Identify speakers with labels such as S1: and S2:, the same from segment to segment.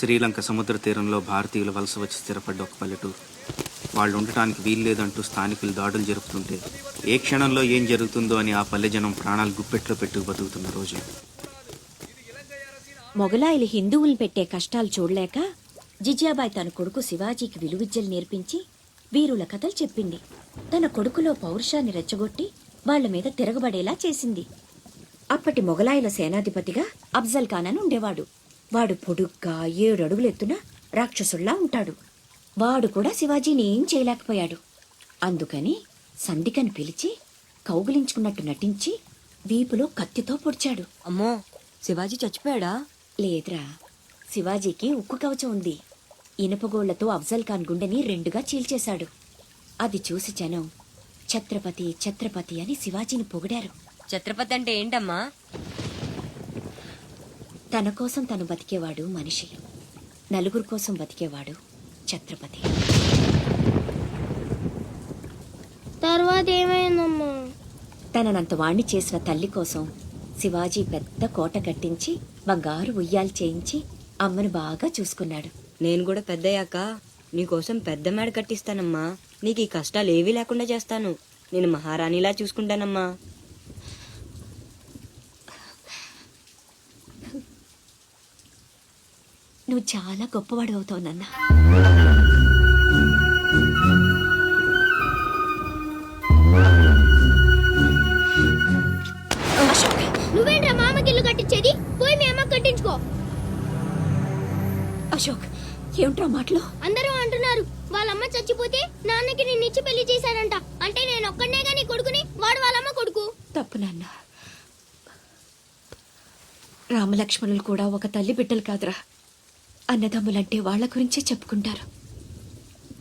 S1: శ్రీలంక సముద్ర తీరంలో భారతీయులు వలస వచ్చి స్థిరపడ్డ ఒక పల్లెటూరు. వాళ్ళు ఉండటానికి వీల్లేదంటూ స్థానికులు దాడులు జరుపుతుంటే ఏ క్షణంలో ఏం జరుగుతుందో అని ఆ పల్లె జనం ప్రాణాలు గుప్పెట్లో పెట్టుకు బతుకుతున్న రోజు.
S2: మొగలాయిలు హిందువుల్ని పెట్టే కష్టాలు చూడలేక జిజియాబాయ్ తన కొడుకు శివాజీకి విలువిద్యలు నేర్పించి వీరుల కథలు చెప్పింది. తన కొడుకులో పౌరుషాన్ని రెచ్చగొట్టి వాళ్ల మీద తిరగబడేలా చేసింది. అప్పటి మొగలాయిల సేనాధిపతిగా అఫ్జల్ ఖాన్ అని ఉండేవాడు. వాడు పొడుగ్గా 7 అడుగులు ఎత్తున రాక్షసుల్లా ఉంటాడు. వాడు కూడా శివాజీని ఏం చేయలేకపోయాడు. అందుకని సంధికని పిలిచి కౌగిలించుకున్నట్టు నటించి వీపులో కత్తితో పొడిచాడు.
S3: అమ్మో, శివాజీ చచ్చిపోయాడా?
S2: లేదురా, శివాజీకి ఉక్కు కవచం ఉంది. ఇనుపగోళ్లతో అఫ్జల్ ఖాన్ గుండెని 2గా చీల్చేశాడు. అది చూసి జనం ఛత్రపతి ఛత్రపతి అని శివాజీని పొగిడారు.
S3: ఛత్రపతి అంటే ఏంటమ్మా?
S2: తన కోసం తను బతికేవాడు మనిషి, నలుగురు కోసం బతికేవాడు ఛత్రపతి.
S4: తర్వాత ఏమైందమ్మా?
S2: తననంత వాణ్ణి చేసిన తల్లి కోసం శివాజీ పెద్ద కోట కట్టించి బంగారు ఉయ్యాలు చేయించి అమ్మను బాగా చూసుకున్నాడు.
S3: నేను కూడా పెద్దయ్యాక నీకోసం పెద్ద మేడ కట్టిస్తానమ్మా. నీకు ఈ కష్టాలు ఏవీ లేకుండా చేస్తాను. నేను మహారాణిలా చూసుకుంటానమ్మా.
S2: నువ్వు చాలా గొప్పవాడు అవుతావు నాన్న.
S4: నువ్వేంట్రా మామకి ఇల్లు కట్టించేది? పోయి మీ అమ్మ కట్టించుకో.
S2: అశోక్, ఏమిట్రా మాటలు?
S4: అందరూ అంటున్నారు వాళ్ళమ్మ చచ్చిపోతే నాన్నకి నిన్నిచ్చి పెళ్లి చేశారంట. అంటే నేను ఒక్కడనే గాని కొడుకుని, వాడు వాళ్ళమ్మ కొడుకు.
S2: తప్పు నాన్న. రామలక్ష్మణులు కూడా ఒక తల్లి బిడ్డలు కాదురా. అన్నదమ్ములంటే వాళ్ల గురించే చెప్పుకుంటారు.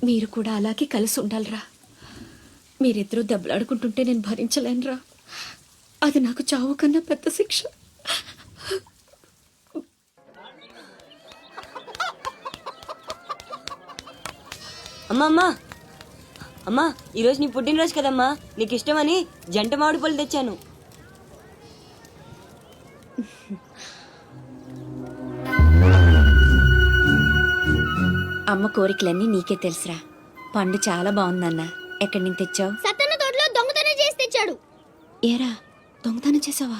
S2: మీరు కూడా అలాగే కలిసి ఉండాలిరా. మీరిద్దరూ దెబ్బలాడుకుంటుంటే నేను భరించలేనురా. అది నాకు చావు కన్నా పెద్ద శిక్ష.
S3: అమ్మా అమ్మా అమ్మా, ఈరోజు నీ పుట్టినరోజు కదమ్మా. నీకు ఇష్టమని జంట మామిడి పళ్ళు తెచ్చాను.
S2: అమ్మ కోరికలన్నీ నీకే తెలుసురా. పండు చాలా బాగుందన్న. ఎక్కడి నుంచి తెచ్చావు?
S4: సత్తన్న తోటలో దొంగతనం చేసి తెచ్చాడు.
S2: ఏరా, దొంగతనం చేసావా?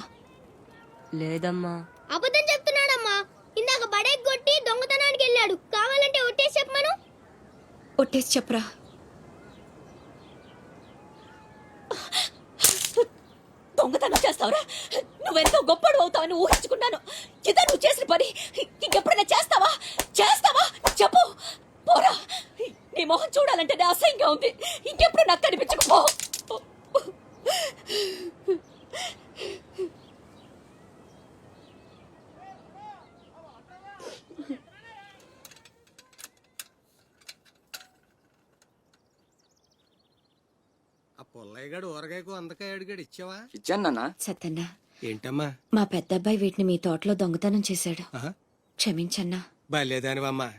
S3: లేదమ్మా.
S4: అబద్ధం చెప్తున్నాడమ్మా. ఇందాక బడేకి కొట్టి దొంగతనానికి వెళ్ళాడు. కావాలంటే ఒట్టేసి చెప్పమను.
S2: ఒట్టేసి చెప్పరా. దొంగతనం చేస్తావురా? నువ్వెంతో గొప్పడు అవుతావని ఊహించుకున్నాను. ఇదే నువ్వు చేసిన పని. ఇంకెప్పుడైనా చేస్తావా? చేస్తావా? చెప్పు. పోరా, నీ మొహం చూడాలంటే అసహ్యంగా ఉంది. ఇంకెప్పుడు నాకు కనిపించకపో.
S5: పుల్లయ్యగాడు ఊరగాయకు అందకాయ అడిగాడు, ఇచ్చావా?
S6: ఇచ్చాను.
S2: సత్తన్నా,
S5: ఏంటమ్మా?
S2: మా పెద్దబ్బాయి వీటిని మీ తోటలో దొంగతనం చేశాడు.
S5: ఆహా.
S2: క్షమించన్నా.
S5: బలేదానివమ్మా.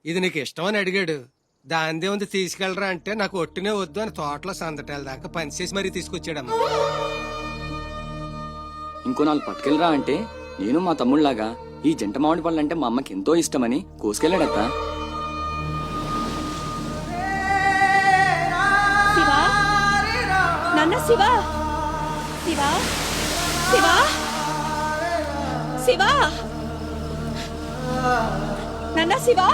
S5: ఇది నీకు ఇష్టమని అడిగాడు. దాందే ఉంది తీసుకెళ్ళరా అంటే నాకు ఒట్టినే వద్దు అని తోటలో సందటాల దాకా పనిచేసి మరీ తీసుకొచ్చాడమ్మా.
S6: ఇంకో 4 పట్టుకెళ్ళరా అంటే నేను మా తమ్ముళ్లాగా ఈ జంట మామిడి పళ్ళు అంటే మా అమ్మకి ఎంతో ఇష్టమని కోసుకెళ్ళాడత్త.
S2: శివా, నాన్న శివా, శివా, శివా, శివా, నాన్న శివా.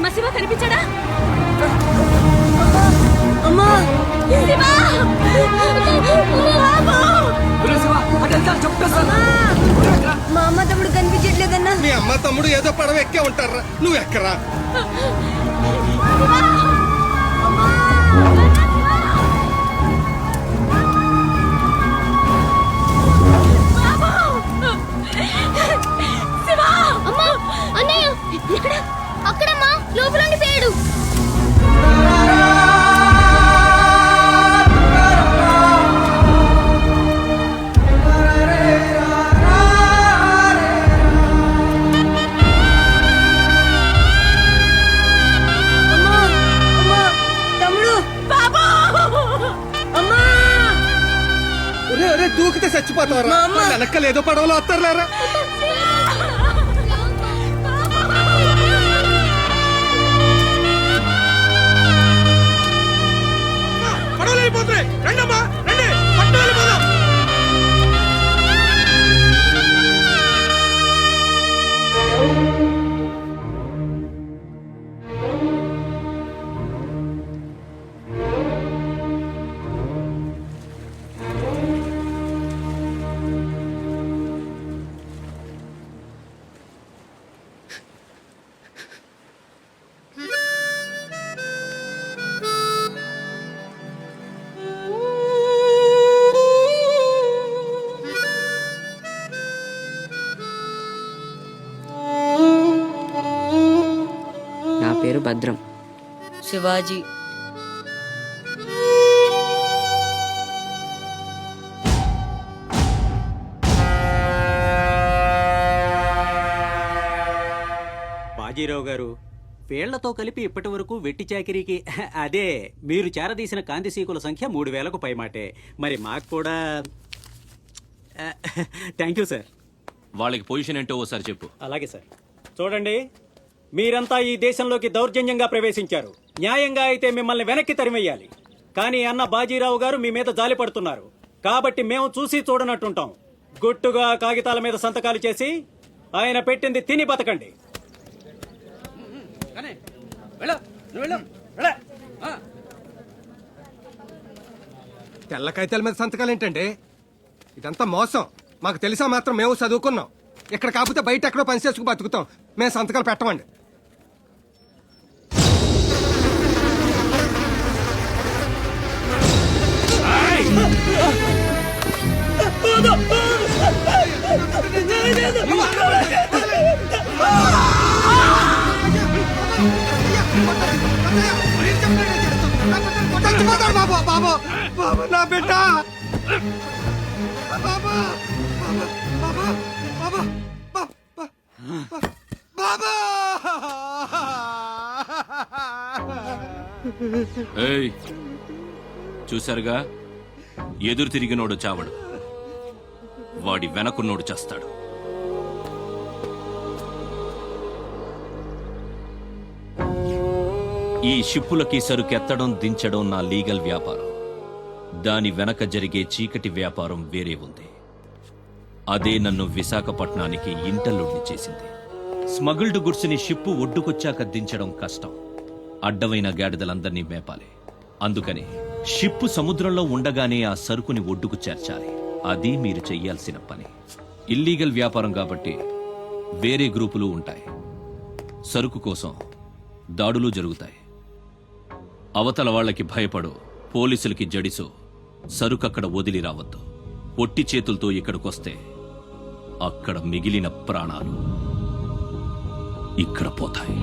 S2: మా శివ కనిపించాడా?
S3: అమ్మా, మా అమ్మ తమ్ముడు కనిపించట్లేదన్నా.
S5: మీ అమ్మ తమ్ముడు ఏదో పడవ ఎక్కే ఉంటారా, నువ్వు ఎక్కరా.
S4: అమ్మా, అన్నయ్య ఎక్కడ? అక్కడమ్మా, లోపల ఉండిపోయాడు.
S5: చచ్చిపోతారా వెనక్కలేదో పడవలో వస్తారులేరా పడవలు వెళ్ళిపోతున్నాయి రండమ్మా రండి పట్టు వెళ్ళిపోదాం
S7: నా పేరు భద్రం.
S3: శివాజీ.
S8: బాజీరావు గారు, వీళ్లతో కలిపి ఇప్పటి వరకు వెట్టి చాకిరీకి అదే మీరు చేరదీసిన కాంతిసీకుల సంఖ్య 3000కు పైమాటే. మరి మాకు కూడా థ్యాంక్ యూ సార్.
S9: వాళ్ళకి పొజిషన్ ఏంటో ఓసారి చెప్పు.
S8: అలాగే సార్. చూడండి, మీరంతా ఈ దేశంలోకి దౌర్జన్యంగా ప్రవేశించారు. న్యాయంగా అయితే మిమ్మల్ని వెనక్కి తరిమెయ్యాలి. కానీ అన్న బాజీరావు గారు మీ మీద జాలి పడుతున్నారు. కాబట్టి మేము చూసి చూడనట్టుంటాం. గుట్టుగా కాగితాల మీద సంతకాలు చేసి ఆయన పెట్టింది తిని బతకండి.
S5: తెల్ల కాగితాల మీద సంతకాలు ఏంటండి? ఇదంతా మోసం. మాకు తెలిసా మాత్రం మేము చదువుకున్నాం. ఇక్కడ కాకపోతే బయట ఎక్కడో పని చేసుకు బతుకుతాం. మేము సంతకాలు పెట్టమండి. బాబు బాబు బాబు నా బిడ్డ బాబా బాబా బాబా బాబా
S9: ఏయ్, చూశారుగా, ఎదురు తిరిగినోడు చావడు, వాడి వెనకున్నోడు చేస్తాడు. ఈ షిప్పులకి సరుకెత్తడం దించడం నా లీగల్ వ్యాపారం. దాని వెనక జరిగే చీకటి వ్యాపారం వేరే ఉంది. అదే నన్ను విశాఖపట్నానికి ఇంటల్లుడిని చేసింది. స్మగుల్డ్ గుడ్స్ ని షిప్పు ఒడ్డుకొచ్చాక దించడం కష్టం. అడ్డమైన గాడిదలందర్నీ మేపాలి. అందుకని షిప్పు సముద్రంలో ఉండగానే ఆ సరుకుని ఒడ్డుకు చేర్చాలి. అది మీరు చెయ్యాల్సిన పని. ఇల్లీగల్ వ్యాపారం కాబట్టి వేరే గ్రూపులు ఉంటాయి. సరుకు కోసం దాడులు జరుగుతాయి. అవతల వాళ్ళకి భయపడు, పోలీసులకి జడిసు సరుకక్కడ వదిలి రావద్దు. పొట్టి చేతులతో ఇక్కడికొస్తే అక్కడ మిగిలిన ప్రాణాలు ఇక్కడ పోతాయి.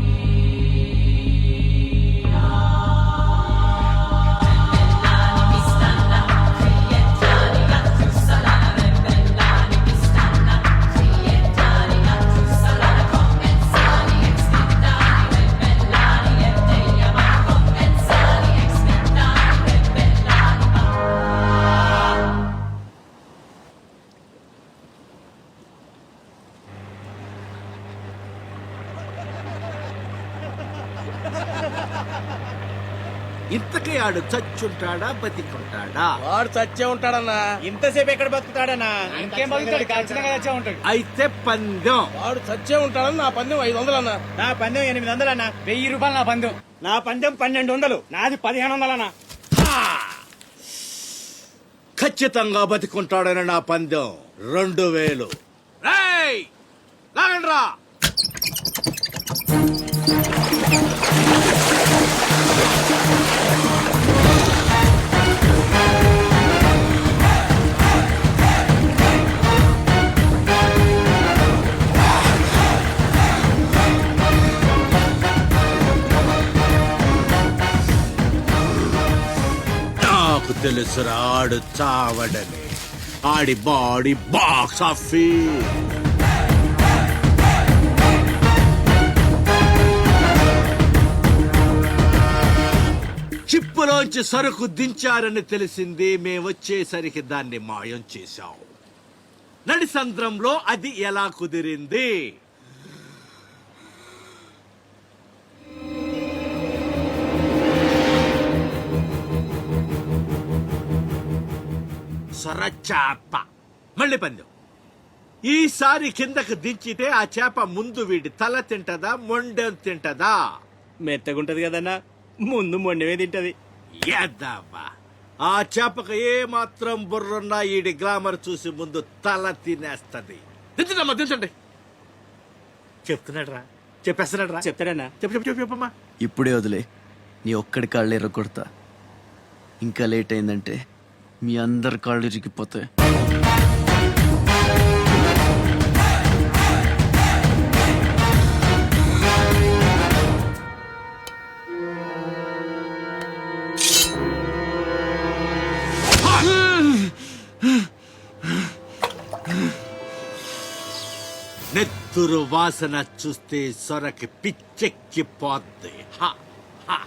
S10: ఇంతకీ ఆడు చచ్చుంటాడా బతికుంటాడా?
S5: వాడు చచ్చే ఉంటాడన్నా.
S8: ఇంతసేపు ఎక్కడ బతుకుతాడన్నా? ఇంకేం బతుకుతాడు? ఖచ్చితంగా చచ్చే ఉంటాడు.
S10: అయితే పందెం.
S5: వాడు చచ్చే ఉంటాడని నా పందెం 500 అన్నా.
S8: నా పందెం 800 అన్న. 1000 రూపాయలు నా పందెం. నా పందెం 1200. నాది 1500 అన్న.
S10: ఖచ్చితంగా బతికుంటాడని నా పందెం 2000. లాగండ్రా. నాకు తెలుసురా ఆడు చావడని. ఆడి బాడీ బాక్స్ ఆఫీస్. చిప్పులోంచి సరుకు దించారని తెలిసింది. మేమొచ్చేసరికి దాన్ని మాయం చేశాం. నడిసంద్రంలో అది ఎలా కుదిరింది? సొరచాప. మళ్ళీ పందెం. ఈసారి కిందకు దించితే ఆ చేప ముందు వీడి తల తింటదా, మొండెం తింటదా?
S8: మెత్తగుంటది కదన్నా, ముందు మొండమే తింటది.
S10: యాదవ్వా, ఆ చేపకు ఏ మాత్రం బుర్రున్నా ఈడి గ్లామర్ చూసి ముందు తల తినేస్తది. దించండమ్మా, దించండి. చెప్తున్నాడు రా, చెప్పేస్తున్నాడు రా.
S8: చెప్తాడన్నా.
S10: చెప్పమ్మా.
S11: ఇప్పుడే వదిలే, నీ ఒక్కడి కాళ్ళు ఎర్రగొడతా. ఇంకా లేట్ అయిందంటే మీ అందరి కాళ్ళు ఇరిగిపోతాయి.
S10: నెత్తురు వాసన చూస్తే సొరకి పిచ్చెక్కిపోద్ది. హా, హా.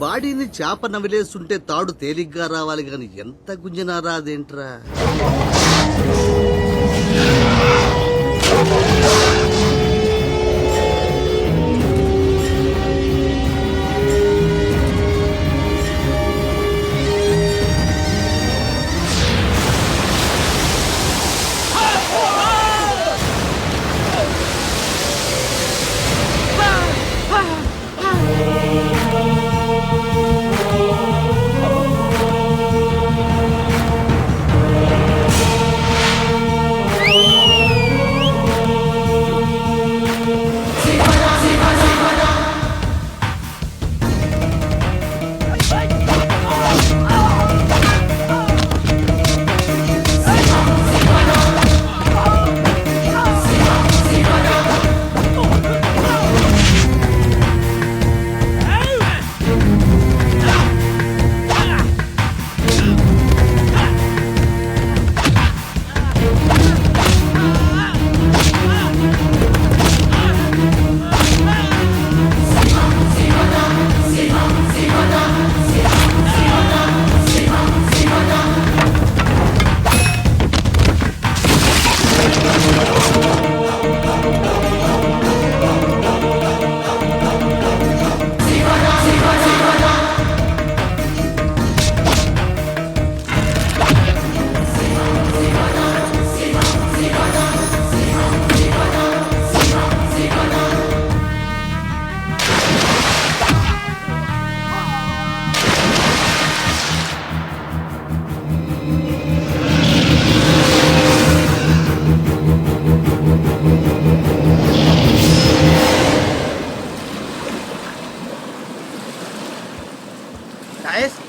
S11: బాడీని చేప నవిలేస్తుంటే తాడు తేలిగ్గా రావాలి గాని ఎంత గుంజినా రాదేంట్రా?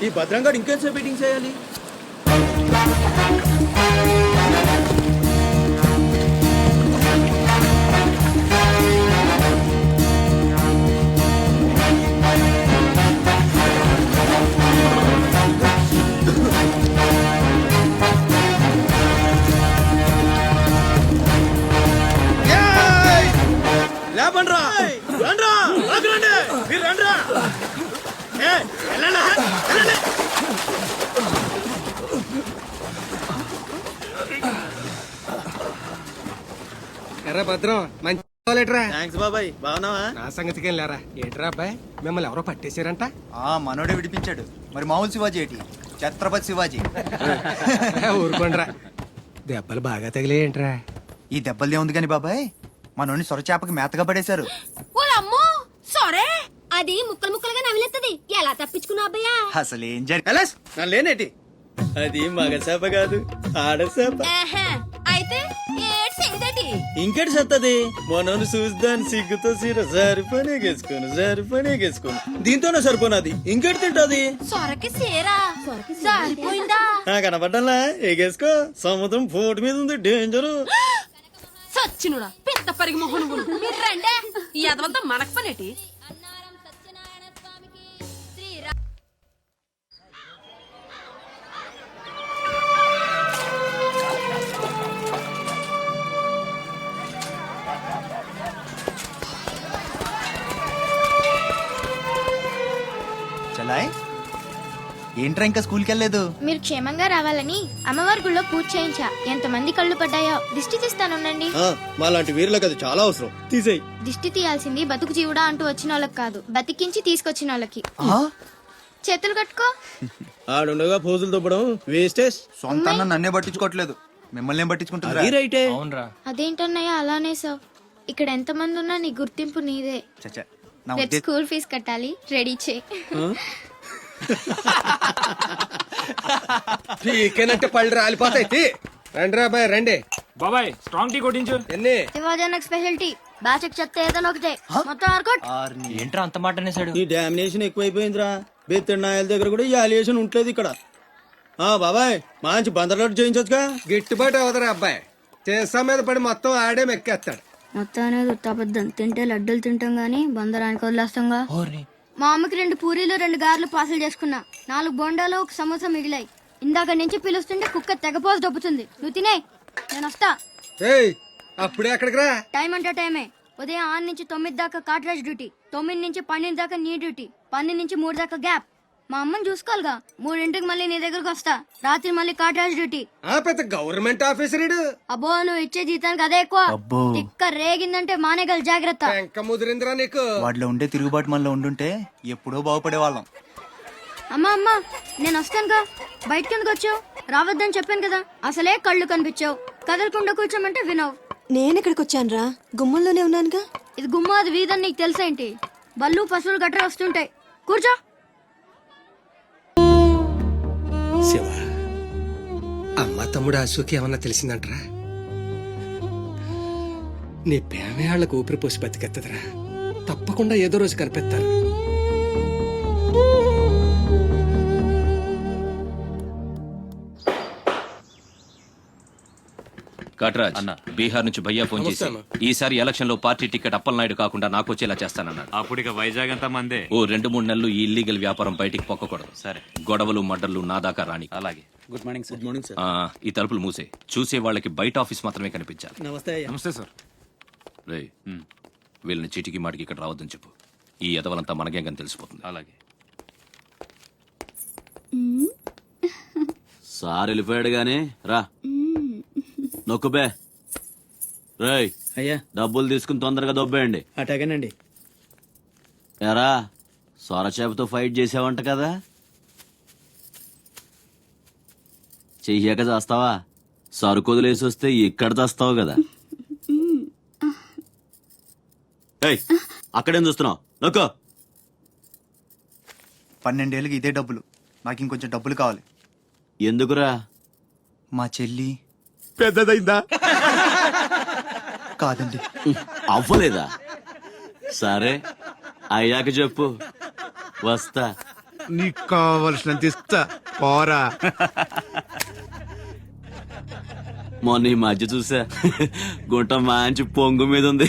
S12: ఈ భద్రంగా ఇంకేంసేపు మీటింగ్ చేయాలి? లేపండ్రా, రండ్రా, రాకురండి, మీరు రండ్రా. వెళ్ళండి, వెళ్ళండి.
S5: ఎర్ర భద్రం మంచి లేట్రా.
S12: థ్యాంక్స్ బాబాయ్, బాగున్నావా?
S5: నా సంగతికేం లేరా. ఏంట్రా అబ్బాయి, మిమ్మల్ని ఎవరో పట్టేశారంట?
S12: మనోడే విడిపించాడు. మరి మామూలు శివాజీ ఏంటి? ఛత్రపతి శివాజీ.
S5: ఊరుకోండిరా. దెబ్బలు బాగా తగిలేయంట్రా.
S12: ఈ దెబ్బలదే ఉంది కానీ బాబాయ్, మనోని సొరచేపకి మేతగా పడేశారు.
S4: అది ముక్కలు ముక్కలుగా నవిలేస్తుంది. ఎలా తప్పించుకున్నా అబ్బయ్యా?
S12: అసలు ఏం జరిగి లేనేటి? అది మగ చేప కాదు, ఆడచేప.
S4: అయితే
S12: ఇంకెటి సత్తది? మనోని చూద్దాని సిగ్గుతో సీర సరిపోనేగేసుకోను దీంతోనే సరిపోనది. ఇంకెటి తింటది?
S4: సొరకి సేరా సరిపోయిందా?
S12: కనపడ్డా ఎగేసుకో. సముద్రం పోటు మీద ఉంది, డేంజరు.
S4: సచ్చినుడా పెద్ద పరిగి మొహను మీరు రండే. ఈ అదవంతా మనకు పనేటి?
S12: చలాయ్, ఏంట్రా ఇంకా స్కూల్కి వెళ్ళలేదు?
S4: మీరు క్షేమంగా రావాలని అమ్మవారి గుళ్ళో పూజ చేయించా. ఎంతమంది కళ్ళు పడ్డాయో. దిష్టి తీస్తానుండండి.
S12: మాలాంటి వీరులకు అది చాలా అవసరం. తీసేయి.
S4: దిష్టి తీయాల్సింది బతుకు జీవుడా అంటూ వచ్చిన వాళ్ళకి కాదు, బతికించి తీసుకొచ్చిన వాళ్ళకి. చేతులు కట్టుకో.
S12: ఆడుండగా పోజులు తప్పడం వేస్టేజ్. సొంత నన్నే పట్టించుకోవట్లేదు, మిమ్మల్ని ఏం పట్టించుకుంటారు?
S4: అదేంటన్నయ్య అలానే సార్. ఇక్కడ ఎంతమంది ఉన్నా నీ గుర్తింపు నీదే. రేపు స్కూల్ ఫీజు కట్టాలి, రెడీ చేయి.
S5: పీకేనంటే పళ్ళు రాలిపోతాయి. రండి రా బాయ్, రండి
S8: బాబాయ్. స్ట్రాంగ్ టీ కొట్టించు.
S5: ఎన్ని
S4: శివాజీ స్పెషల్ టీ. బ్యాచ్ చెత్త ఏదైనా ఒకటే, మొత్తం ఆర్కోట్.
S7: ఏంట్రా అంత మాట అనేసాడు?
S12: ఈ డామినేషన్ ఎక్కువైపోయిందిరా. బెత్తడి నాయల దగ్గర కూడా ఈ అలియేషన్ ఉంటలేదు ఇక్కడ. బాబాయ్, మంచి బందర్లాట్ చేయించొచ్చుగా.
S5: గిట్టుబాటు అవదరా అబ్బాయి. చేసా మీద పడి మొత్తం ఆడే మెక్కేస్తాడు.
S4: మొత్తం అనేది ఉత్తాబద్ధం. తింటే లడ్డూలు తింటాం గానీ బందరానికి వదిలేస్తాంగా. మా అమ్మకి 2 పూరీలు 2 గారెలు పార్సల్ చేసుకున్నా. 4 బొండాలు 1 సమోసా మిగిలాయి. ఇందాక నుంచి పిలుస్తుంటే కుక్క తెగపోసి దొబ్బుతుంది. నువ్వు తినే, నేను వస్తా.
S5: అప్పుడే అక్కడికి రా.
S4: టైం అంటే టైమే. ఉదయం 6 నుంచి 9 దాకా కాట్రాజ్ డ్యూటీ, 9 నుంచి 12 దాకా నీ డ్యూటీ, 12 నుంచి 3 దాకా గ్యాప్. మా అమ్మని చూసుకోవాలిగా. 3ంటికి మళ్ళీ నీ దగ్గరకు వస్తా. రాత్రి మళ్ళీ కాట్రాజ్ డ్యూటీ.
S5: పెద్ద గవర్నమెంట్ ఆఫీసర్.
S4: అబ్బో, నువ్వు ఇచ్చే జీతానికి అదే ఎక్కువ. ఇక్కడ రేగిందంటే మానేగల జాగ్రత్త.
S5: ఇంకా ముదిరిందిరా నీకు.
S12: వాటిలో ఉండే తిరుగుబాటు మనలో ఉండుంటే ఎప్పుడో బాగుపడే వాళ్ళం.
S4: అమ్మా అమ్మా, నేను వస్తానుగా. బయటకి ఎందుకు వచ్చావు? రావద్దని చెప్పాను కదా. అసలే కళ్ళు కనిపించావు. కదలకుండా కూర్చోమంటే వినవు.
S2: నేనెక్కడికి వచ్చాను రా? గుమ్మంలోనే ఉన్నానుగా.
S4: ఇది గుమ్మ, అది వీధని నీకు తెలుసేంటి? బళ్ళు పశువులు గట్రా వస్తుంటాయి. కూర్చో.
S5: శివ, అమ్మ తమ్ముడు అశోక్ ఏమన్నా తెలిసిందంటరా? నీ పేమేళ్లకు ఊపిరి పోసి బతికెత్తదరా. తప్పకుండా ఏదో రోజు కనిపెత్తారు.
S9: కట్రాజ్ అన్న, బీహార్ నుంచి భయ్యా ఫోన్ చేసి ఈసారి ఎలక్షన్ లో పార్టీ టికెట్ అప్పలనాయుడు కాకుండా నాకు వచ్చేలా చేస్తానన్నాడు.
S8: అప్పుడు ఇక వైజాగ్ అంతా మందే.
S9: ఓ 2-3 నెలలు ఈ ఇల్లీగల్ వ్యాపారం బయటికి పొక్కకూడదు. సరే, గొడవలు మడ్డర్లు నా దాకా రాని. అలాగే.
S12: Good morning sir. Good morning sir.
S9: ఈ తలుపులు మూసే. చూసే వాళ్ళకి బయట ఆఫీస్ మాత్రమే కనిపించాలి.
S12: నమస్తే.
S8: నమస్తే సార్.
S9: రే, వీళ్ళని చీటికి మాటికి ఇక్కడ రావద్దని చెప్పు. ఈ ఎదవలంతా మనకేం కానీ తెలిసిపోతుంది.
S8: అలాగే.
S11: సార్ వెళ్ళిపోయాడు గానీ రా. నొక్కుబే. రేయ్,
S12: అయ్యా,
S11: డబ్బులు తీసుకుని తొందరగా దొబ్బేయండి.
S12: అటాగేనండి.
S11: ఎరా, సొరచేపతో ఫైట్ చేసావంట కదా, చెయ్యాక చేస్తావా? సరుకు వదిలేసి వస్తే ఇక్కడ చేస్తావు కదా. అక్కడేం చూస్తున్నావు? నొక్కో.
S12: 12 ఏళ్ళకి ఇదే డబ్బులు. నాకు ఇంకొంచెం డబ్బులు కావాలి.
S11: ఎందుకురా?
S12: మా చెల్లి
S11: పెద్దదైందా?
S12: కాదండి.
S11: అవ్వలేదా? సరే, అయ్యాక చెప్పు, వస్తా.
S10: నీకు కావలసినంత ఇస్తా పోరా.
S11: మొన్న ఈ మధ్య చూసా గుంట మంచి పొంగు మీద ఉంది.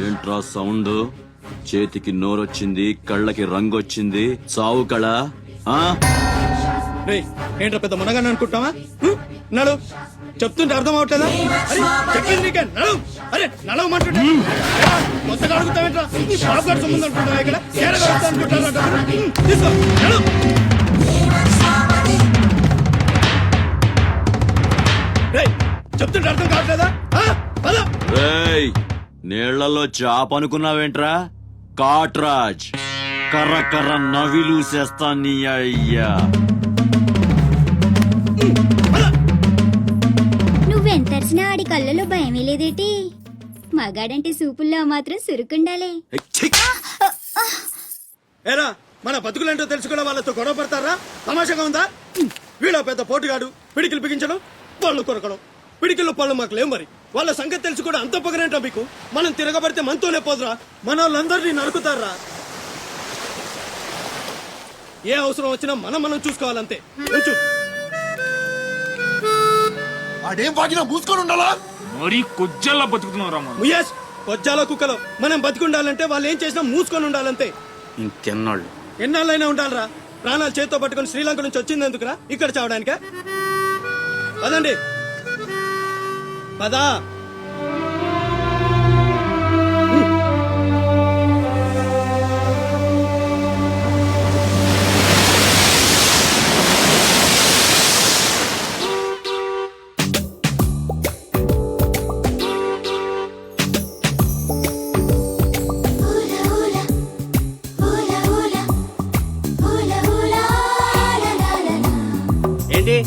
S11: ఏంట్రా సౌండ్? చేతికి నోరొచ్చింది, కళ్ళకి రంగొచ్చింది, సావు కళ.
S12: రేయ్, ఏంట్రా పెద్ద మనగాన్ని అనుకుంటావా? నడు, చెప్తుంటే అర్థం అవట్లేదా? అరే, చెప్పింది నీకే, నడు. అరే నడవమంటుంటే కొత్తగా అడుగుతావేంట్రా? నీ బాబు గారి సంబంధం అనుకుంటావా ఇక్కడ? ఏడగా వస్తా అనుకుంటారా డబ్బులు? తీసుకో, నడు. రేయ్, చెప్తుంటే అర్థం కావట్లేదా? పద.
S11: రేయ్, నీళ్లలో చాప అనుకున్నావేంట్రా? కాట్రాజ్ కర్ర కర్ర నవిలూసేస్తా నీ అయ్యా.
S4: నువ్వెంతరిసినా ఆడి కళ్ళలో భయమే లేదేటి? మగాడంటే సూపుల్లో మాత్రం సురుకుండాలే.
S12: ఏరా, మన బతుకులేంటో తెలుసు కూడా వాళ్ళతో గొడవ పడతారా? తమాషాగా ఉందా? వీళ్ళ పెద్ద పోటుగాడు, పిడికిలు బిగించడం, పళ్ళు కొరకడం. పిడికిల్లో పళ్ళు మాకు లేవు మరి. వాళ్ళ సంగతి తెలుసు కూడా అంత పొగరేంటా మీకు? మనం తిరగబడితే మనతోనే పోదురా, మన వాళ్ళందరినీ నరుకుతారా? ఏ అవసరం వచ్చినా మనం చూసుకోవాలంతే. ఉంచు.
S10: ఆడేం బాగినా మూసుకొని ఉండాలా?
S7: మరీ కొజ్జల్లా బతుకుతున్నారా
S12: ముయేష్, కొజ్జాల కుక్కలో మనం బతికుండాలంటే వాళ్ళు ఏం చేసినా మూసుకొని ఉండాలంతే.
S1: ఇంకెన్నాళ్ళు?
S12: ఎన్నాళ్ళైనా ఉండాలరా. ప్రాణాలు చేత్తో పట్టుకుని శ్రీలంక నుంచి వచ్చింది ఎందుకురా? ఇక్కడ చావడానికా? పదండి, పదా.
S8: ఏంటి?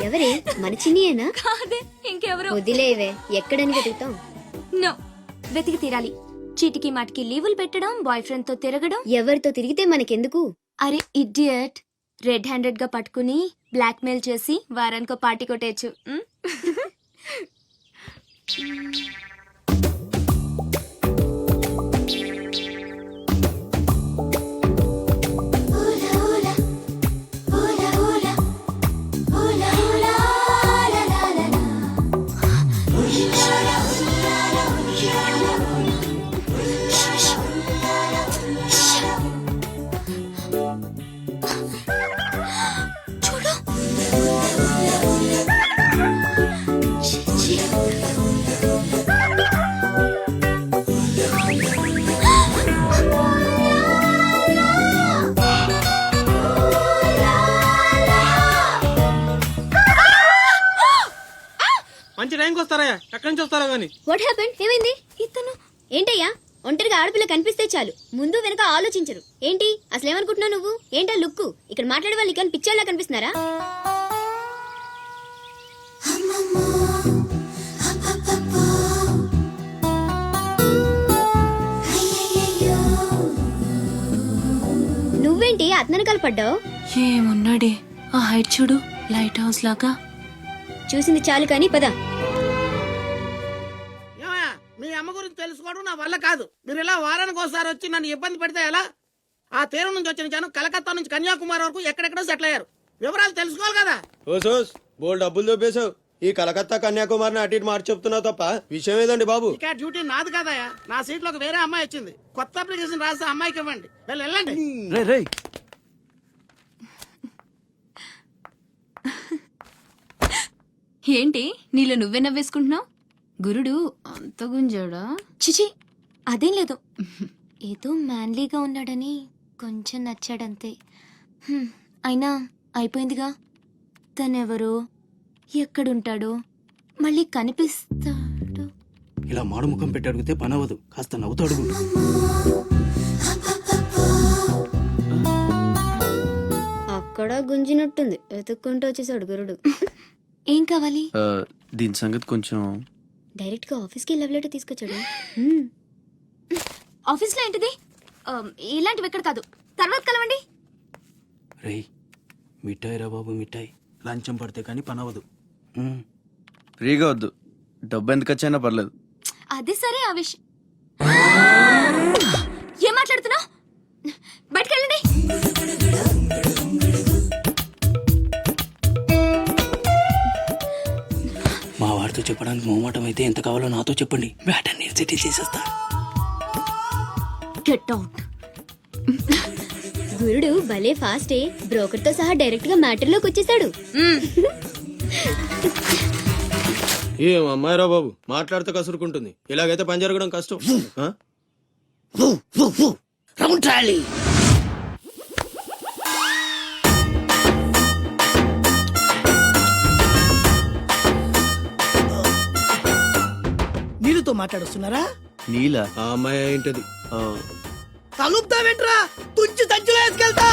S4: ఎవరే? మన చిన్నియేనా?
S2: కాదే, ఇంకెవరు?
S4: వదిలేవే, ఎక్కడని వెతుకుతాం?
S2: నో, వెతికి తీరాలి. చీటికి మాటికి లీవులు పెట్టడం, బాయ్ ఫ్రెండ్ తో తిరగడం.
S4: ఎవరితో తిరిగితే మనకెందుకు?
S2: అరే ఇడియట్, రెడ్ హ్యాండెడ్ గా పట్టుకుని బ్లాక్ మెయిల్ చేసి వారానికో పార్టీ కొట్టేయచ్చు.
S12: మంచి టైంకి వస్తారా? ఎక్కడి నుంచి వస్తారా గానీ?
S4: What happened? ఏమైంది? ఇతను ఏంటయ్యా? ఒంటరిగా ఆడపిల్ల కనిపిస్తే చాలు, ముందు వెనక ఆలోచించరు. ఏంటి అసలు ఏమనుకుంటున్నావు నువ్వు? ఏంటా లుక్కు? ఇక్కడ మాట్లాడే వాళ్ళు ఇక్కడ పిచ్చోళ్ళ కనిపిస్తున్నారా? నువ్వేంటి అతనకాలు పడ్డావు?
S2: ఏమున్నాడే, ఆ హైట్ చూడు, లైట్ హౌస్ లాగా.
S4: చూసింది చాలు కానీ పద.
S13: మీ అమ్మ గురించి తెలుసుకోవడం నా వల్ల కాదు. మీరు ఇలా వారానికి ఒకసారి వచ్చి నన్ను ఇబ్బంది పెడితే ఎలా? ఆ తీరం నుంచి వచ్చిన జనం కలకత్తా నుంచి కన్యాకుమారి వరకు ఎక్కడెక్కడో సెటిల్ అయ్యారు. వివరాలు తెలుసుకోవాలి కదా.
S12: ఓసోస్, బోల్ డబ్బులు దొబ్బేశావు. ఈ కలకత్తా కన్యాకుమారిని అటు ఇటు మార్చి చెప్తున్నావు తప్ప విషయం ఏదండి బాబు?
S13: ఇక డ్యూటీ నాది కదయా. నా సీట్ లోకి వేరే అమ్మాయి వచ్చింది. కొత్త అప్లికేషన్ రాస్తే అమ్మాయికి ఇవ్వండి. వెళ్ళండి.
S2: ఏంటి నీలో నువ్వే నవ్వేసుకుంటున్నావు? గురుడు అంత గుంజాడా? చిచి, అదేం లేదు. ఏదో మ్యాన్లీగా ఉన్నాడని కొంచెం నచ్చాడంతే. అయినా అయిపోయిందిగా. తనెవరో, ఎక్కడుంటాడో, మళ్ళీ కనిపిస్తాడు.
S1: ఇలా మాడుముఖం పెట్టి అడిగితే పని అవ్వదు, కాస్త నవ్వుతూ అడుగు.
S4: అక్కడ గుంజినట్టుంది, వెతుక్కుంటూ వచ్చేసాడు గురుడు.
S2: ఏం కావాలి?
S11: దీని సంగతి కొంచెం.
S4: డైరెక్ట్ గా ఆఫీస్కి లవ్ లెటర్ తీసుకొచ్చాడు. ఆఫీస్ లో ఏంటిది ఇలాంటివి ఎక్కడ కాదు, తర్వాత కలవండి.
S11: రేయ్ మిఠాయి రా బాబు, మిఠాయి. లంచం పడితే కానీ పని అవ్వదు. ఫ్రీగా వద్దు, డబ్బు ఎందుకు వచ్చైనా పర్లేదు.
S4: అదే సరే ఆ విషయం. ఏం మాట్లాడుతున్నావు? బయటకెళ్ళండి.
S11: మా వాడితో చెప్పడానికి మొహమాటం అయితే ఎంత కావాలో నాతో చెప్పండి, మ్యాటర్ నేను సెటిల్ చేసేస్తా.
S4: Get out. గురుడు భలే ఫాస్టే, బ్రోకర్ తో సహా డైరెక్ట్ గా మ్యాటర్ లోకి వచ్చేసాడు.
S12: ఏం అమ్మాయిరా బాబు, మాట్లాడితే కసురుకుంటుంది. ఇలాగైతే పని జరగడం కష్టం. ఆ?
S13: నీళ్ళతో మాట్లాడుస్తున్నారా?
S11: నీలా?
S12: ఆ అమ్మాయి ఏంటది?
S13: కలుపుతావేంట్రా? తుంచి సంచులో వేసుకెళ్తా.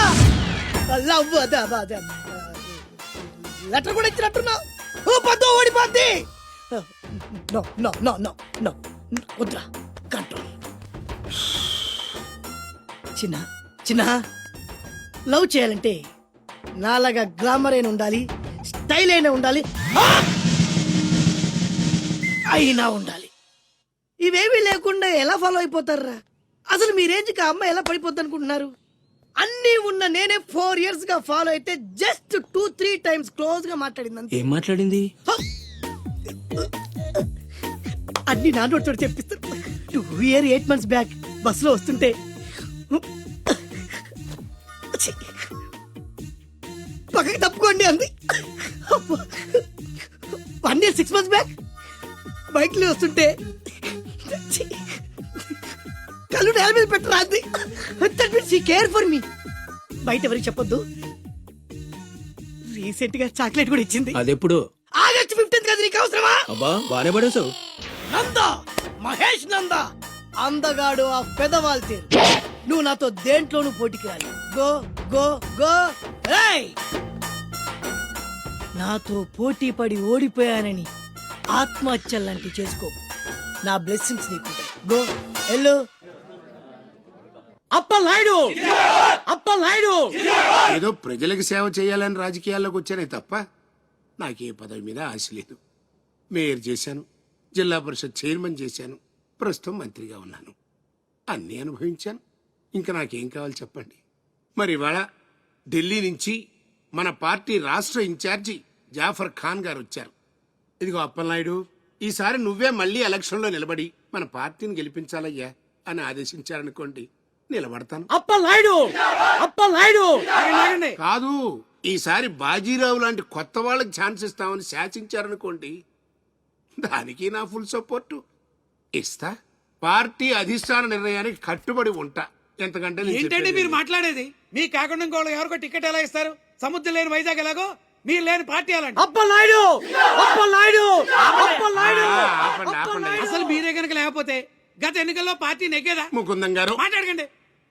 S13: లెటర్ కూడా ఇచ్చినట్టున్నావు. ఓ పద్దు ఓడిపోద్ది. No no no no no వద్దురా, కంట్రోల్. చిన్న చిన్న లవ్ చేయాలంటే నాలాగా గ్లామర్ అయినా ఉండాలి, స్టైల్ అయినా ఉండాలి, అయినా ఉండాలి. ఇవేమీ లేకుండా ఎలా ఫాలో అయిపోతారా? అసలు మీ రేంజ్కి ఆ అమ్మాయి ఎలా పడిపోద్ది అనుకుంటున్నారు? అన్నీ ఉన్న నేనే 4 years గా ఫాలో అయితే జస్ట్ 2-3 times క్లోజ్ గా మాట్లాడింది.
S11: ఏం మాట్లాడింది?
S13: అన్ని నా నోటితో చెప్పిస్తాను. 2 years 8 months బ్యాక్ బస్సులో వస్తుంటే పక్కకి తప్పుకోండి అంది. 1 year 6 months బ్యాక్ బైక్ లో వస్తుంటే కళ్ళు నేల మీద పెట్టరా అంది. That means she care for me. బయట ఎవరికి చెప్పొద్దు. రీసెంట్ గా చాక్లెట్ కూడా ఇచ్చింది.
S12: అదెప్పుడు?
S13: ఆగస్ట్ 15th కదా. నీకు అవసరమా?
S12: అబ్బా బానే పడేసావు.
S13: నందా, మహేష్ నందా, అందగాడు ఆ పెదవాళ్ళ తీరు. నువ్వు నాతో దేంట్లోనూ పోటీకి రాలి. Go go go. ఏయ్, నాతో పోటీ పడి ఓడిపోయానని ఆత్మహత్యలాంటి చేసుకో. నా బ్లెస్సింగ్స్ నీకుంటాయి. గో ఎల్లు. అప్పలనాయుడు, అప్పలనాయుడు.
S10: ఏదో ప్రజలకు సేవ చేయాలని రాజకీయాల్లోకి వచ్చానే తప్ప నాకే పదవి మీద ఆశ లేదు. మేయర్ చేశాను, జిల్లా పరిషత్ చైర్మన్ చేశాను, ప్రస్తుతం మంత్రిగా ఉన్నాను. అన్నీ అనుభవించాను. ఇంకా నాకేం కావాలి చెప్పండి. మరి ఇవాళ ఢిల్లీ నుంచి మన పార్టీ రాష్ట్ర ఇన్ఛార్జి జాఫర్ ఖాన్ గారు వచ్చారు. ఇదిగో అప్పలనాయుడు, ఈసారి నువ్వే మళ్ళీ ఎలక్షన్లో నిలబడి మన పార్టీని గెలిపించాలయ్యా అని ఆదేశించారనుకోండి, నిలబడతాను.
S13: అప్పలనాయుడు, అప్పలనాయుడు.
S10: కాదు, ఈసారి బాజీరావు లాంటి కొత్త వాళ్ళకి ఛాన్స్ ఇస్తామని శాసించారనుకోండి, దానికి నా ఫుల్ సపోర్టు ఇస్తా. పార్టీ అధిష్టాన నిర్ణయానికి కట్టుబడి ఉంటా. ఎంతకంటే
S13: ఏంటండి మీరు మాట్లాడేది? మీ కాకుండా ఇంకోళ్ళు ఎవరికో టికెట్ ఎలా ఇస్తారు? సముద్రం లేని వైజాగ్ ఎలాగో మీరు లేని పార్టీ అలాంటి. అప్పలనాయుడు, అప్పలనాయుడు, అప్పలనాయుడు. అసలు మీరే కనుక లేకపోతే గత ఎన్నికల్లో పార్టీ నెగ్గేదా?
S10: ముకుందం గారు
S13: మాట్లాడకండి.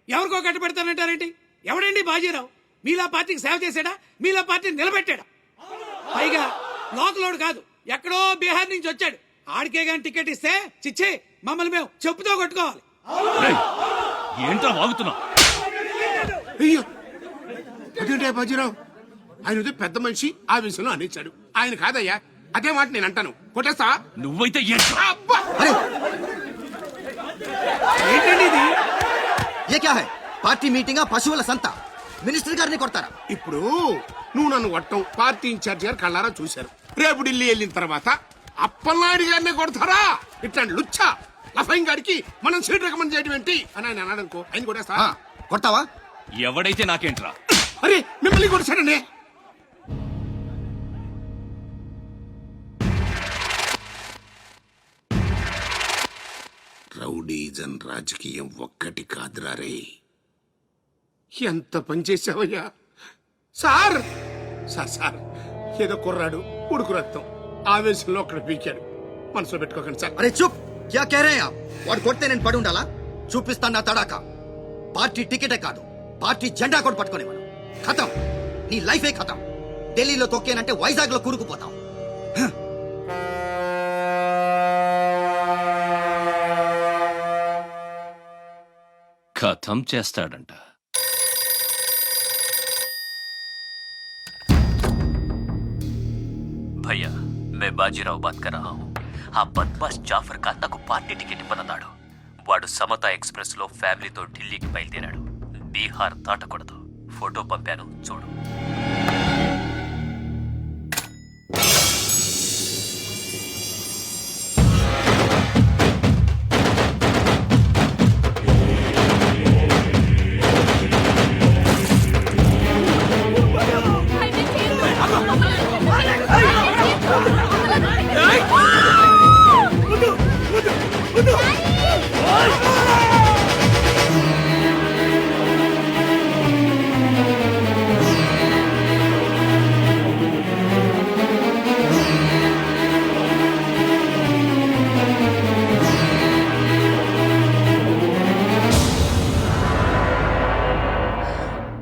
S13: ఎవరికో కట్టు పెడతానంటారేంటి? ఎవడండి బాజీరావు? మీలా పార్టీకి సేవ చేశాడా? మీలా పార్టీని నిలబెట్టాడా? పైగా లోకలోడు కాదు, ఎక్కడో బీహార్ నుంచి వచ్చాడు. ఆడికే గాని టికెట్ ఇస్తే చిచ్చే మమ్మల్ని మేము చెప్పుతో కొట్టుకోవాలి.
S9: ఏంట్రా వాగుతున్నా?
S10: అయ్యో, అదేంటే బాజీరావు, ఆయన పెద్ద మనిషి ఆ విషయంలో అనేచ్చాడు. ఆయన కాదయ్యా, అదే మాట నేను అంటాను. కొట్టేస్తా.
S9: నువ్వైతే
S13: ఏంటండి ఇది?
S11: ఏ క్యా హై? పార్టీ మీటింగ్ పశువుల సంత, మినిస్టర్ గారిని కొడతారా?
S10: ఇప్పుడు నువ్వు నన్ను కొట్టం పార్టీ ఇన్ఛార్జ్ గారు కళ్ళారా చూశారు. రేపు ఢిల్లీ వెళ్ళిన తర్వాత అప్పలనాయుడు గారిని కొడతారా? ఇట్లాంటి లుచ్చా లఫైన్ గారికి మనం సీట్ రికమెండ్ చేయడం ఏంటి అని ఆయన అన్నాడు అనుకో, ఆయన కొట్టేస్తా.
S11: కొడతావా?
S9: ఎవడైతే నాకేంట్రా?
S10: అరే మిమ్మల్ని కొట్టాడండి. రౌడీజన్ రాజకీయం ఒక్కటి కాదురా రే. ఎంత పనిచేసావయ్యా సార్. సార్ సార్, ఏదో కుర్రాడు, ఉడుకు రక్తం, ఆవేశంలో అక్కడ పీకాడు. మనసులో పెట్టుకోకండి సార్.
S11: అరే చూప్, క్యా కహ రహే ఆప్? వాడు కొడితే నేను పడి ఉండాలా? చూపిస్తాను నా తడాక. పార్టీ టికెటే కాదు, పార్టీ జెండా కూడా పట్టుకునేవాడు. ఖతం, నీ లైఫే ఖతం. ఢిల్లీలో తొక్కేనంటే వైజాగ్ లో కూరుకుపోతాం.
S9: కథం చేస్తాడంట.
S14: भैया मैं बाजीराव बात कर रहा हूँ. ఆ బద్మాష్ జాఫర్ ఖాన్ నాకు పార్టీ టికెట్ ఇవ్వనన్నాడు. వాడు సమతా ఎక్స్ప్రెస్ లో ఫ్యామిలీతో ఢిల్లీకి బయలుదేరాడు. బీహార్ దాటకూడదు. ఫోటో పంపాను చూడు.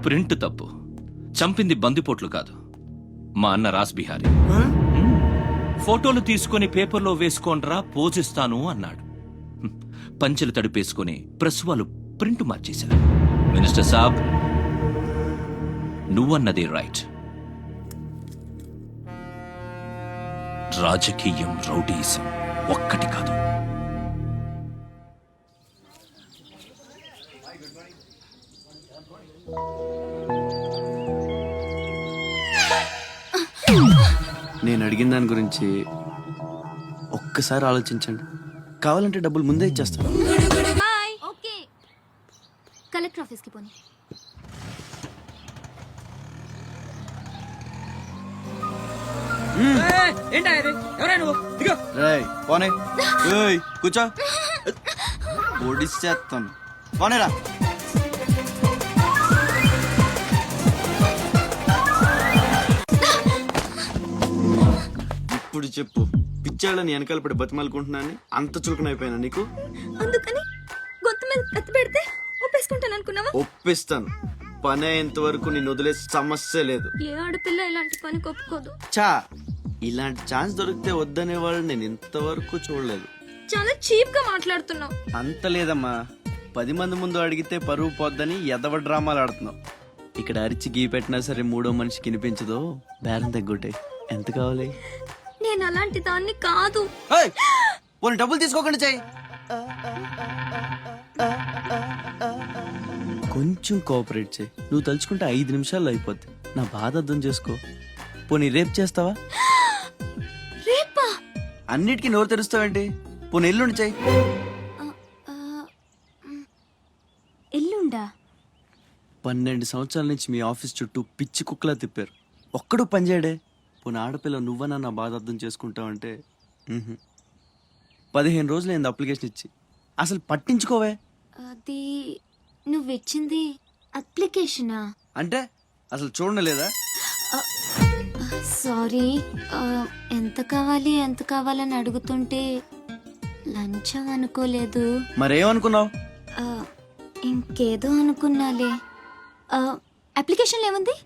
S9: ప్రింట్ తప్పు. చంపింది బందిపోట్లు కాదు, మా అన్న రాస్ బిహారీ. ఫోటోలు తీసుకొని పేపర్లో వేసుకోండ్రా పోజిస్తాను అన్నాడు. పంచెలు తడిపేసుకొని ప్రెస్ వాళ్ళు ప్రింట్ మార్చేశారు. మినిస్టర్ సాబ్, నువ్వన్నది రైట్. రాజకీయం రౌడీయిజం ఒక్కటి కాదు.
S1: నేను అడిగిన దాని గురించి ఒక్కసారి ఆలోచించండి. కావాలంటే డబ్బులు ముందే ఇచ్చేస్తాను.
S4: ఓకే, కలెక్టర్ ఆఫీస్కి పోనీ.
S1: రేయ్ పోనే, కూర్చో, ఓడిచ్చేస్తాను. పోనేరా. ఇప్పుడు చెప్పు, పిచ్చాళ్ళని వెనకాల పడి బతిమాలుకుంటున్నాను అంత చులకనైపోయినా నీకు?
S4: అందుకని గొంతు మీద కత్తి పెడితే ఒప్పేసుకుంటాను అనుకున్నావా?
S1: ఒప్పిస్తాను. పని అయ్యేంత వరకు నేను వదిలే సమస్య లేదు.
S4: ఏ ఆడపిల్ల ఇలాంటి పని ఒప్పుకోదు.
S1: చా, ఇలాంటి ఛాన్స్ దొరికితే వద్దనే వాళ్ళు నేను ఇంతవరకు చూడలేదు.
S4: చాలా చీప్ గా మాట్లాడుతున్నావు.
S1: అంత లేదమ్మా, 10 మంది ముందు అడిగితే పరువు పోద్దని ఎదవ డ్రామాలు ఆడుతున్నావు. ఇక్కడ అరిచి గీ పెట్టినా సరే మూడో మనిషికి వినిపించదో బేరం తగ్గొట్టే. ఎంత కావాలి?
S4: నేను అలాంటి దాన్ని కాదు.
S1: పోనీ డబ్బులు తీసుకోకుండా చెయ్యి. కొంచెం కోఆపరేట్ చేయి. నువ్వు తలుచుకుంటే 5 నిమిషాల్లో అయిపోద్ది. నా బాధ అర్థం చేసుకో. పోనీ రేపు చేస్తావా?
S4: రేపా?
S1: అన్నిటికీ నోరు తెరుస్తావేంటి? పోనీ ఎల్లుండి చెయ్యి.
S4: ఎల్లుండా?
S1: 12 సంవత్సరాల నుంచి మీ ఆఫీస్ చుట్టూ పిచ్చి కుక్కలా తిప్పారు, ఒక్కడు పనిచేయడే. పోనీ ఆడపిల్ల నువ్వన్నా నా బాధ అర్థం చేసుకుంటావంటే 15 రోజులు అయింది అప్లికేషన్ ఇచ్చి, అసలు పట్టించుకోవే.
S4: అది నువ్విచ్చింది అప్లికేషనా?
S1: అంటే అసలు చూడలేదా?
S4: సారీ, ఎంత కావాలని అడుగుతుంటే లంచం అనుకోలేదు.
S1: మరేమనుకున్నావు?
S4: ఇంకేదో అనుకున్నాలే. అప్లికేషన్లో ఏముంది?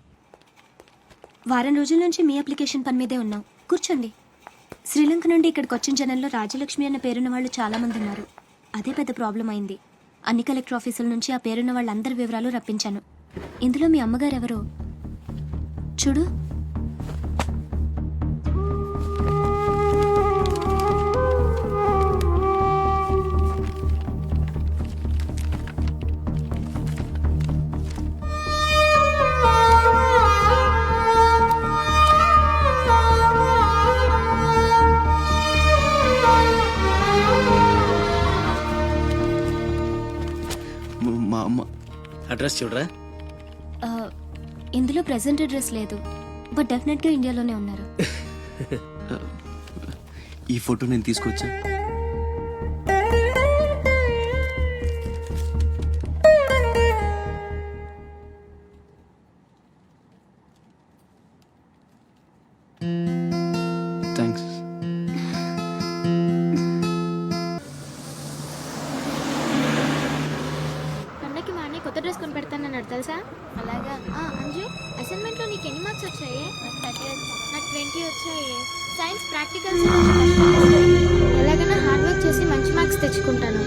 S4: వారం రోజుల నుంచి మీ అప్లికేషన్ పని మీదే ఉన్నాం. కూర్చోండి. శ్రీలంక నుండి ఇక్కడికి వచ్చిన జనంలో రాజలక్ష్మి అన్న పేరున్న వాళ్ళు చాలా మంది ఉన్నారు. అదే పెద్ద ప్రాబ్లం అయింది. అన్ని కలెక్టర్ ఆఫీసుల నుంచి ఆ పేరున్న వాళ్ళందరి వివరాలు రప్పించాను. ఇందులో మీ అమ్మగారు ఎవరో చూడు.
S1: మా అమ్మ
S12: అడ్రస్ చూడరా.
S4: ఇందులో ప్రెసెంట్ అడ్రస్ లేదు, బట్ డెఫినెట్గా ఇండియాలోనే ఉన్నారు.
S1: ఈ ఫోటో నేను తీసుకొచ్చా. థ్యాంక్స్.
S4: పండగకి మా అన్నయ్య కొత్త డ్రెస్ కొని పెడతానన్నాడు తెలుసా? అలాగా. అంజు, అసైన్మెంట్లో నీకు ఎన్ని మార్క్స్ వచ్చాయి? నాకు 20 వచ్చాయి. సైన్స్ ప్రాక్టికల్స్ ఎలాగైనా హార్డ్ వర్క్ చేసి మంచి మార్క్స్ తెచ్చుకుంటాను.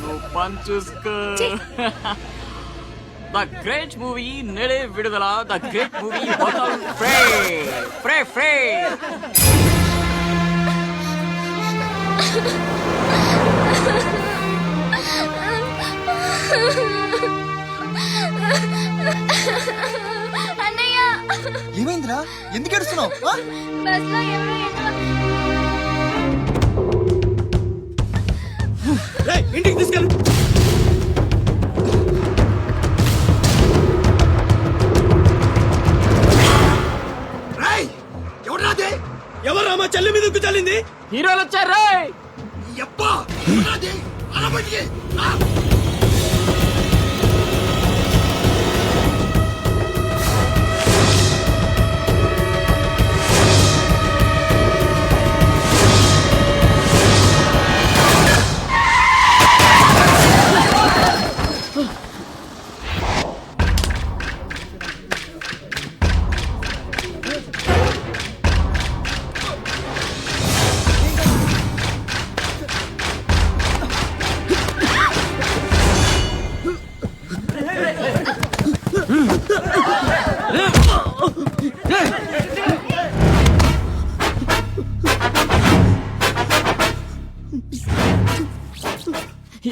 S6: నువ్వు పని చూసుకో. ద గ్రేట్ మూవీ నేడే విడుదల. ద గ్రేట్ మూవీ హోటల్ ఫ్రే ఫ్రే ఫ్రే.
S4: అన్నయ్య
S11: ఏమైందిరా ఎందుకు ఏడుస్తున్నావు
S4: బస్ లో ఎవరో
S12: ఇంటికి తీసుకెళ్ళు. ఎవరాదే ఎవరా మా చెల్లి మీద ఉక్కు చల్లింది?
S6: హీరోలు వచ్చారు.
S12: ఎప్పా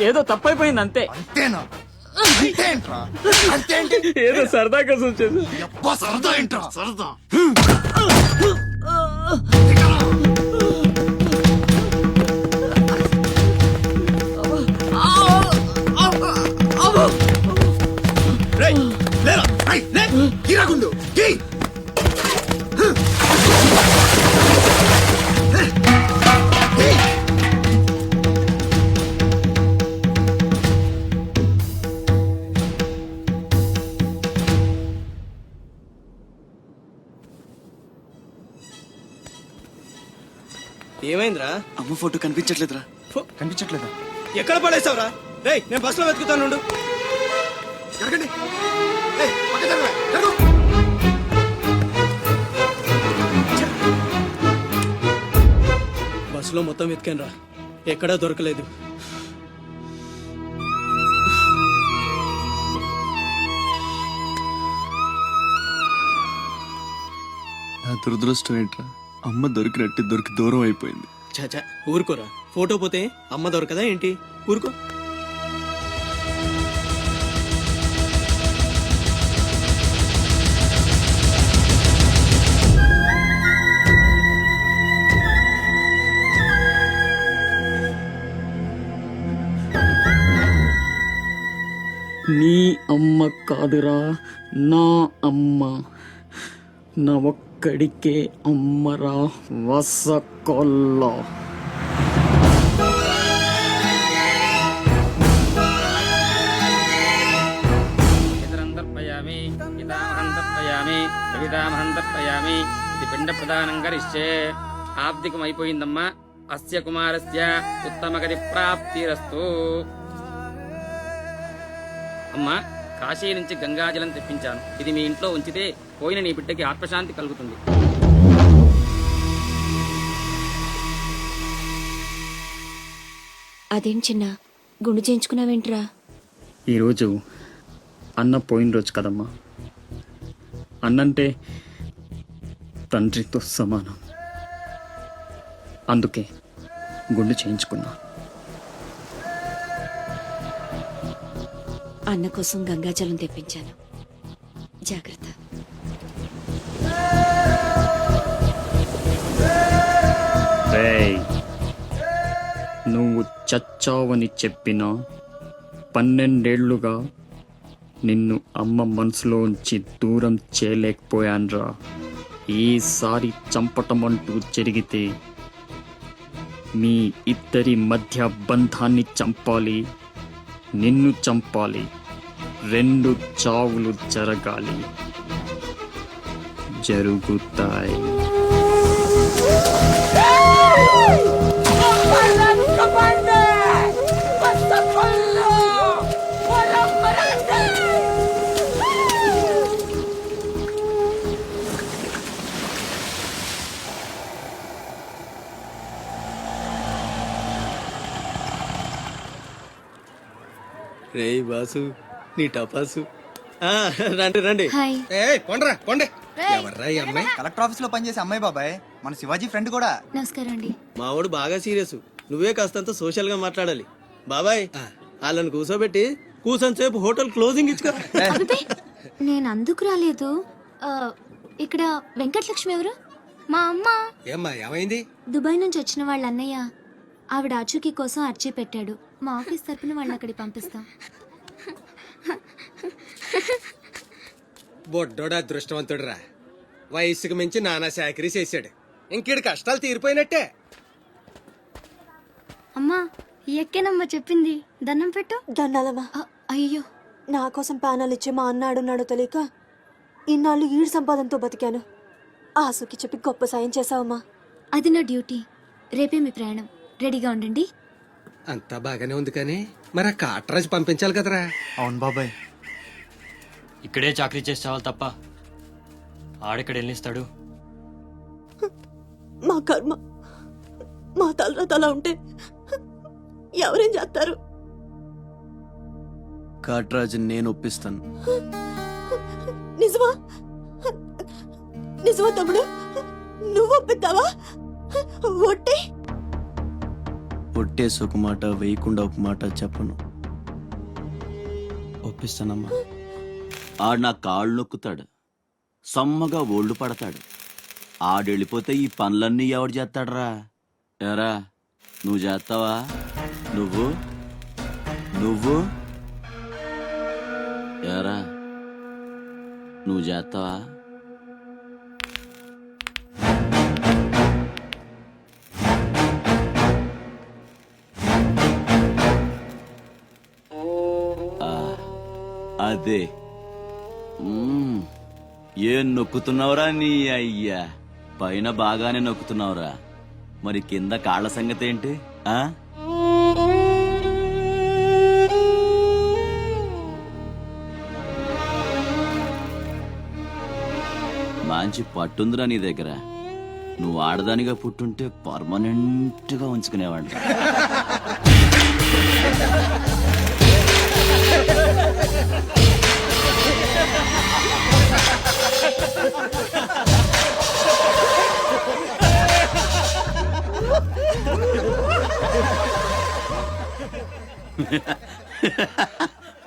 S6: ఏదో తప్పైపోయింది అంతే.
S11: అంతేనా అంతేంట్రా అంతేంటి
S6: ఏదో సరదా కోసం వచ్చేది.
S11: ఎప్పా సరదా ఏంట్రా సరదా
S12: లేరా గిరాగుండు ఏమైందిరా?
S11: అమ్మ ఫోటో కనిపించట్లేదురా. కనిపించట్లేదా?
S12: ఎక్కడ పడేసావురా? రేయ్ నేను బస్ లో వెతుకుతాను. జరగండి. బస్ లో మొత్తం వెతికాను రా, ఎక్కడా దొరకలేదు.
S11: నా దురదృష్టం ఏంట్రా, అమ్మ దొరికి దూరం అయిపోయింది.
S12: చాచా ఊరుకోరా, ఫోటో పోతే అమ్మ దొరకదా ఏంటి? ఊరుకో.
S6: నీ అమ్మ కాదురా, నా అమ్మ. నా ఒక్కడికే అమ్మరా వసకొల్ల. ఇది పిండ ప్రదానం కరిష్యే. ఆబ్దికం అయిపోయిందమ్మా. అస్య కుమారస్య ఉత్తమగతి ప్రాప్తిరస్తు. అమ్మా, కాశీ నుంచి గంగాజలం తెప్పించాను. ఇది మీ ఇంట్లో ఉంచితే పోయిన నీ బిడ్డకి ఆత్మశాంతి కలుగుతుంది.
S2: అదేం చిన్న గుండు చేయించుకున్నావేంట్రా?
S6: ఈరోజు అన్న పోయిన రోజు కదమ్మా. అన్నంటే తండ్రితో సమానం. అందుకే గుండు చేయించుకున్నా.
S2: అన్న కోసం గంగాజలం తెప్పించాను, జాగ్రత్త.
S6: రేయ్, నువ్వు చచ్చావని చెప్పినా 12 ఏళ్లుగా నిన్ను అమ్మ మనసులోంచి దూరం చేయలేకపోయాన్రా. ఈసారి చంపటం అంటూ జరిగితే మీ ఇద్దరి మధ్య బంధాన్ని చంపాలి, నిన్ను చంపాలి. 2 చావులు జరగాలి. జరుగుతాయి.
S12: రే బాసు నీ టపాసు రండి రండి
S4: హాయ్.
S5: కొండ్రా కొండే ఎవర్రా ఈ అమ్మాయి?
S11: కలెక్టర్ ఆఫీస్ లో పనిచేసే అమ్మాయి బాబాయ్, మన శివాజీ ఫ్రెండ్ కూడా.
S4: నమస్కారం అండి.
S12: మావాడు బాగా సీరియస్, నువ్వే కాస్తంత సోషల్ గా మాట్లాడాలి. బాబాయ్ వాళ్ళని కూర్చోబెట్టి కూర్చొని సేపు హోటల్ క్లోజింగ్ ఇచ్చుకో.
S4: అబ్బే, నేను అందుకు రాలేదు. ఇక్కడ వెంకటలక్ష్మి ఎవరు? మా అమ్మ.
S5: ఏమ్మా ఏమైంది?
S4: దుబాయ్ నుంచి వచ్చిన వాళ్ళ అన్నయ్య ఆవిడ ఆచూకీ కోసం అర్జీ పెట్టాడు. మా ఆఫీస్ తరపున వాళ్ళని అక్కడికి పంపిస్తాం.
S5: బొడ్డోడు అదృష్టవంతుడురా, వయసుకు మించి నానా చాకరీ చేశాడు. ఇంకేడు కష్టాలు తీరిపోయినట్టే.
S4: అమ్మా ఎక్కేనమ్మా చెప్పింది, దండం పెట్టు.
S15: దండాలమ్మా.
S4: అయ్యో,
S15: నా కోసం ప్యానాలు ఇచ్చే మా అన్న ఆడున్నాడో తెలియక ఇన్నాళ్ళు ఈడు సంపాదనతో బతికాను. ఆసుకి చెప్పి గొప్ప సాయం చేసావమ్మా.
S4: అది నా డ్యూటీ. రేపే మీ ప్రయాణం, రెడీగా ఉండండి.
S5: అంతా బాగానే ఉంది కానీ మరి ఆ కాట్రాజు పంపించాలి కదరా.
S11: అవును బాబాయ్.
S6: ఇక్కడే చాకరీ చేసి చావాలి తప్ప ఆడెక్కడ వెళ్ళిస్తాడు.
S15: మా కర్మ, మా తలరాత అలా ఉంటే ఎవరేం చేస్తారు?
S12: కాట్రాజు నేను ఒప్పిస్తాను.
S15: నిజమా? నిజమా తమ్ముడు? నువ్వు ఒప్పిస్తావా? ఒట్టే
S12: ఒట్టేసి ఒక మాట, వేయకుండా ఒక మాట చెప్పను. ఒప్పిస్తానమ్మా.
S14: ఆడు నా కాళ్ళు నొక్కుతాడు, సమ్మగా ఒళ్ళు పడతాడు. ఆడెళ్ళిపోతే ఈ పనులన్నీ ఎవడు చేస్తాడరా? ఎరా నువ్వు చేస్తావా? నువ్వు నువ్వు ఎరా నువ్వు చేస్తావా? అదే ఏం నొక్కుతున్నావురా నీ అయ్యా? పైన బాగానే నొక్కుతున్నావురా, మరి కింద కాళ్ళ సంగతి ఏంటి? ఆ మంచి పట్టుందిరా నీ దగ్గర. నువ్వు ఆడదానిగా పుట్టుంటే పర్మనెంట్ గా ఉంచుకునేవాడు.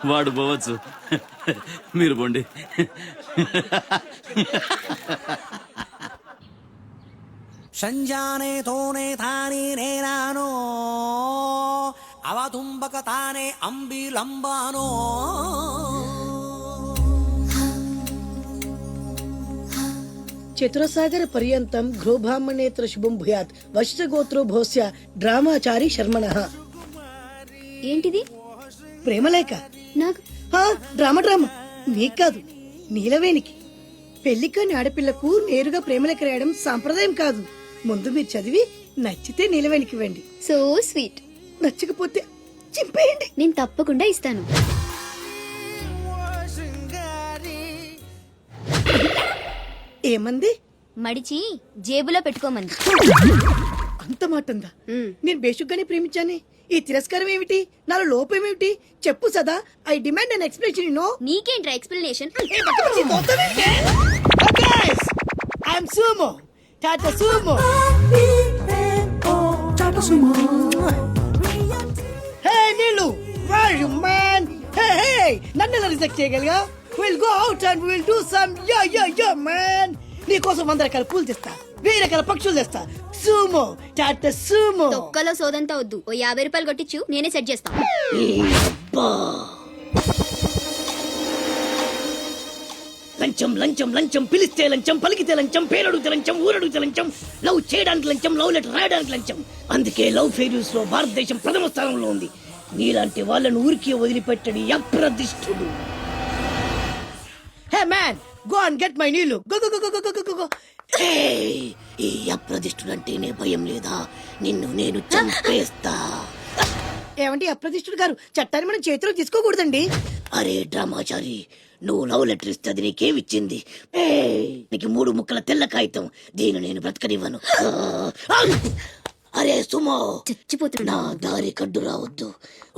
S14: వాడు పోవచ్చు, మీరు పోండి.
S13: సంజానే తోనే తానే నేనానో అవతుంబక తానే అంబిలంబానో.
S15: చతురసాగర పర్యంతం గృహబ్రాహ్మణేత్ర శుభం భూయాత్ వశిష్ఠగోత్రో భోస్య డ్రామాచారి శర్మణః.
S4: ఏంటిది?
S15: ప్రేమలేఖ. నాకు డ్రామా నీకు కాదు, నీలవేణికి. పెళ్లికాని ఆడపిల్లకు నేరుగా ప్రేమలేఖ రాయడం సాంప్రదాయం కాదు. ముందు మీరు చదివి నచ్చితే నీలవేణికి ఇవ్వండి.
S4: So sweet.
S15: నచ్చకపోతే చింపేయండి.
S4: నేను తప్పకుండా ఇస్తాను.
S15: ఏమంది?
S4: మడిచి జేబులో పెట్టుకోమంది.
S15: అంత మాట ఉందా? నేను బేషుగ్గానే ప్రేమించానే. ఈ తిరస్కారం ఏమిటి? నాలో లోపం ఏమిటి? చెప్పు Sada. I demand an explanation. You know.
S4: నీకేంట్రా explanation?
S15: I'm Sumo, Tata Sumo. Hey Neelu, where are you man? Hey, నన్ను ఎలా రిజెక్ట్ చేయగలిగా? We'll go out and we'll do some yeah man. నీకోసం 100 రకాల పూలు తెస్తా, 1000 రకాల పక్షులు తెస్తా. Sumo, Tata Sumo.
S4: తొక్కలో సోదంతా వద్దు. ఓ 50 రూపాయలు కొట్టించు, నేనే సెట్ చేస్తా.
S15: లంచం లంచం లంచం, పిలిస్తే లంచం, పలికితే లంచం, పేరడుగుతే లంచం, ఊరడుగుతే లంచం, లవ్ చేయడానికి లంచం, లవ్ లెటర్ రాయడానికి లంచం. అందుకే లవ్ ఫెయిల్యూర్స్ లో భారతదేశం ప్రథమ స్థానంలో ఉంది. నీలాంటి వాళ్ళను ఊరికి వదిలిపెట్టడి అప్రదిష్టుడు. Hey man, go and get my నీళ్ళు. Go go go go go go go. ఈ అప్రదిష్టుడంటేనే భయం లేదా? నిన్ను నేను చంపేస్తా. ఏమంటే అప్రదిష్టుడు గారు, చట్టాన్ని మనం చేతిలో తీసుకోకూడదండి. అరే డ్రామాచారి, నువ్వు లవ్ లెటర్ ఇస్తే అది నీకేమిచ్చింది? నీకు 3 ముక్కల తెల్ల కాగితం. దీన్ని నేను బ్రతకనివ్వను. అరే సుమో
S2: చచ్చిపోతున్నా
S15: నా దారి కడ్డు రావద్దు.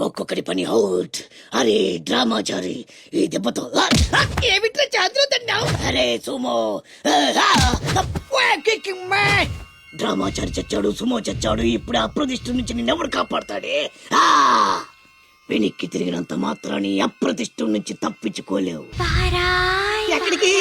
S15: ఒక్కొక్కటి పని అవుట్. అరే డ్రామాచారి ఈ దెబ్బతో ఏమిట్లా చాదురుతున్నావు? అరే సుమో డ్రామాచారి చచ్చాడు, సుమో చచ్చాడు. ఇప్పుడు అప్రతిష్ఠ నుంచి నిన్నెవడు కాపాడతాడే? వెనక్కి తిరిగినంత మాత్రాన్ని అప్రతిష్ఠ నుంచి తప్పించుకోలేవు. ఎక్కడికి?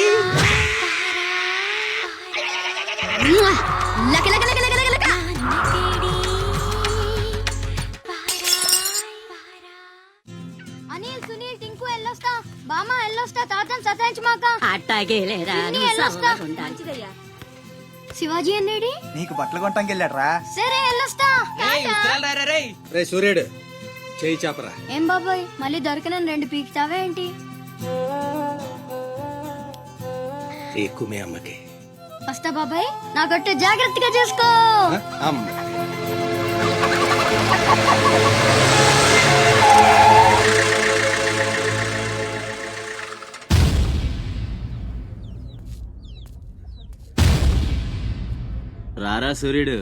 S4: అనిల్, సునీల్, టింకు ఎల్లొస్తా. బామ్మ ఎల్లొస్తా. తాతను సతాయించమాక.
S2: అట్టాగే లేరా
S4: పిన్ని ఎల్లొస్తా. శివాజీ అన్నేడి?
S12: నీకు బట్టలు కొంటానికి వెళ్ళాడ్రా.
S4: సరే ఎల్లొస్తా.
S5: రే సూర్యుడు, చేయి చాపరా.
S4: ఏం బాబాయ్, మళ్ళీ దొరికిన 2 పీకుతావే ఏంటి?
S5: ఎక్కువే అమ్మకి.
S4: వస్తా బాబాయ్, నా గొట్టె జాగ్రత్తగా చేసుకో.
S5: అమ్మ
S1: రారా సూర్యుడు,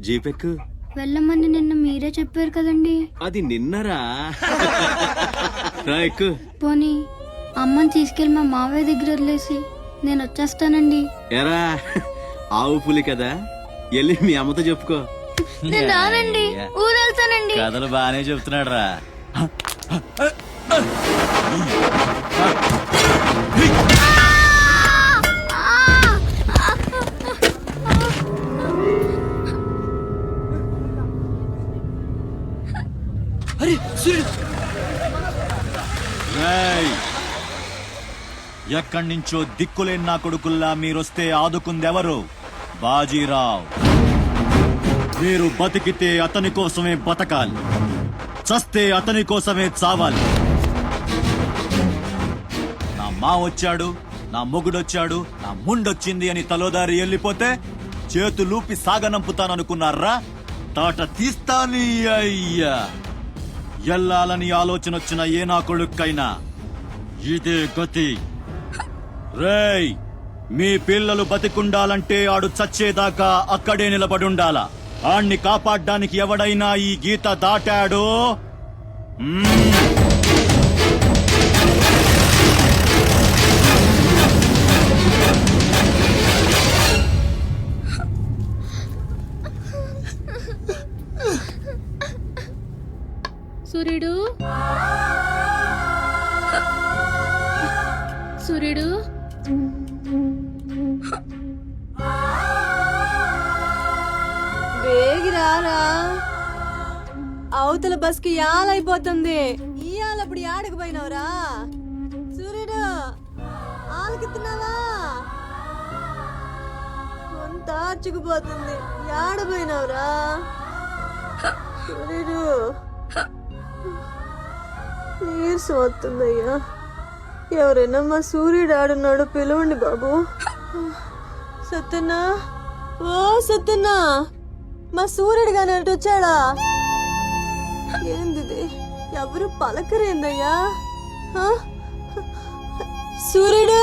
S1: జీపెక్కు.
S4: వెళ్ళమని నిన్న మీరే చెప్పారు కదండి.
S1: అది నిన్నరా. రా ఎక్కు.
S4: పోనీ అమ్మని తీసుకెళ్లి మా మావయ్య దగ్గర వదిలేసి నేను వచ్చేస్తానండి.
S1: ఎరా ఆవు పులి కదా, వెళ్ళి మీ అమ్మతో చెప్పుకో.
S4: నేను రానండి, ఊరెళ్తానండి.
S1: కథలు బానే చెప్తున్నాడు రా.
S9: ఎక్కడి నుంచో దిక్కులేని నా కొడుకుల్లా మీరొస్తే ఆదుకుందెవరు? బాజీరావ్. మీరు బతికితే అతని కోసమే బతకాలి, చస్తే అతని కోసమే చావాలి. నా మా వచ్చాడు, నా మొగుడొచ్చాడు, నా ముండొచ్చింది అని తలోదారి వెళ్ళిపోతే చేతులూపి సాగనంపుతాననుకున్నారా? తాట తీస్తాని అయ్యా. ఎల్లాలని ఆలోచన వచ్చిన ఏ నా కొడుక్కైనా ఇదే గతి. రేయ్, మీ పిల్లలు బతికుండాలంటే ఆడు చచ్చేదాకా అక్కడే నిలబడుండాలా. ఆణ్ణి కాపాడ్డానికి ఎవడైనా ఈ గీత దాటాడో
S2: సూర్యుడు, సూర్యుడు,
S16: వేగిరారా. అవతల బస్కి యాలైపోతుంది. ఇయాలప్పుడు యాడకు పోయినవరా? సూర్యుడు, ఆలకిస్తున్నావా? కొంత ఆర్చుకుపోతుంది. యాడ పోయినవరా సూర్యుడు? నీరసం వస్తుందయ్యా. ఎవరైనా మా సూర్యుడు ఆడున్నాడు, పిలవండి బాబు. సత్యన్నా, ఓ సత్యన్నా, మా సూర్యుడు గాని అటు వచ్చాడా? ఏంది ఎవరు పలకరేందయ్యా? సూర్యుడు,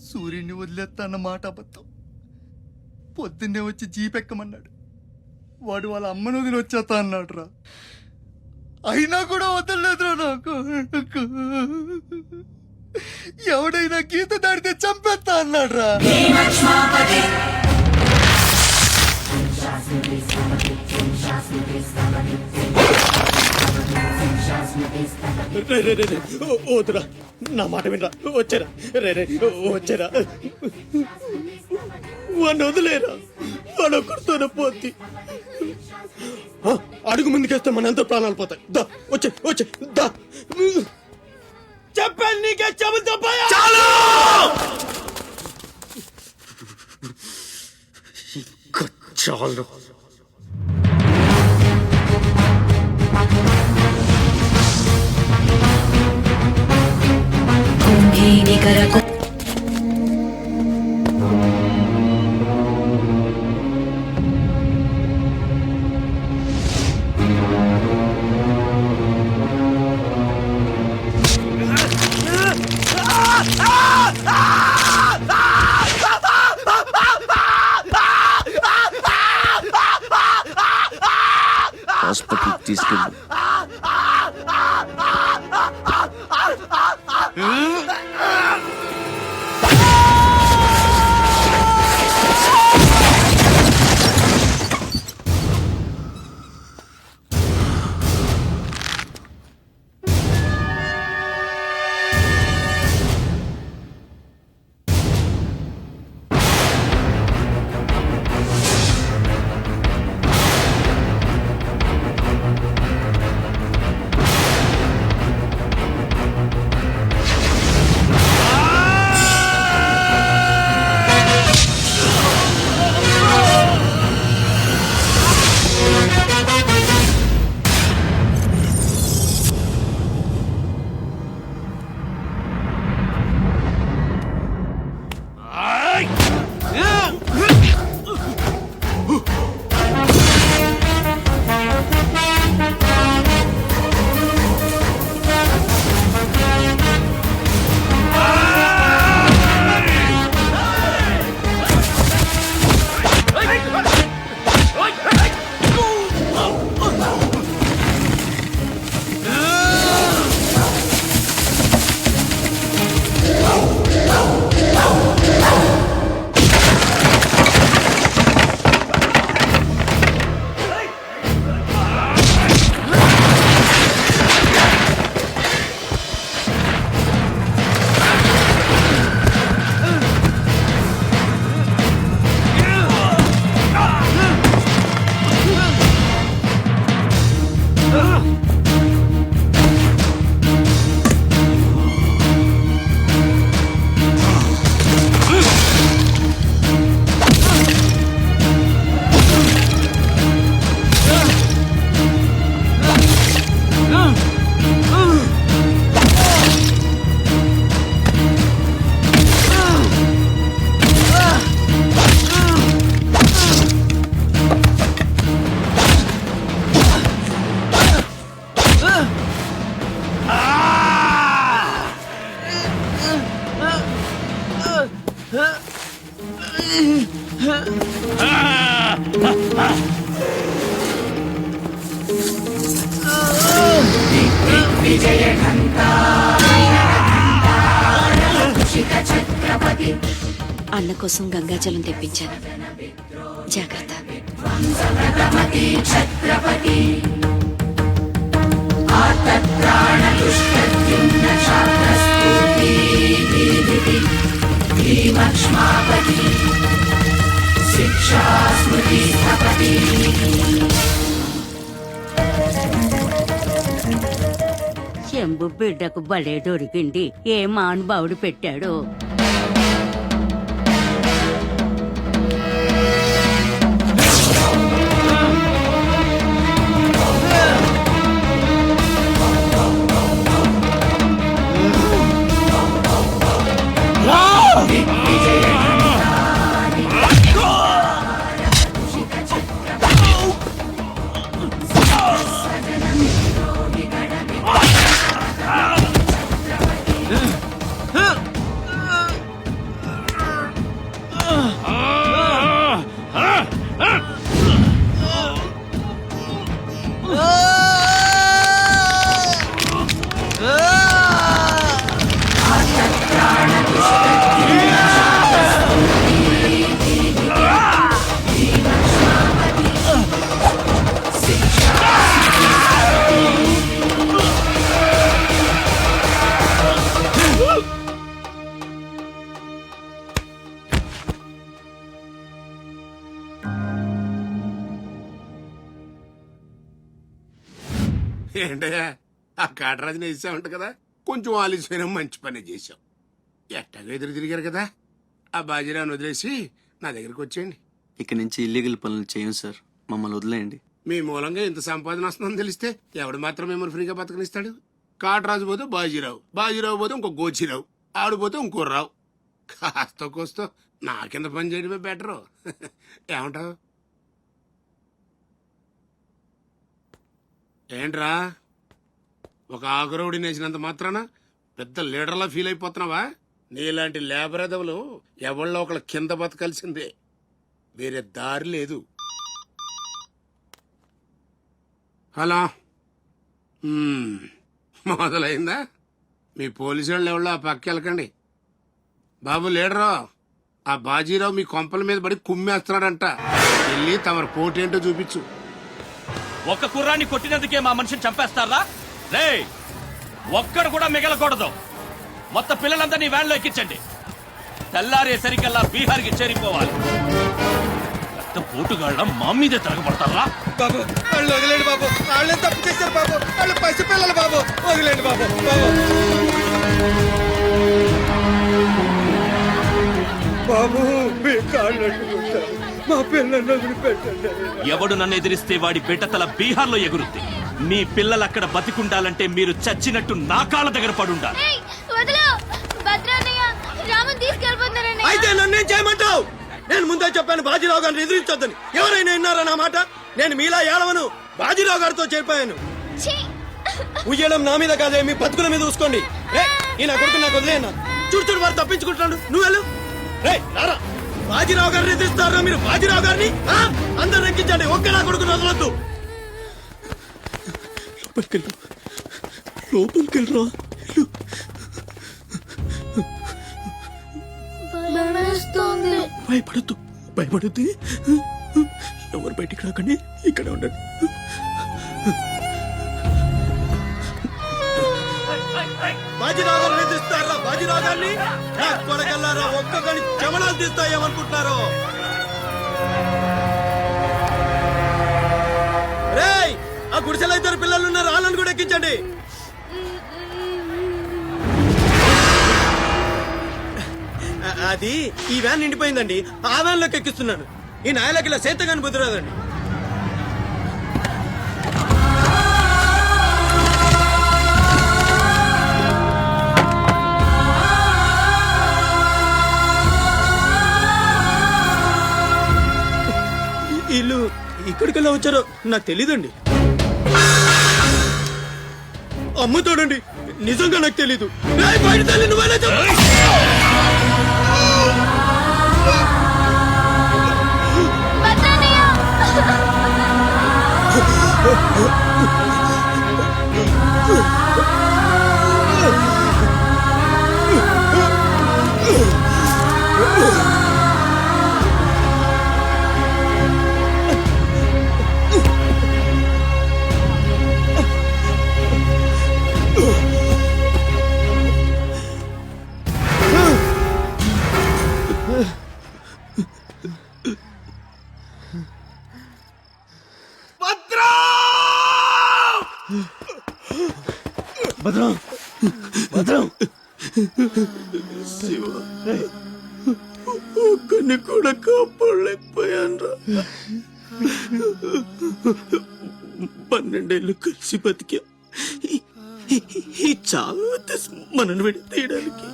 S11: సూర్యుడిని వదిలేస్తాన్న మాట అబద్ధం. పొద్దున్నే వచ్చి జీపెక్కమన్నాడు. వాడు వాళ్ళ అమ్మను వదిలి వచ్చేస్తా అన్నాడు రా. అయినా కూడా వదలలేదురా నాకు. ఎవడైనా గీత దాడితే చంపేస్తా అన్నాడు రా.
S12: వద్దురా, నా మాట వినరా. వచ్చారా రే రే, వచ్చారా. వాడిని వదిలేరా, వాడు ఒక్కడితోనే పోతి. అడుగు ముందుకేస్తే మనంతా ప్రాణాలు పోతాయి. దా వచ్చే వచ్చే దా. చెప్పాను నీకే చెబుతా
S10: చాలు.
S14: హాస్పిటల్ తీసుకెళ్ళు.
S2: అన్న కోసం గంగాజలం తెప్పించాను. జాగ్రత్త.
S17: శంభు బిడ్డకు బలే దొరికింది. ఏ మానుభావుడు పెట్టాడు.
S18: ఏంటయ్యా ఆ కాటరాజుని వేసామంట కదా, కొంచెం ఆలస్యమైన మంచి పని చేశాం. ఎట్టాగా ఎదురు తిరిగారు కదా, ఆ బాజీరావుని వదిలేసి నా దగ్గరికి వచ్చేయండి.
S1: ఇక నుంచి ఇల్లీగల్ పనులు చేయం సార్, మమ్మల్ని వదిలేయండి.
S18: మీ మూలంగా ఇంత సంపాదన వస్తుందని తెలిస్తే ఎవడు మాత్రం మిమ్మల్ని ఫ్రీగా బతకనిస్తాడు? కాటరాజు పోతే బాజీరావు, బాజీరావు పోతే ఇంకో గోచిరావు, ఆడు పోతే ఇంకో రావు. కాస్త కోస్తో నా కింద పని చేయడమే బెటరు. ఏమంటావు? ఏంట్రా ఒక ఆకురవుడి నేసినంత మాత్రాన పెద్ద లీడర్లా ఫీల్ అయిపోతున్నావా? నీలాంటి లేబర్ ఎదవలు ఎవళ్ళో ఒకళ్ళ కింద బతకాల్సిందే, వేరే దారి లేదు. హలో, మొదలైందా? మీ పోలీసు వాళ్ళు ఎవరో ఆ పక్క వెళ్ళకండి. బాబు లీడరు, ఆ బాజీరావు మీ కొంపల మీద పడి కుమ్మేస్తున్నాడంట. వెళ్ళి తమరు పోటేంటో చూపించు.
S9: ఒక్క కుర్రాన్ని కొట్టినందుకే మా మనిషిని చంపేస్తారా? రే, ఒక్కడు కూడా మిగలకూడదు. మొత్తం పిల్లలందరినీ వ్యాన్లో ఎక్కించండి. తెల్లారేసరికల్లా బీహార్కి చేరిపోవాలి. పెద్ద పోటుగాళ్ళ మా మీదే తిరగబడతారా?
S5: బాబు వాళ్ళు వదిలేండి బాబు, వాళ్ళే తప్పు చేశారు బాబు, వాళ్ళు పసిపిల్లలు బాబు, వదిలేండి బాబు. బాబు మీ కాళ్ళు మా పిల్లల్ని వదిలిపెట్టండి.
S9: ఎవడు నన్ను ఎదిరిస్తే వాడి బిడ్డతల బీహార్లో ఎగురుద్ది. మీ పిల్లలు అక్కడ బతికుండాలంటే మీరు చచ్చినట్టు నా కాళ్ళ దగ్గర పడుండాలి.
S12: అయితే నన్నేం చేయమంటావు? నేను ముందే చెప్పాను బాజీరావు గారిని ఎదిరించొద్దని. ఎవరైనా విన్నారా నా మాట? నేను మీలా ఏడవను, బాజీరావు గారితో చేరిపోయాను. ఉయ్యడం నా మీద కాదే, మీ బతుకుల మీద చూసుకోండి. ఈ నా కొడుకు నాకు వదిలేనా? చూడు చూడు వారు తప్పించుకుంటున్నాడు, నువ్వు వెళ్ళు. రే రారా, బాజీరావు గారిని ఎదిరిస్తారా మీరు? బాజీరావు గారిని అందరు ఎక్కించండి, ఒక్క నా కొడుకుని వదలొద్దు. లోపలికెళ్ళరా. భయపడద్దు, భయపడద్దు. ఎవరు బయటికి రాకండి, ఇక్కడ ఉండండి. బాజీరావు గారిని ఎదిరిస్తారా? బాజీరావు గారిని నా కొడగల్లారా, ఒక్కొక్కని చెమడాలు తీస్తాయేమనుకుంటున్నారు? రేయ్, ఆ గుడిసెలో ఇద్దరు పిల్లలు ఉన్నారు, వాళ్ళని కూడా ఎక్కించండి. అది ఈ వ్యాన్ నిండిపోయిందండి, ఆ వ్యాన్ లోకి ఎక్కిస్తున్నాను. ఈ నాయలకి ఇలా సేతగాని బుద్ధిరాదండి. వీళ్ళు ఇక్కడికెళ్ళా వచ్చారో నాకు తెలీదండి. అమ్మ చూడండి, నిజంగా నాకు తెలీదు. బయట తల్లి నువ్వేనా చెప్పు. భద్రం, భద్రం, శివ, ఒక్కని కూడా కాపాడలేకపోయాను. 12 ఏళ్ళు కలిసి బతికా. ఈ చావు మనల్ని విడి తీయడానికి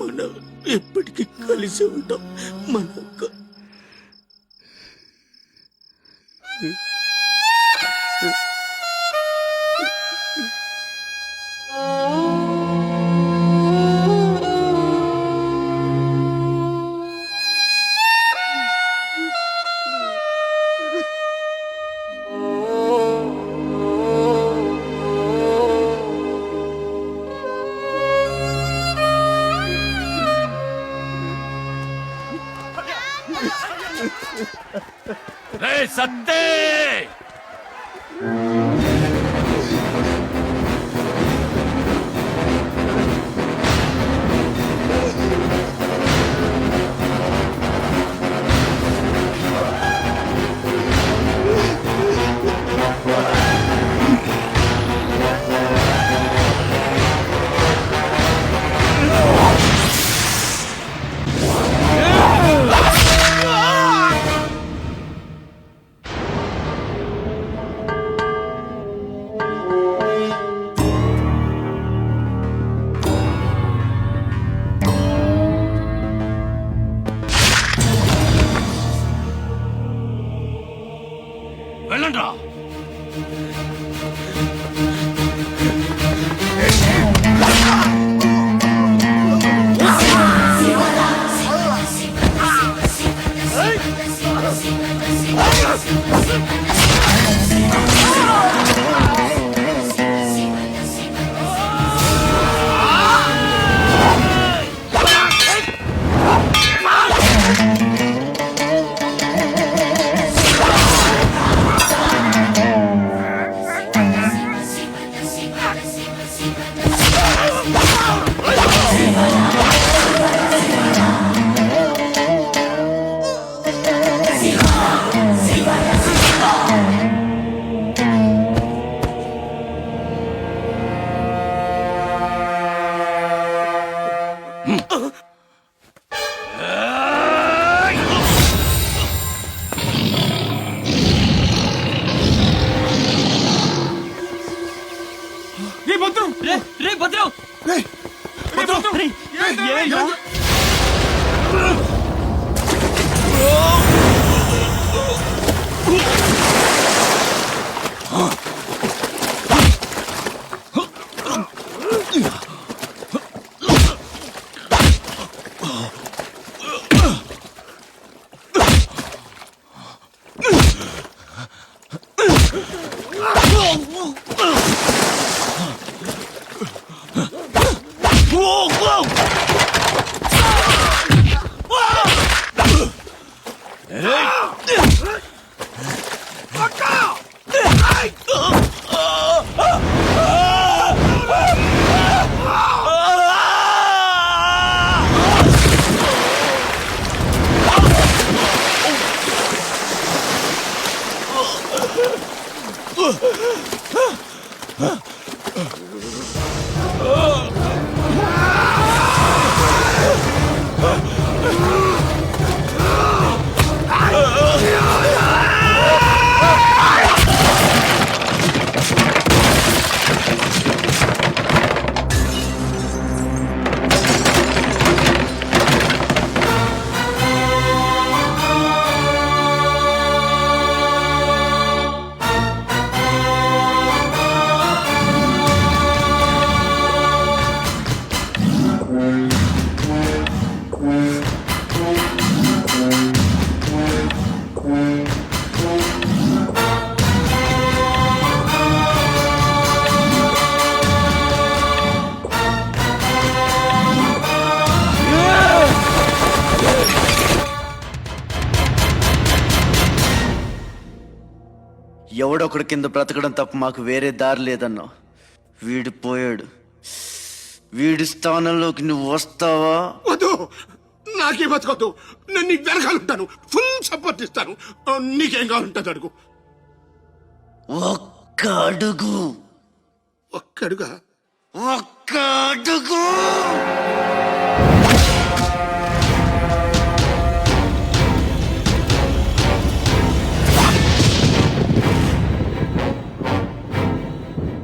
S12: మనం ఎప్పటికీ కలిసి ఉంటాం. మన
S9: రే సత్తే, వెళ్ళండ్రా.
S11: ఎవడొకడు కింద బ్రతకడం తప్ప మాకు వేరే దారి లేదన్నా. వీడు పోయాడు. వీడి స్థానంలోకి నువ్వు వస్తావా?
S18: వద్దు, నాకే బతకొద్దు. నేను నీకు వెనకాలంటాను, ఫుల్ సపోర్ట్ ఇస్తాను. నీకేం కావాలంటుంది అడుగు.
S11: ఒక్క అడుగు.
S18: ఒక్కడుగా?
S11: ఒక్క అడుగు.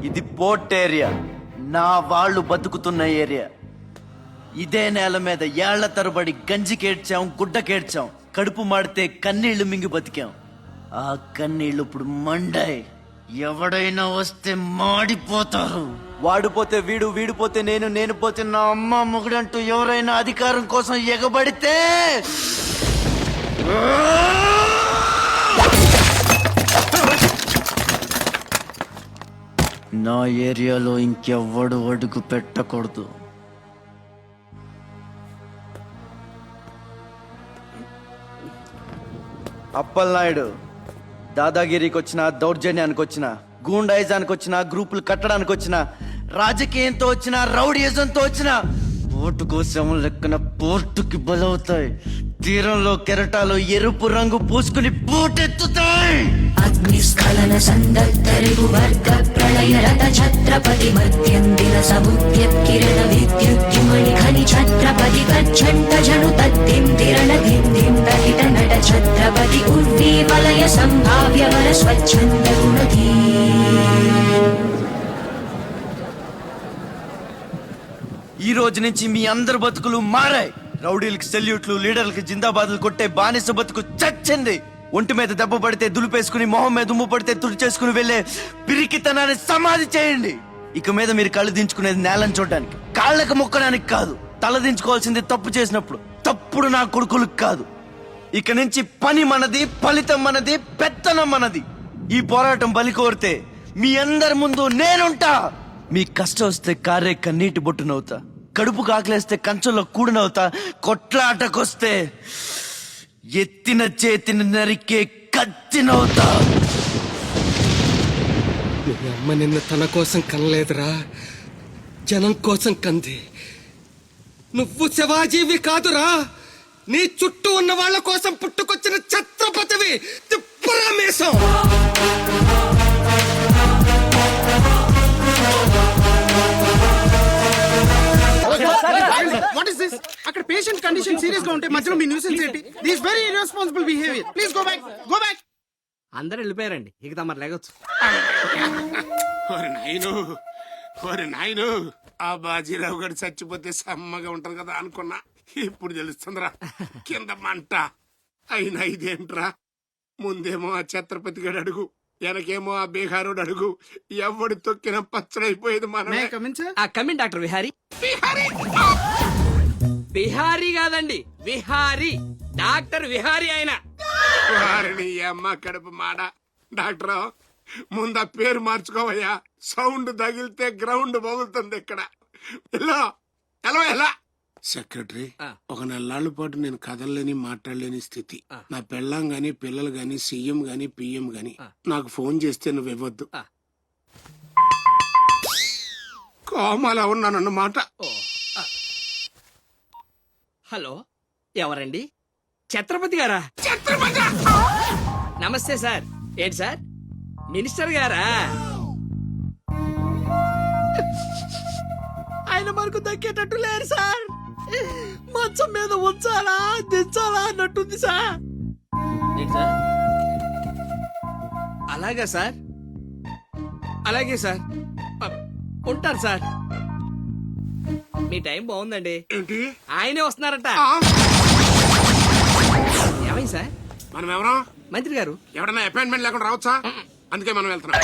S11: ఇది పోర్ట్ ఏరియా, నా వాళ్ళు బతుకుతున్న ఏరియా. ఇదే నేల మీద ఏళ్ల తరబడి గంజికేడ్చాం, గుడ్డకేడ్చాం, కడుపు మాడితే కన్నీళ్లు మింగి బతికాం. ఆ కన్నీళ్లు ఇప్పుడు మండాయి. ఎవడైనా వస్తే మాడిపోతారు. వాడిపోతే వీడు, వీడిపోతే నేను, నేను పోతే నా అమ్మ మొగుడంటూ ఎవరైనా అధికారం కోసం ఎగబడితే నా ఏరియాలో ఇంకెవ్వడు అడుగు పెట్టకూడదు. అప్పలనాయుడు దాదాగిరికి వచ్చిన, దౌర్జన్యానికి వచ్చిన, గూండాయిజానికి వచ్చిన, గ్రూపులు కట్టడానికి వచ్చిన, రాజకీయంతో వచ్చిన, రౌడీయిజంతో వచ్చిన, ఓటు కోసం లెక్కన పోర్టుకి బలవుతాయి. తీరంలో కెరటాలు ఎరుపు రంగు పూసుకుని పోటెత్తుతాయి.
S2: అగ్నిస్ఖలన సందత్తరిగు వర్గ ప్రళయ రథ ఛత్రపతి మధ్యందిన సముద్యత్కిరణ విద్యుద్యుమణి ఖని ఛత్రపతి గచ్చంట జను తద్దిం తిరణ ధింధిం దహిత నట ఛత్రపతి ఉర్వీ వలయ సంభావ్య వర స్వచ్ఛంద గుణధీ.
S11: ఈ రోజు నుంచి మీ అందరి బతుకులు మారాయి. రౌడీలకు సెల్యూట్లు, లీడర్లకు జిందాబాదులు కొట్టే బానిస బతుకు చచ్చింది.
S19: ఒంటి మీద దెబ్బ పడితే దులిపేసుకుని మొహం మీద దుమ్ము పడితే తుడిచేసుకుని వెళ్ళే పిరికితనాన్ని సమాధి చేయండి. ఇక మీద మీరు కళ్ళు దించుకునేది నేలను చూడడానికి, కాళ్ళకు మొక్కడానికి కాదు. తల దించుకోవాల్సింది తప్పు చేసినప్పుడు, తప్పుడు నా కొడుకులకు కాదు. ఇక నుంచి పని మనది, ఫలితం మనది, పెత్తనం మనది. ఈ పోరాటం బలి కోరితే మీ అందరి ముందు నేనుంటా. మీ కష్టం వస్తే కారే కన్నీటి బొట్టునవుతా, కడుపు కాకలేస్తే కంచంలో కూడినవుతా, కొట్లాటకొస్తే ఎత్తిన చేతిని నరికే కత్తినవుతా.
S5: మీ అమ్మ నిన్ను తన కోసం కనలేదురా, జనం కోసం కంది. నువ్వు శివాజీవి కాదురా, నీ చుట్టూ ఉన్న వాళ్ళ కోసం పుట్టుకొచ్చిన ఛత్రపతివి. తిప్పరామేశం.
S12: What is this? అక్కడ పేషెంట్ కండిషన్ సీరియస్ గా ఉంటే మధ్యలో మీ న్యూసెన్స్ ఏంటి? This very irresponsible behaviour. Please go back, go back.
S13: అందరూ వెళ్ళిపోయారండి, ఇక తమరు లేగొచ్చు.
S18: ఓరి నాయను, ఆ బాజీరావు గారు చచ్చిపోతే సమ్మగా ఉంటది కదా అనుకున్నా. ఇప్పుడు తెలుస్తుందిరా కింద మంట. అయినా ఇదేంట్రా, ముందేమో ఆ ఛత్రపతి గడు అడుగు, వెనకేమో ఆ బీహారోడు అడుగు. ఎవడు తొక్కిన పచ్చడైపోయేది మనం.
S13: Come in doctor Vihari. బిహారీ కాదండి, విహారీ. డాక్టర్ విహారీ ఆయన.
S18: వారిని అమ్మ కడుపు మాడ. డాక్టర్ ముందు ఆ పేరు మార్చుకోవయ్యా. సౌండ్ తగిలితే గ్రౌండ్ పగులుతుంది ఇక్కడ. ఎలా ఎలా ఎలా సెక్రటరీ, ఒక నెలల పాటు నేను కదలలేని మాట్లాడలేని స్థితి. నా పెళ్ళాం గాని పిల్లలు గాని సీఎం గాని పిఎం గాని నాకు ఫోన్ చేస్తే నువ్వు ఇవ్వద్దు. కోమాలా ఉన్నానన్నమాట.
S13: హలో, ఎవరండి? ఛత్రపతి గారా? నమస్తే సార్. ఏంటి సార్, మినిస్టర్ గారా? ఆయన మనకు దక్కేటట్టు లేరు సార్. మంచం మీద ఉంచాలా దించాలా అన్నట్టుంది సార్. అలాగా సార్, అలాగే సార్, ఉంటారు సార్. మీ టైం బాగుందండి. ఆయనే వస్తున్నారట. ఏమైంది సార్?
S18: మనం ఎవరో
S13: మంత్రి గారు.
S18: ఎవడన్నా అపాయింట్మెంట్ లేకుండా రావచ్చా? అందుకే మనం వెళ్తున్నాం.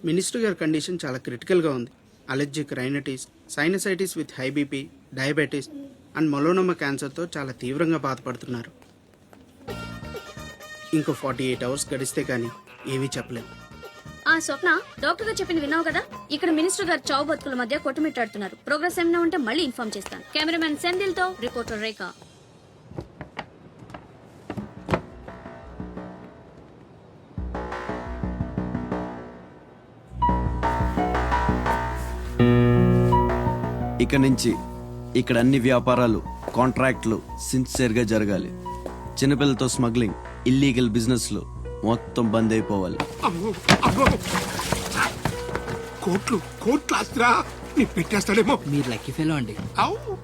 S12: మినిస్టర్ గారి కండిషన్ చాలా క్రిటికల్ గా ఉంది. Allergic rhinitis, sinusitis with high BP, diabetes and melanoma క్యాన్సర్తో చాలా తీవ్రంగా బాధపడుతున్నారు. ఇంకో 48 అవర్స్ గడిస్తే కానీ ఏమీ చెప్పలేము.
S4: స్వప్న, డాక్టర్ గారు చెప్పింది విన్నావు కదా? ఇక్కడ మినిస్టర్ గారు చావు బతుకుల మధ్య కొట్టుమిట్టాడుతున్నారు. ప్రోగ్రెస్ ఏమైనా ఉంటే మళ్ళీ ఇన్ఫార్మ్ చేస్తాను. కెమెరామెన్ సెందిల్ తో రిపోర్టర్ రేఖ.
S19: ఇక నుంచి ఇక్కడ అన్ని వ్యాపారాలు, కాంట్రాక్ట్లు సిన్సియర్గా జరగాలి. చిన్నపిల్లలతో స్మగ్లింగ్, ఇల్లీగల్ బిజినెస్లు మొత్తం బంద్ అయిపోవాలి.
S18: కోట్లు కోట్లు ఆస్తిరా, నీ పెట్టేస్తాడేమో.
S13: మీరు లక్కీ ఫెలో అండి.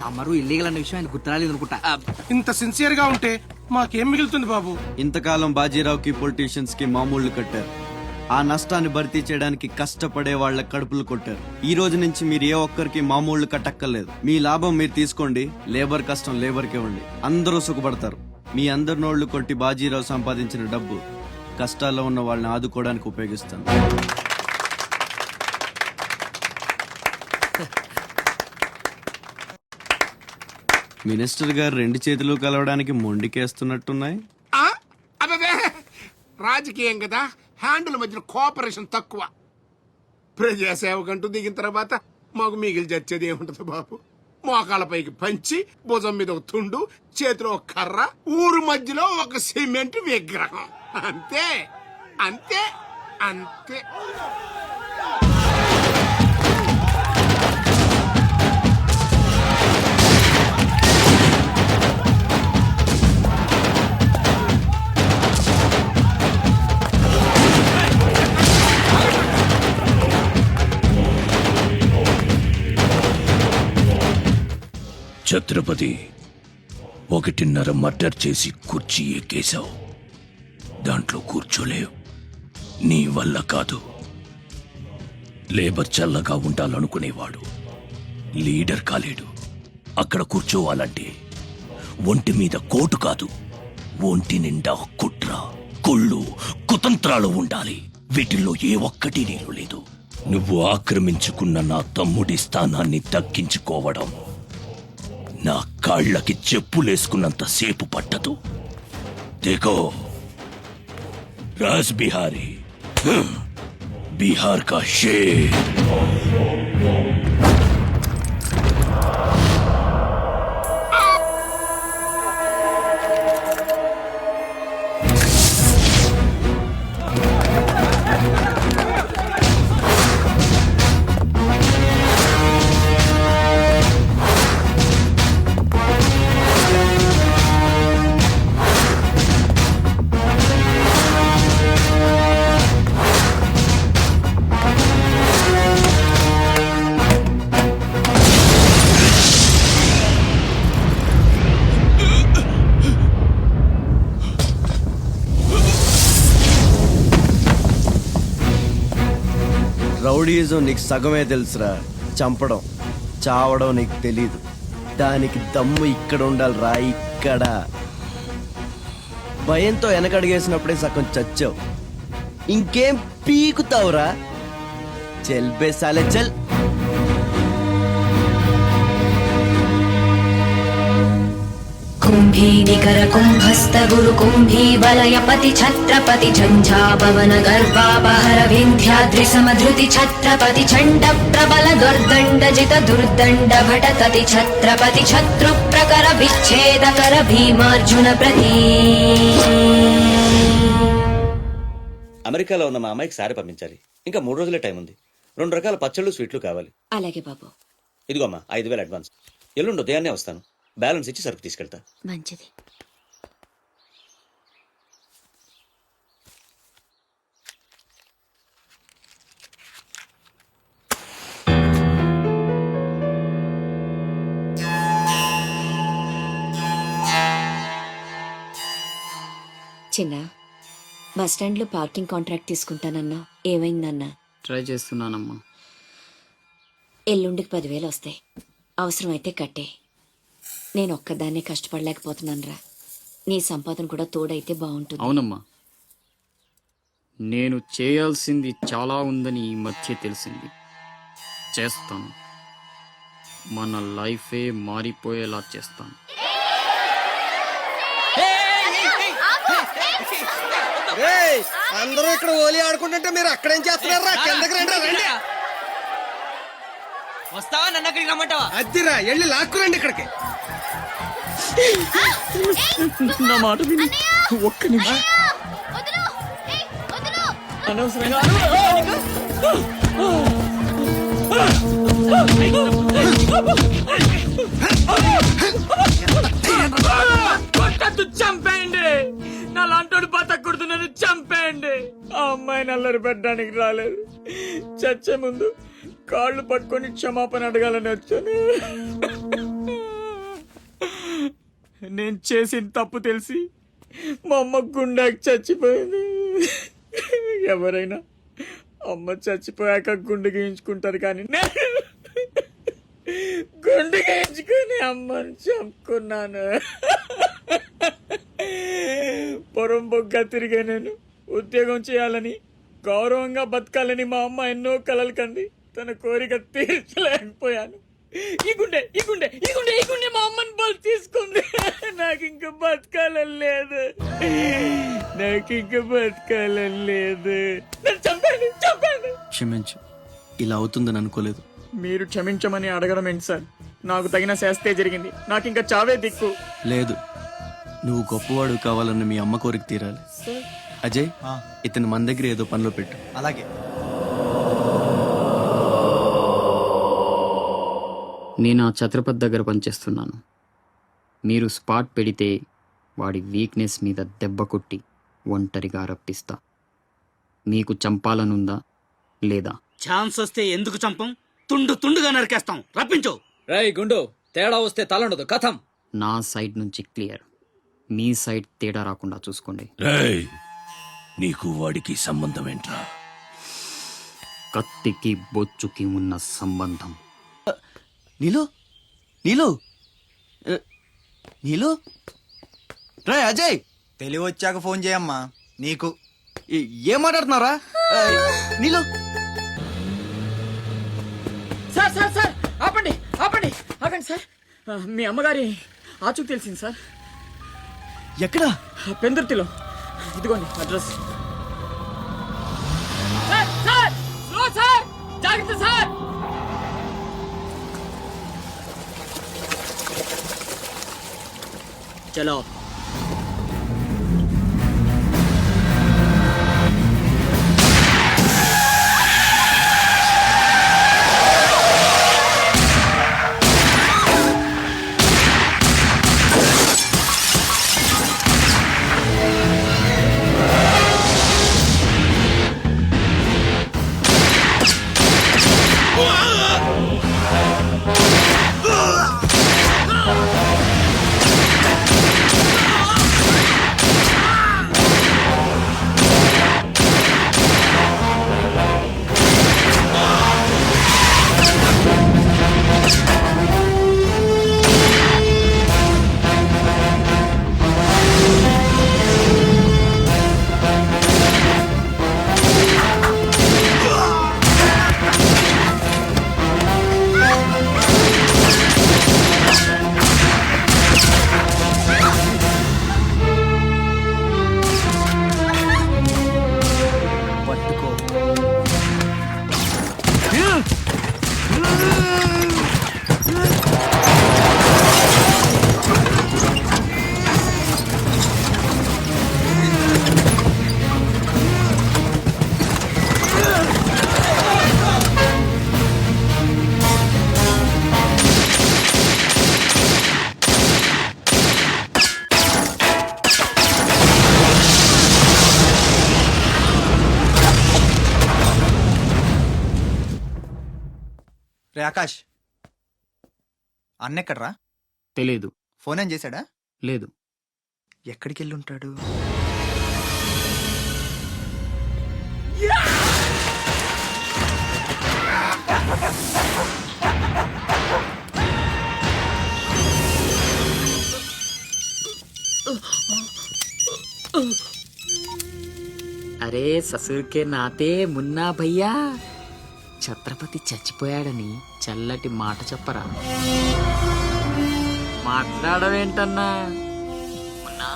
S13: తమరు ఇల్లీగల్ అన్న విషయం ఆయన గుర్తురాలేదు అనుకుంటా.
S12: ఇంత సిన్సియర్ గా ఉంటే మాకేం మిగులుతుంది బాబు?
S19: ఇంతకాలం బాజీరావుకి పొలిటీషియన్స్ కి మామూళ్లు కట్టారు. ఆ నష్టాన్ని భర్తీ చేయడానికి కష్టపడే వాళ్ళ కడుపులు కొట్టారు. ఈ రోజు నుంచి మీరు ఏ ఒక్కరికి మామూళ్లు కట్టక్కర్లేదు. మీ లాభం మీరు తీసుకోండి, లేబర్ కష్టం లేబర్కి ఇవ్వండి. అందరూ సుఖపడతారు. మీ అందరి నోళ్లు కొట్టి బాజీరావు సంపాదించిన డబ్బు కష్టాల్లో ఉన్న వాళ్ళని ఆదుకోవడానికి ఉపయోగిస్తాను. మినిస్టర్ గారు 2 చేతులు కలవడానికి మొండికేస్తున్నట్టున్నాయి.
S18: అదే రాజకీయం కదా, హ్యాండిల్ మధ్యన కోఆపరేషన్ తక్కువ. ప్రజాసేవకంటూ దిగిన తర్వాత మాకు మిగిలి చచ్చేది ఏముంటది బాబు? మోకాళ్ళపైకి పంచి, భుజం మీద ఒక తుండు, చేతిలో ఒక కర్ర, ఊరు మధ్యలో ఒక సిమెంట్ విగ్రహం. అంతే అంతే అంతే.
S9: ఛత్రపతి, 1.5 మర్డర్ చేసి కుర్చీ ఎక్కేశావు. దాంట్లో కూర్చోలేవు. నీ వల్ల కాదు. లేబర్ చల్లగా ఉండాలనుకునేవాడు లీడర్ కాలేడు. అక్కడ కూర్చోవాలంటే ఒంటి మీద కోటు కాదు, ఒంటి నిండా కుట్ర. కుళ్ళు కుతంత్రాలు ఉండాలి. వీటిల్లో ఏ ఒక్కటి నేను లేదు. నువ్వు ఆక్రమించుకున్న నా తమ్ముడి స్థానాన్ని దక్కించుకోవడం నా కాళ్ళకి చెప్పులేసుకున్నంత సేపు పట్టదు. देखो राज बिहारी बिहार का शेर.
S19: రౌడీజం నీకు సగమే తెలుసురా. చంపడం చావడం నీకు తెలీదు. దానికి దమ్ము ఇక్కడ ఉండాలిరా, ఇక్కడ. భయంతో వెనకడిగేసినప్పుడే సగం చచ్చావు. ఇంకేం పీకుతావురా? చల్ బే సాలే చల్.
S20: कुंभी निकर कुंभस्त गुरु कुंभी वलय पति छत्रपति झंझापवन गर्भापहर विंध्याद्रि समधृति छत्रपति चंड प्रबल दुर्दंड जित दुर्दंड भटतति छत्रपति शत्रु प्रकर विच्छेद कर भीमार्जुन प्रति.
S21: అమెరికాలో ఉన్న మా అమ్మాయికి సారి పంపించాలి. ఇంకా 3 రోజులే టైం ఉంది. 2 రకాల పచ్చళ్ళు స్వీట్లు కావాలి.
S2: అలాగే బాబు.
S21: ఇదిగోమ్మా 5,000 అడ్వాన్స్. ఎల్లుండి ఉదయాన్నే వస్తాను. బ్యాలెన్స్ ఇచ్చి సరుకు తీసుకెళ్తా.
S2: మంచిది. చిన్న, బస్ స్టాండ్ లో పార్కింగ్ కాంట్రాక్ట్ తీసుకుంటానన్నా, ఏమైందన్నా?
S6: ట్రై చేస్తున్నానమ్మా.
S2: ఎల్లుండికి 10,000 వస్తాయి. అవసరమైతే కట్టే. నేను ఒక్కదాన్నే కష్టపడలేకపోతున్నానురా. నీ సంపాదన కూడా తోడైతే బాగుంటుంది.
S6: అవునమ్మా, నేను చేయాల్సింది చాలా ఉందని ఈ మధ్య తెలిసింది. చేస్తాను. మన లైఫే మారిపోయేలా చేస్తాను.
S5: అందరూ ఇక్కడ ఓలి ఆడుకుంటుంటే మీరు అక్కడేం చేస్తున్నారా? కిందకి రండి.
S3: వస్తావా? నన్ను అక్కడికి రమ్మంటావా?
S5: అద్దిరా, వెళ్ళి లాక్కురండి ఇక్కడికి.
S6: నా మాట విని ఒక్క నిమిషం. అనవసరంగా చంపేయండి. నా లాంటోడు బతకూడదు, నన్ను చంపేయండి. ఆ అమ్మాయిని అల్లరి పెట్టడానికి రాలేదు. చచ్చే ముందు కాళ్ళు పట్టుకొని క్షమాపణ అడగాలని వచ్చాను. నేను చేసిన తప్పు తెలిసి మా అమ్మ గుండెకి చచ్చిపోయింది. ఎవరైనా అమ్మ చచ్చిపోయాక గుండె గీయించుకుంటారు, కానీ నేను గుండె గీయించుకొని అమ్మని చంపుకున్నాను. పొరంబొగ్గా తిరిగే నేను ఉద్యోగం చేయాలని, గౌరవంగా బతకాలని మా అమ్మ ఎన్నో కలలు కంది. తన కోరిక తీర్చలేకపోయాను. ఈ గుండె మా అమ్మని బలి తీసుకుంది. నాకు ఇంకా బతకాలని లేదు. చంపండి.
S1: క్షమించు. ఇలా అవుతుందని అనుకోలేదు.
S6: మీరు క్షమించమని అడగడం ఏంటి సార్? నాకు తగిన శాస్తే జరిగింది. నాకు ఇంకా చావే దిక్కు
S1: లేదు. నువ్వు గొప్పవాడు కావాలన్న మీ అమ్మ కోరిక తీరాలి. అజయ్, ఇతను మన దగ్గర ఏదో పనిలో పెట్టు.
S11: అలాగే.
S6: నేను ఆ ఛత్రపతి దగ్గర పనిచేస్తున్నాను. మీరు స్పాట్ పెడితే వాడి వీక్నెస్ మీద దెబ్బ కొట్టి ఒంటరిగా రప్పిస్తా. మీకు చంపాలనుందా లేదా?
S22: ఛాన్స్ వస్తే ఎందుకు చంపం? తుండుగా నరికేస్తాం. రప్పించు.
S6: రై గుండు, తేడా వస్తే తలండదు. కథం. నా సైడ్ నుంచి క్లియర్. మీ సైడ్ తేడా రాకుండా చూసుకోండి.
S9: రేయ్, నీకు వాడికి సంబంధం ఏంట్రా?
S6: కత్తికి బొచ్చుకి ఉన్న సంబంధం.
S19: నీలు రే అజయ్,
S11: తెలివి వచ్చాక ఫోన్ చేయమ్మా. నీకు ఏం మాట్లాడుతున్నారా నీళ్ళు
S6: సార్ సార్ సార్ ఆపండి ఆపండి ఆగండి సార్ మీ అమ్మగారి ఆచూకు తెలిసింది సార్.
S11: ఎక్కడా?
S6: పెందుర్తిలో. ఇదిగోండి address. Sir sir slow sir జాగ్రత్త సార్. చలో.
S11: రే ఆకాష్, అన్నెక్కడ్రా?
S22: తెలీదు.
S11: ఫోన్ ఏం చేశాడా?
S22: లేదు.
S11: ఎక్కడికి వెళ్ళి ఉంటాడు?
S6: అరే ససుర్కే నాతే మున్నా భయ్యా, ఛత్రపతి చచ్చిపోయాడని చల్లటి మాట చెప్పరా. మాట్లాడవేంటన్నా? మున్నా.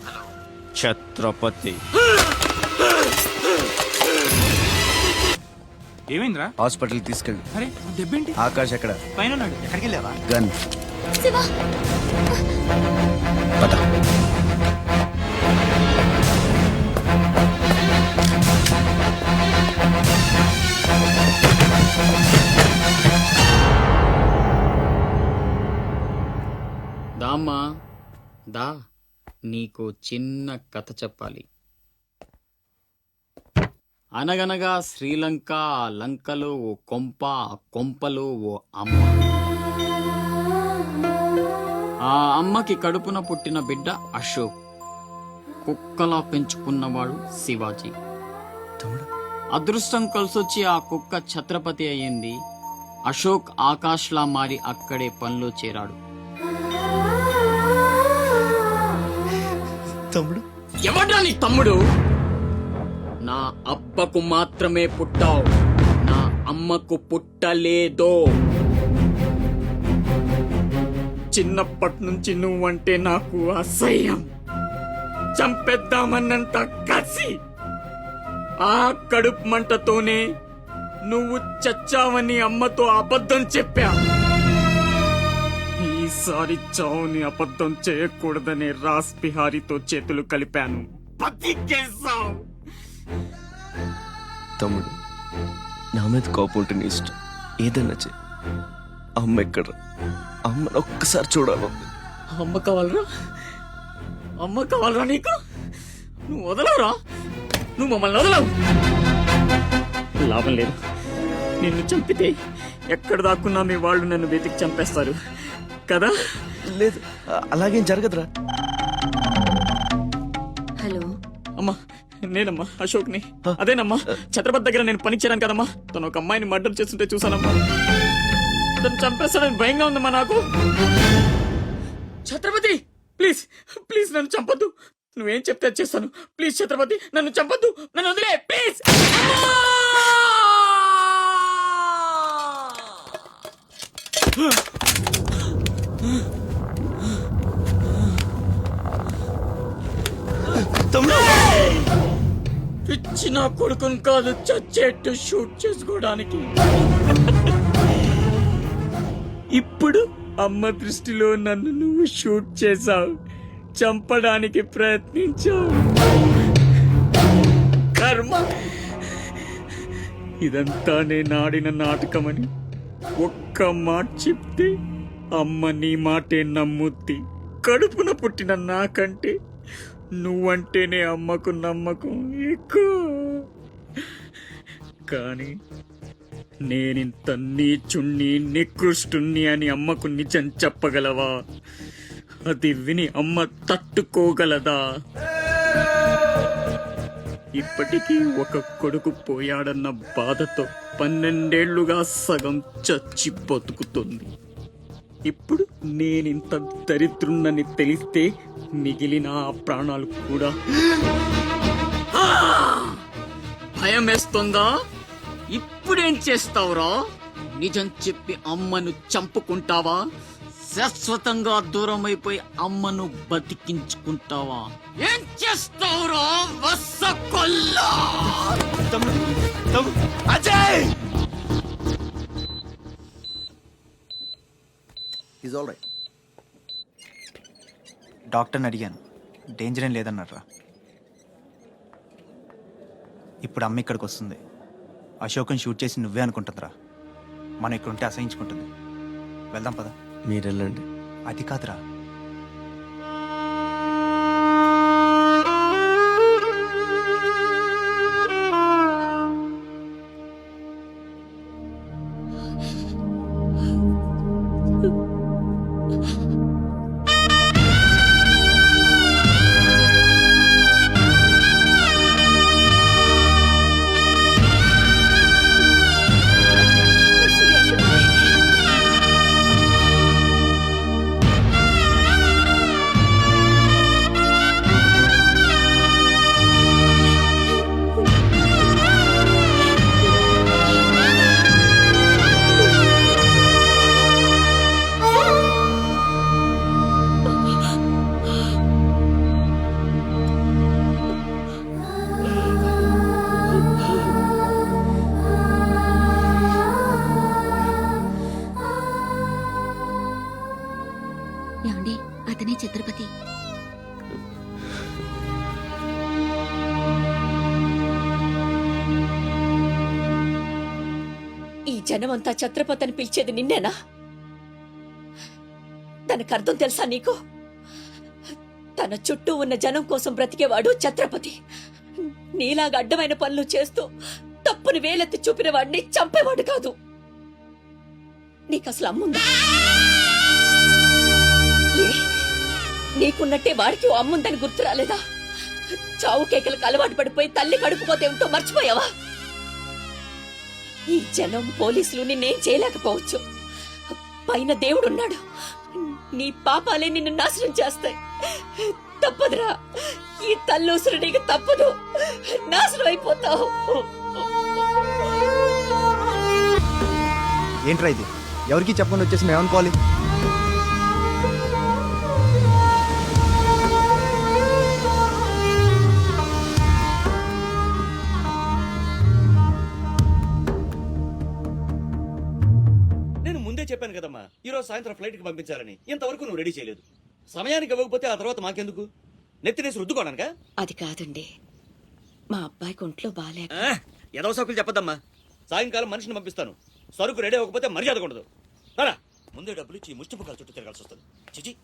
S6: హలో
S1: ఛత్రపతి.
S22: ఏమైందిరా?
S19: హాస్పిటల్ తీసుకెళ్ళి.
S22: అరే దెబ్బేంటి?
S19: ఆకాష్ ఎక్కడ?
S22: పైన ఉన్నాడు.
S11: ఎక్కడికి వెళ్ళావా?
S19: గన్.
S4: శివ
S19: పద.
S6: దామ్మా దా, నీకు చిన్న కథ చెప్పాలి. అనగనగా శ్రీలంక, ఆ లంకలో ఓ కొంప, ఆ కొంపలో ఓ అమ్మ. ఆ అమ్మకి కడుపున పుట్టిన బిడ్డ అశోక్. కుక్కలా పెంచుకున్నవాడు శివాజీ. అదృష్టం కలిసొచ్చి ఆ కుక్క ఛత్రపతి అయ్యింది. అశోక్ ఆకాష్లా మారి అక్కడే పనిలో చేరాడు.
S11: తమ్ముడు?
S6: ఎవడ్రా నీ తమ్ముడు? నా అబ్బకు మాత్రమే పుట్టావు, నా అమ్మకు పుట్టలేదో. చిన్నప్పటి నుంచి నువ్వంటే నాకు అసహ్యం, చంపేద్దామన్నంత కసి. ఆ కడుపు మంటతోనే నువ్వు చచ్చావని అమ్మతో అబద్ధం చెప్పా. ఈసారి చావుని అబద్ధం చేయకూడదనే రాస్ బిహారీతో చేతులు కలిపాను. బతికేశావు.
S19: తమ్ముడు, నా మీద కోపం ఉంటే నీ ఇష్టం, ఏదన్నా చెయ్యి. అమ్మ ఎక్కడ? అమ్మను ఒక్కసారి చూడాలి.
S6: అమ్మ కావాలరా? అమ్మ కావాలరా నీకు? నువ్వు వదలవురా, నువ్వు మమ్మల్ని వదలవు. లాభం లేదు, నిన్ను చంపితే ఎక్కడ దాక్కున్నా మీ వాళ్ళు నన్ను వెతికి చంపేస్తారు కదా.
S19: లేదు, అలాగేం జరగదురా.
S2: హలో
S6: అమ్మా, నేనమ్మా అశోక్ని. అదేనమ్మా ఛత్రపతి దగ్గర నేను పనిచేయను కదమ్మా. తను ఒక అమ్మాయిని మర్డర్ చేస్తుంటే చూసానమ్మా. తను చంపేస్తాడని భయంగా ఉందమ్మా నాకు. ఛత్రపతి ప్లీజ్ ప్లీజ్ నన్ను చంపొద్దు, నువ్వేం చెప్తే అది చేస్తాను. ప్లీజ్ ఛత్రపతి, నన్ను చంపొద్దు, నన్ను వదిలే ప్లీజ్. పిచ్చి నా కొడుకుని కాదు చచ్చేట్టు షూట్ చేసుకోవడానికి. ఇప్పుడు అమ్మ దృష్టిలో నన్ను నువ్వు షూట్ చేశావు, చంపడానికి ప్రయత్నించావు. కర్మ. ఇదంతా నేను ఆడిన నాటకమని ఒక్క మాట చెప్తే అమ్మ నీ మాటే నమ్ముద్ది. కడుపున పుట్టిన నాకంటే నువ్వంటేనే అమ్మకు నమ్మకం ఎక్కువ. కానీ నేనింత నీచుణ్ణి నికృష్టుణ్ణి అని అమ్మకు నిజం చెప్పగలవా? అది విని అమ్మ తట్టుకోగలదా? ఇప్పటికీ ఒక కొడుకు పోయాడన్న బాధతో 12 ఏళ్లుగా సగం చచ్చి బతుకుతుంది. ఇప్పుడు నేనింత దరిద్రున్నని తెలిస్తే మిగిలిన ఆ ప్రాణాలు కూడా భయం వేస్తుందా? ఇప్పుడేం చేస్తావురా? నిజం చెప్పి అమ్మను చంపుకుంటావా? శాశ్వతంగా దూరం అయిపోయి అమ్మను బతికించుకుంటావా? ఏం చేస్తావురా వసకొల్లా?
S19: అజయ్!
S7: Is all right. డాక్టర్ని అడిగాను, డేంజర్ ఏం లేదన్నారా. ఇప్పుడు అమ్మ ఇక్కడికి వస్తుంది. అశోకం షూట్ చేసి నువ్వే అనుకుంటుందిరా. మనం ఇక్కడ ఉంటే అసహించుకుంటుంది. వెళ్దాం పద.
S19: మీరు వెళ్ళండి.
S7: అది కాదురా,
S2: ఏమండి, అతనే ఛత్రపతి.
S8: ఈ జనమంతా ఛత్రపతి అని పిలిచేది నిన్నేనా? దానికి అర్థం తెలుసా నీకు? తన చుట్టూ ఉన్న జనం కోసం బ్రతికేవాడు ఛత్రపతి. నీలాగా అడ్డమైన పనులు చేస్తూ తప్పుని వేలెత్తి చూపిన వాడిని చంపేవాడు కాదు. నీకు అసలు అమ్ముందా? నీకున్నట్టే వాడికి ఓ అమ్ముందని గుర్తు రాలేదా? చావు కేకలకు అలవాటు పడిపోయి తల్లి కడుపుపోతే ఏమిటో మర్చిపోయావా? ఈ జనం పోలీసులు నిన్నేం చేయలేకపోవచ్చు. పైన దేవుడున్నాడు. నీ పాపాలే నిన్ను నాశనం చేస్తాయి. తప్పదురా, ఈ తల్లూసురు నీకు తప్పదు. నాశనం అయిపోతావు.
S7: ఏంట్రా ఇది? ఎవరికి చెప్పకుండా వచ్చేసి మేము అనుకోవాలి.
S21: నేను ముందే చెప్పాను కదమ్మా, ఈ రోజు సాయంత్రం ఫ్లైట్ కి పంపించాలని. ఇంతవరకు నువ్వు రెడీ చేయలేదు. సమయానికి ఇవ్వకపోతే ఆ తర్వాత మాకెందుకు? నెత్తినేసి రుద్దుకోవడానికా?
S8: అది కాదండి, మా అబ్బాయికి ఒంట్లో బాగాలేక.
S21: ఏదో సౌకులు చెప్పద్దమ్మా. సాయంకాలం మనిషిని పంపిస్తాను. సరుకు రెడీ అవ్వకపోతే మర్యాద ఉండదు. రారా, ముందే డబ్బులు ఇచ్చి ముష్టి పుకాల చుట్టూ తిరగాల్సి వస్తుంది. చిచి.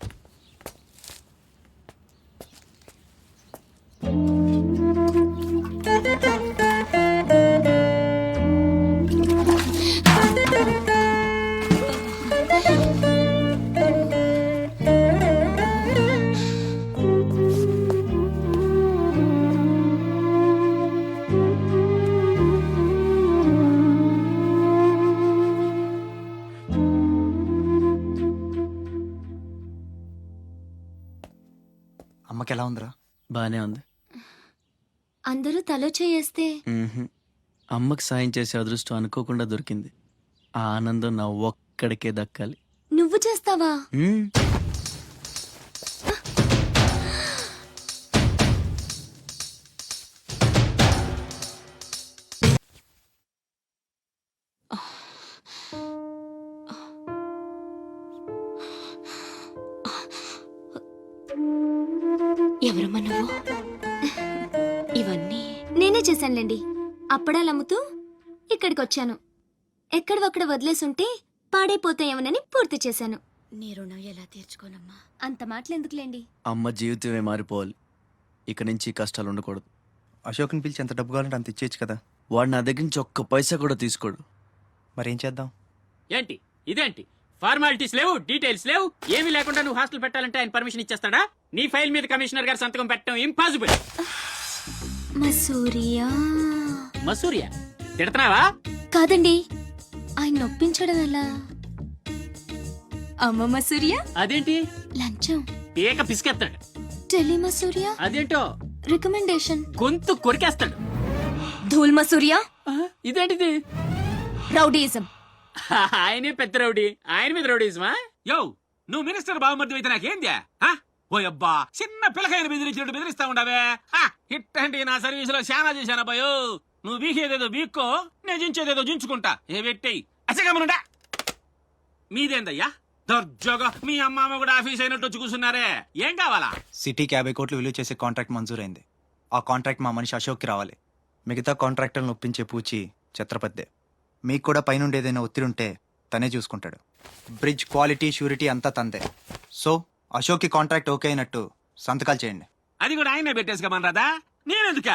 S7: అమ్మకి ఎలా ఉందిరా?
S19: బానే ఉంది.
S4: అందరూ తలో చేయేస్తే
S19: మ్మ్హ్మ్. అమ్మకి సాయం చేసే అదృష్టం అనుకోకుండా దొరికింది. ఆ ఆనందం నా ఒక్కడికే దక్కాలి.
S4: నువ్వు చేస్తావా?
S19: మ్మ్.
S8: ఎవరమ్మా నువ్వు? ఇవన్నీ
S4: నేనే చేశానులేండి. అప్పడాలు అమ్ముతూ ఇక్కడికి వచ్చాను. ఎక్కడొక్కడ వదిలేసుంటే పాడైపోతాయేమోనని పూర్తి చేశాను.
S8: నీ రుణం ఎలా తీర్చుకోనమ్మా?
S4: అంత మాటలు ఎందుకులేండి.
S19: అమ్మ జీవితమే మారిపోవాలి. ఇక నుంచి కష్టాలు ఉండకూడదు.
S7: అశోక్ని పిలిచి ఎంత డబ్బు కావాలంటే అంత ఇచ్చేయచ్చు కదా.
S19: వాడు నా దగ్గర నుంచి ఒక్క పైసా కూడా తీసుకోడు.
S7: మరేం చేద్దాం?
S6: ఏంటి ఇదేంటి? ఫార్మాలిటీస్ లేవు, డీటెయిల్స్ లేవు, ఏమీ లేకుండా నువ్వు హాస్టల్ పెట్టాలంటే ఆయన పర్మిషన్ ఇచ్చేస్తాడా? నీ ఫైల్ మీద కమిషనర్ గారు సంతకం పెట్టడం ఇంపాసిబుల్.
S4: మసూరియా
S6: మసూరియా తిడుతున్నావా?
S4: కాదండి, ఆయన నొప్పించడం ఎలా? అమ్మ మసూరియా
S6: అదేంటి?
S4: లంచం.
S6: ఏక పిసికేస్తాడు.
S4: టెలి మసూరియా
S6: అదేంటో
S4: రికమెండేషన్.
S6: గొంతు కొరికేస్తాడు.
S4: ధూల్ మసూరియా
S6: ఇదేంటిది?
S4: రౌడీయిజం.
S6: ఆయనే పెద్ద రౌడీ, ఆయన మీద రౌడీజమా?
S22: యో నువ్వు మినిస్టర్ బావమర్ది అయితే నాకేంద్యా? ఓ అబ్బా చిన్న పిల్లకాయలు బెదిరించినట్టు బెదిరిస్తా ఉండవే. ఇట్టండి నా సర్వీసులో శానా చేశానబ్బాయో. నువ్వు బీకేదేదో బీక్కో, నేను జించేదేదో జించుకుంటా. ఏ పెట్టేయి అసగమనుండా. మీదేందయ్యా దర్జోగా మీ అమ్మ కూడా ఆఫీస్ అయినట్టు వచ్చి కూర్చున్నారే, ఏం కావాలా?
S7: సిటీకి 50 కోట్లు విలువ చేసే కాంట్రాక్ట్ మంజూరైంది. ఆ కాంట్రాక్ట్ మా మనిషి అశోక్కి రావాలి. మిగతా కాంట్రాక్టర్లను ఒప్పించే పూచి ఛత్రపతిదే. మీకు కూడా పైనుండి ఏదైనా ఒత్తిడి ఉంటే తనే చూసుకుంటాడు. బ్రిడ్జ్ క్వాలిటీ షూరిటీ అంతా తందే. సో అశోక్కి కాంట్రాక్ట్ ఓకే అయినట్టు సంతకాలు చేయండి.
S22: అది కూడా ఆయనే పెట్టేసుకోమని రాదా? నేనెందుక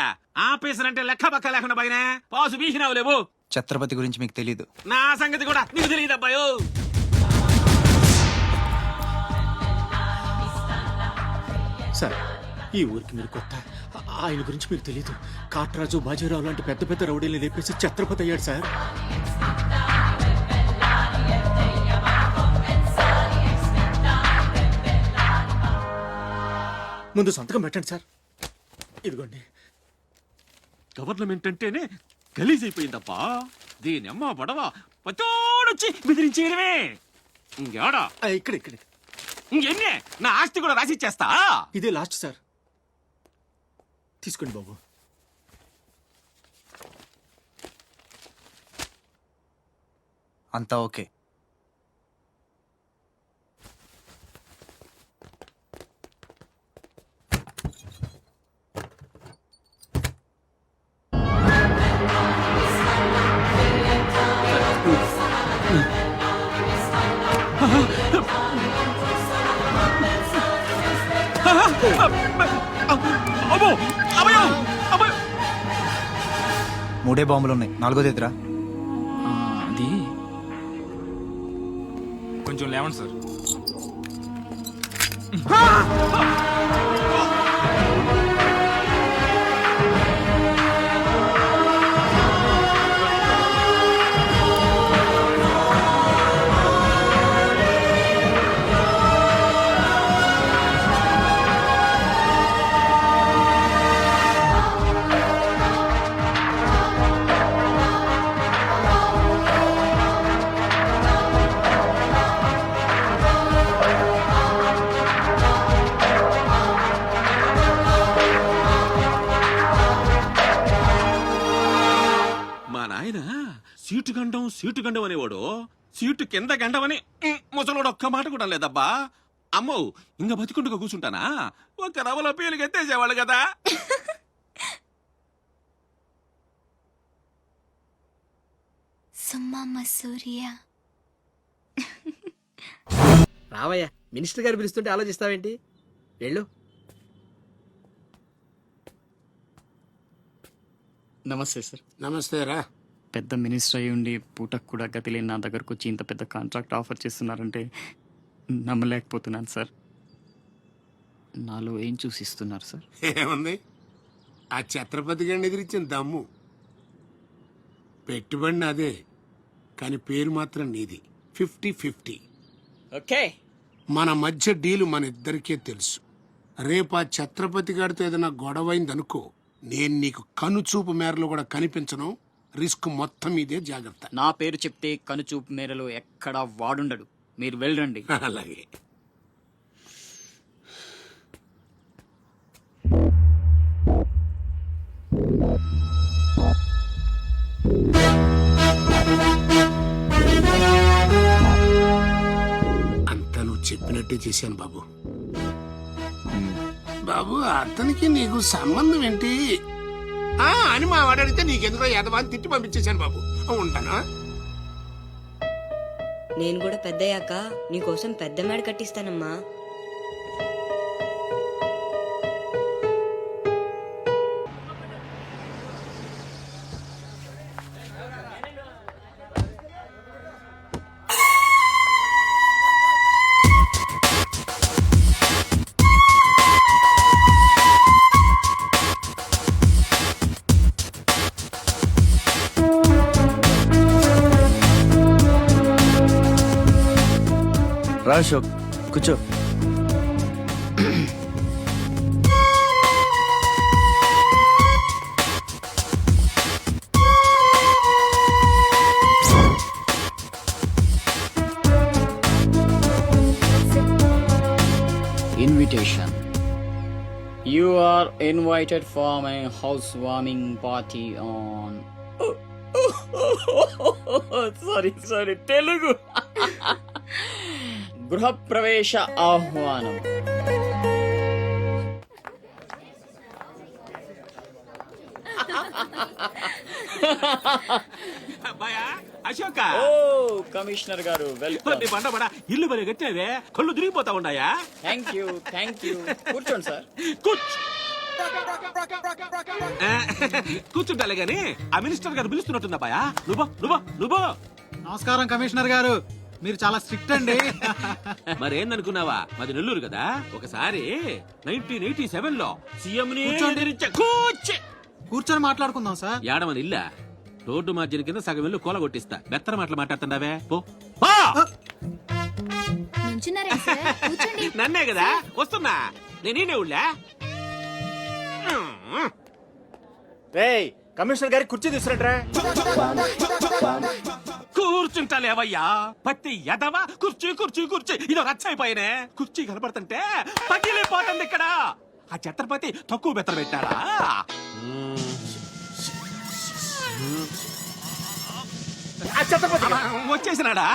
S22: ఆఫీసర్ అంటే లెక్క పక్క లేకుండా పైన పాసు బీసినావు లేవు.
S7: ఛత్రపతి గురించి మీకు తెలీదు.
S22: నా సంగతి కూడా నీకు తెలియదు అబ్బాయో.
S12: సార్, ఈ ఊరికి మీరు కొత్త. ఆయన గురించి మీకు తెలీదు. కాట్రాజు, బాజీరావు లాంటి పెద్ద పెద్ద రౌడీలు లేపేసి ఛత్రపతి అయ్యాడు సార్. ముందు సంతకం పెట్టండి సార్. ఇదిగోండి.
S22: గవర్నమెంట్ అంటేనే గలీజ్ అయిపోయిందబ్బా. దీని అమ్మ పడవ పతోడొచ్చి బెదిరించేయడమే. ఇంకేడా
S12: ఇక్కడ ఇక్కడ
S22: ఇంకెన్నే నా ఆస్తి కూడా రాసిచ్చేస్తా.
S12: ఇదే లాస్ట్ సార్. తీసుకోండి బాబు.
S7: అంతా ఓకే. మూడే బాంబులు ఉన్నాయి, నాలుగోది ఎదురా.
S15: అది కొంచెం లేవండి సార్.
S22: సీటు గండం అనేవాడు సీటు కింద గండమని ముసలోడు ఒక్క మాట కూడా లేదబ్బా. అమ్మో ఇంకా బతికుండగా కూర్చుంటానా? ఒక రవలో పేలుగా ఎత్తేసేవాళ్ళు కదా.
S16: రావయ్యా, మినిస్టర్ గారు పిలుస్తుంటే ఆలోచిస్తావేంటి? వెళ్ళు.
S23: నమస్తే సార్.
S22: నమస్తే రా.
S23: పెద్ద మినిస్టర్ అయ్యి ఉండి పూటకు కూడా గతి లేని నా దగ్గరకు వచ్చి ఇంత పెద్ద కాంట్రాక్ట్ ఆఫర్ చేస్తున్నారంటే నమ్మలేకపోతున్నాను సార్. నాలో ఏం చూసిస్తున్నారు సార్?
S18: ఏముంది, ఆ ఛత్రపతి గారిని ఎదిరించిన దమ్ము. పెట్టుబడి అదే, కానీ పేరు మాత్రం నీది. 50-50.
S6: ఓకే,
S18: మన మధ్య డీలు మన ఇద్దరికే తెలుసు. రేపు ఆ ఛత్రపతి గారితో ఏదైనా గొడవైందనుకో, నేను నీకు కనుచూపు మేరలో కూడా కనిపించను. రిస్క్ మొత్తం ఇదే, జాగ్రత్త.
S23: నా పేరు చెప్తే కనుచూపు మేరలో ఎక్కడా వాడుండడు. మీరు వెళ్ళండి.
S18: అలాగే. అంతా నువ్వు చెప్పినట్టే చేశాను బాబు. బాబు, అతనికి నీకు సంబంధం ఏంటి అని మా వాడు అడిగితే నీకెందుకో ఎదవా అని తిట్టి పంపించేశాను బాబు. ఉంటానా?
S3: నేను కూడా పెద్దయ్యాక నీకోసం పెద్ద మేడ కట్టిస్తానమ్మా.
S19: రా అశోక్, కూర్చో.
S23: Invitation. You are invited for my housewarming party on.
S6: Sorry Telugu.
S23: గృహప్రవేశ ఆహ్వానం.
S22: అశోక,
S23: ఓ కమిషనర్ గారు, వెల్కమ్.
S22: బండబడా ఇల్లు బలి కట్టినవే, కళ్ళు తిరిగిపోతా ఉన్నాయా?
S23: Thank you. కూర్చోండి సార్.
S22: కూర్చుంటాలే గాని ఆ మినిస్టర్ గారు పిలుస్తున్నట్టుందా బాయా? నువ్వు
S10: నమస్కారం కమిషనర్ గారు, మీరు చాలా స్ట్రిక్ట్ అండి.
S22: మరేందనుకున్నావా, మాది నెల్లూరు కదా. ఒకసారి 1987 లో సీఎం
S10: కూర్చొని మాట్లాడుకుందాం సార్.
S22: ఏడమని ఇల్లా రోడ్డు మార్జిన్ కింద సగం ఇల్లు కూల కొట్టిస్తా. బెత్తర మాటలు మాట్లాడుతుండవే పో. నన్నే కదా వస్తున్నా, నేనే ఉళ్ళా.
S16: కమిషనర్ గారి కుర్చీ తీసుకురంట్రా.
S22: కూర్చుంటలేవయ్యా పత్తి ఎదవా. కుర్చీ ఇదో రచ్చైపోయినే. కుర్చీ కనపడుతుంటే పగిలిపోతుంది ఇక్కడ. ఆ ఛత్రపతి తక్కువ బెత్తర పెట్టాడా? వచ్చేసినాడా?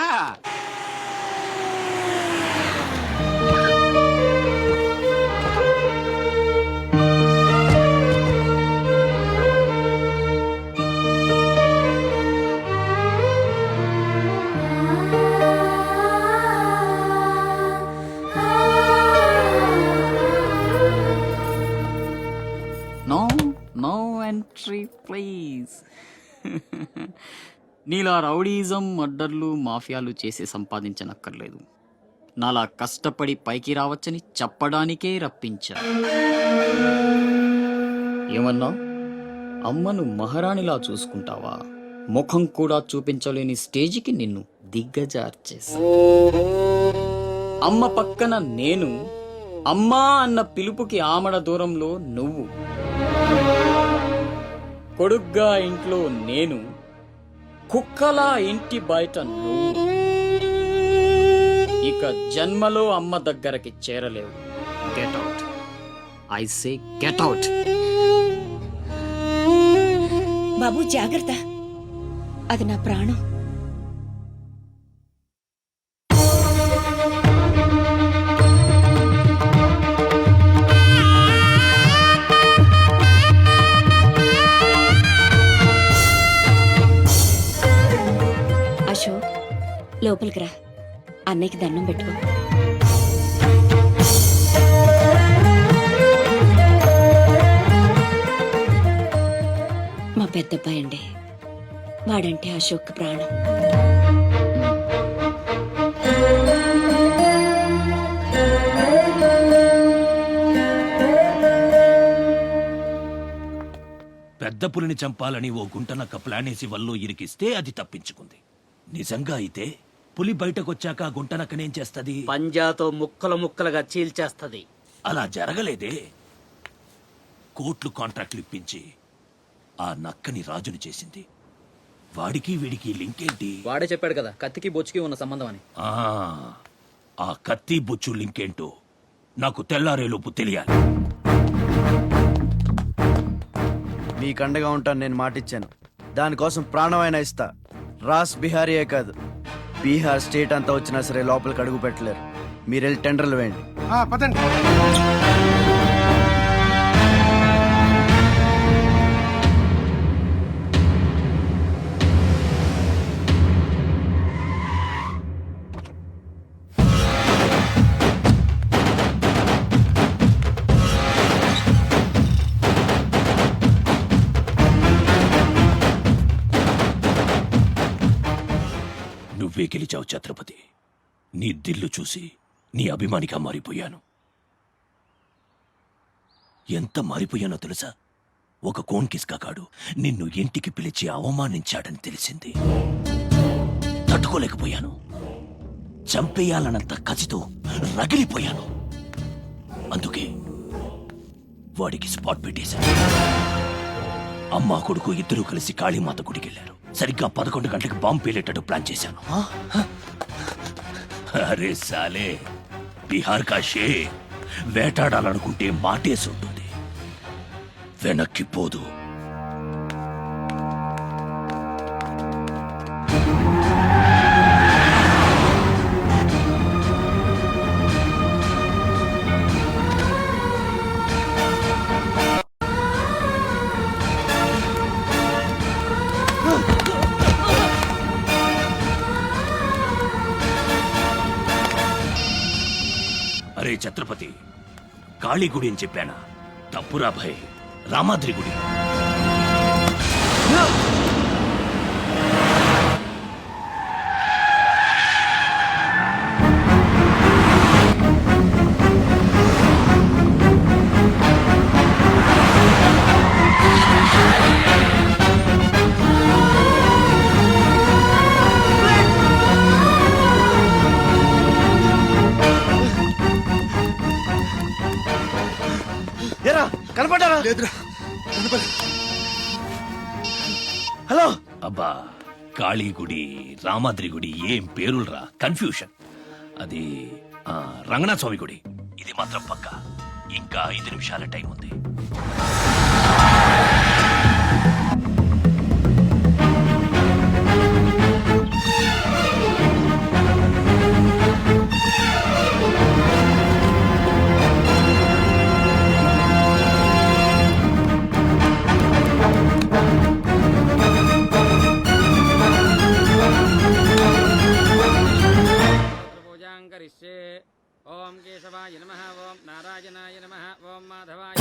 S23: No entry please. నీలా రౌడీజం, మర్డర్లు, మాఫియాలు చేసి సంపాదించనక్కర్లేదు. నాలా కష్టపడి పైకి రావచ్చని చెప్పడానికే రప్పించా. ఏమన్నా అమ్మను మహారాణిలా చూసుకుంటావా? ముఖం కూడా చూపించలేని స్టేజికి నిన్ను దిగ్గజార్చేసా. అమ్మ పక్కన నేను, అమ్మా అన్న పిలుపుకి ఆమడ దూరంలో నువ్వు. కొడుగ్గా ఇంట్లో నేను, కుక్కలా ఇంటి బయట నువ్వు. ఇక జన్మలో అమ్మ దగ్గరకి చేరలేవు. Get out, I say get out.
S2: బాబు జాగ్రత్త, అది నా ప్రాణం. అశోక్, లోపలికి రా, అన్నయ్యకి దండం పెట్టుకో. మా పెద్దబ్బాయి అండి, వాడంటే అశోక్ ప్రాణం.
S9: పెద్ద పులిని చంపాలని ఓ గుంటనక్క ప్లానేసి వల్లో ఇరికిస్తే అది తప్పించుకుంది. నిజంగా అయితే పులి బయటకొచ్చాక గుంటనక్కనేం చేస్తది?
S16: పంజాతో ముక్కలుగా చీల్చేస్తది.
S9: అలా జరగలేదే. కోట్లు కాంట్రాక్ట్లు ఇప్పించి ఆ నక్కని రాజుని చేసింది. వాడికి వీడికి లింక్ ఏంటి?
S16: వాడే చెప్పాడు కదా కత్తికి బొచ్చుకి ఉన్న సంబంధం అని.
S9: ఆ కత్తి బొచ్చు లింక్ ఏంటో నాకు తెల్లారేలోపు తెలియాలి.
S19: మీకు అండగా ఉంటాను, నేను మాటిచ్చాను. దానికోసం ప్రాణమైనా ఇస్తా. రాస్ బిహారీయే కాదు, బీహార్ స్టేట్ అంతా వచ్చినా సరే లోపలికి అడుగు పెట్టలేరు. మీరెళ్ళి టెండర్లు వేయండి.
S18: పదండి.
S9: నువ్వే గెలిచావు ఛత్రపతి. నీ దిల్లు చూసి నీ అభిమానిగా మారిపోయాను. ఎంత మారిపోయానో తెలుసా? ఒక కోన్ కిస్కాకాడు నిన్ను ఇంటికి పిలిచి అవమానించాడని తెలిసింది. తట్టుకోలేకపోయాను. చంపేయాలన్నంత కసితో రగిలిపోయాను. అందుకే వాడికి స్పాట్ పెట్టేశాను. అమ్మా కొడుకు ఇద్దరూ కలిసి కాళీమాత గుడికెళ్లారు. సరిగ్గా 11 గంటలకు బాంబు పేలేటట్టు ప్లాన్ చేశాను. అరే సాలే, బీహార్ కా షేర్ వేటాడాలనుకుంటే మాటేసి ఉంటుంది, వెనక్కి పోదు. అరే ఛత్రపతి, కాళీ గుడి అని చెప్పానా? తప్పురా భయ్, రామాద్రి గుడి.
S19: కనపడ్డారా?
S12: లేదురా,
S19: హలో.
S9: అబ్బా, కాళీ గుడి రామాద్రి గుడి ఏం పేరులరా, కన్ఫ్యూషన్. అది రంగనాథ స్వామి గుడి. ఇది మాత్రం పక్క. ఇంకా 5 నిమిషాల టైం ఉంది.
S22: ఓం కేశవాయ నమః, ఓం నారాయణాయ నమః, ఓం మాధవాయ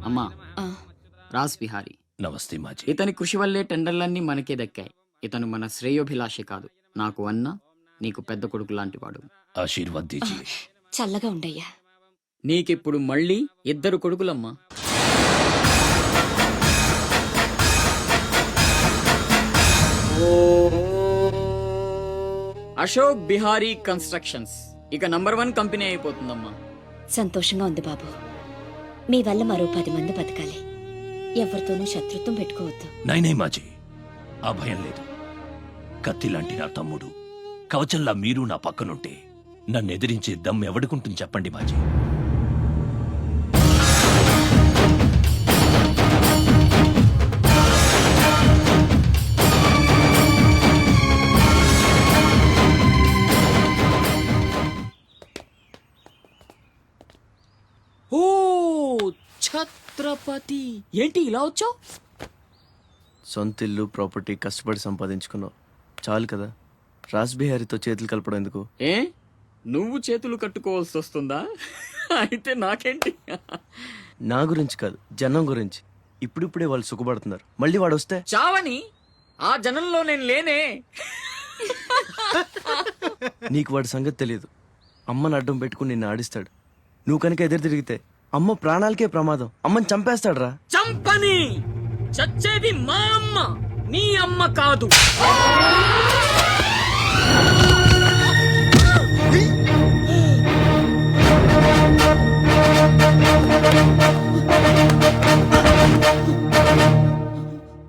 S23: అమ్మా, రాస్ బిహారీ.
S9: నమస్తే మాజీ.
S23: ఇతని కృషి వల్లే టెండర్లన్నీ మనకే దక్కాయి. ఇతను మన శ్రేయోభిలాషే కాదు, నాకు అన్న, నీకు పెద్ద కొడుకు లాంటివాడు.
S9: ఆశీర్వాద్ దీజియే.
S8: చల్లగా ఉండయ్యా.
S23: నీకిప్పుడు మళ్ళీ 2 కొడుకులమ్మా. అశోక్ బిహారీ కన్స్ట్రక్షన్స్ ఇక నంబర్ 1 కంపెనీ అయిపోతుందమ్మా.
S2: సంతోషంగా ఉంది బాబు. మీ వల్ల మరో 10 మంది బతకాలి. ఎవరితోనూ శత్రుత్వం పెట్టుకోవద్దు.
S9: నైనై మాజీ, ఆ భయం లేదు. కత్తి లాంటి నా తమ్ముడు, కవచంలా మీరు నా పక్కనుంటే నన్ను ఎదిరించే దమ్ ఎవడుకుంటుంది చెప్పండి మాజీ.
S23: ఓ ఛత్రపతి, ఏంటి ఇలా వచ్చావు?
S19: సొంత ఇల్లు, ప్రాపర్టీ కష్టపడి సంపాదించుకున్నావు, చాలు కదా. రాస్ బిహారీతో చేతులు కలపడం ఎందుకు?
S23: ఏ, నువ్వు చేతులు కట్టుకోవాల్సి వస్తుందా? అయితే నాకేంటి?
S19: నా గురించి కాదు, జనం గురించి. ఇప్పుడిప్పుడే వాళ్ళు సుఖపడుతున్నారు, మళ్ళీ వాడు వస్తే
S23: చావని
S6: ఆ జనంలో నేను లేనే.
S19: నీకు వాడి సంగతి తెలియదు. అమ్మని అడ్డం పెట్టుకుని నిన్ను ఆడిస్తాడు. నువ్వు కనుక ఎదురు తిరిగితే అమ్మ ప్రాణాలకే ప్రమాదం. అమ్మని చంపేస్తాడు రా.
S6: చంపని, చచ్చేది మా అమ్మ, నీ అమ్మ కాదు.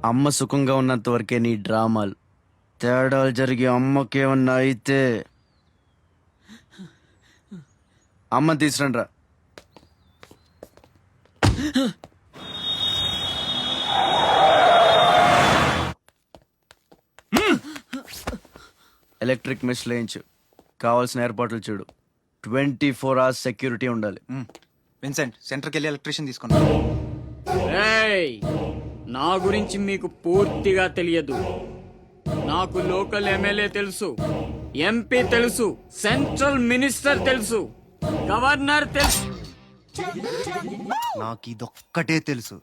S19: అమ్మ సుఖంగా ఉన్నంత వరకే నీ డ్రామాలు. తేడాలు జరిగి అమ్మకేమన్నా అయితే అమ్మని తీసురండి రా. ఎలక్ట్రిక్ మెష్ లేయించు. కావాల్సిన ఏర్పాట్లు చూడు. 24 hours సెక్యూరిటీ ఉండాలి.
S7: విన్సెంట్, సెంటర్కి వెళ్ళి ఎలక్ట్రీషియన్ తీసుకున్నా.
S23: ఏయ్, నా గురించి మీకు పూర్తిగా తెలియదు. నాకు లోకల్ ఎమ్మెల్యే తెలుసు, ఎంపీ తెలుసు, సెంట్రల్ మినిస్టర్ తెలుసు, గవర్నర్ తెలుసు.
S7: నాకు ఇదొక్కటే తెలుసు.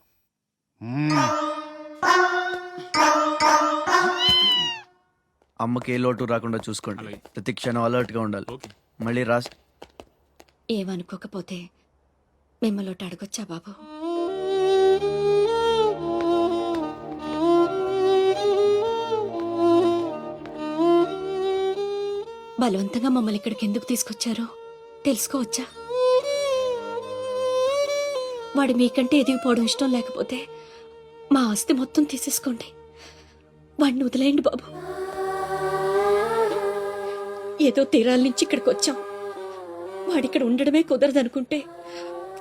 S19: అమ్మకి ఏ లోటు రాకుండా చూసుకోండి. ప్రతి క్షణం అలర్ట్ గా ఉండాలి. మళ్ళీ రాస్.
S2: ఏమనుకోకపోతే మిమ్మల్ని అడగొచ్చా బాబు? బలవంతంగా మమ్మల్ని ఇక్కడికి ఎందుకు తీసుకొచ్చారో తెలుసుకోవచ్చా? వాడు మీకంటే ఎదిగిపోవడం ఇష్టం లేకపోతే మా ఆస్తి మొత్తం తీసేసుకోండి. వాడిని వదిలేయండి బాబు. ఏదో తీరాల నుంచి ఇక్కడికి వచ్చాం. వాడిక్కడ ఉండడమే కుదరదనుకుంటే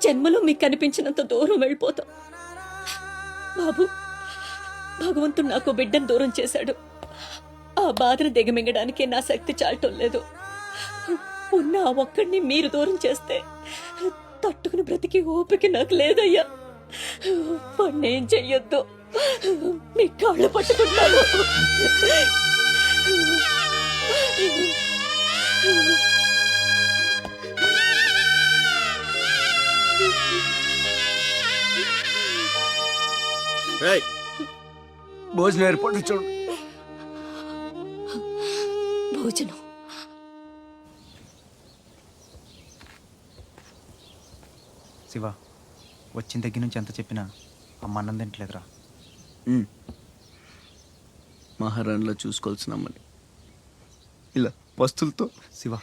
S2: జన్మలో మీకు కనిపించినంత దూరం వెళ్ళిపోతాం. బాబు, భగవంతుడు నాకు బిడ్డను దూరం చేశాడు. ఆ బాధను దిగమింగడానికే నా శక్తి చాలటం లేదు. ఉన్న ఆ ఒక్కడిని మీరు దూరం చేస్తే తట్టుకుని బ్రతికి ఓపిక నాకు లేదయ్యా. వాణ్ణేం చెయ్యొద్దు, మీ కాళ్ళు పట్టుకుంటాను.
S19: భోజనం ఏర్పాటు చూడు.
S2: భోజనం
S7: శివ, వచ్చిన దగ్గర నుంచి ఎంత చెప్పినా అమ్మ అన్నం తింటలేదురా.
S19: మహారాణిలో చూసుకోవాల్సిన అమ్మని ఇలా వస్తువులతో.
S7: శివ,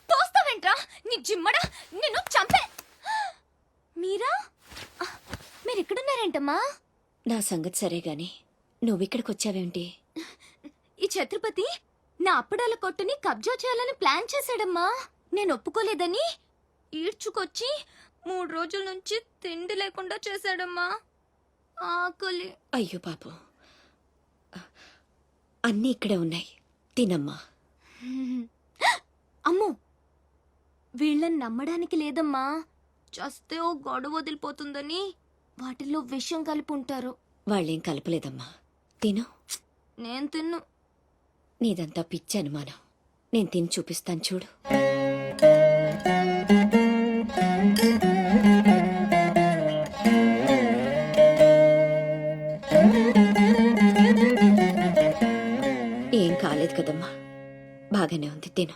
S4: తోస్తావేంట్రా నీ జిమ్మడా, నిన్ను చంపే. మీరెక్కడున్నారేంటమ్మా?
S2: నా సంగతి సరే గాని నువ్విక్కడికి వచ్చావేంటి?
S4: ఈ ఛత్రపతి నా అప్పడాల కొట్టుని కబ్జా చేయాలని ప్లాన్ చేశాడమ్మా. నేను ఒప్పుకోలేదని ఈడ్చుకొచ్చి 3 రోజుల నుంచి తిండి లేకుండా చేశాడమ్మా. ఆకలి.
S2: అయ్యో పాపం, అన్నీ ఇక్కడే ఉన్నాయి, తినమ్మా.
S4: అమ్మో, వీళ్ళని నమ్మడానికి లేదమ్మా. చస్తే ఓ గొడవ వదిలిపోతుందని వాటిల్లో విషయం కలిపి ఉంటారు.
S2: వాళ్ళేం కలపలేదమ్మా, తిను.
S4: నేను తిన్ను.
S2: నీదంతా పిచ్చి అనుమానం. నేను తిని చూపిస్తాను చూడు. ఏం కాలేదు కదమ్మా, బాగానే ఉంది, తిను.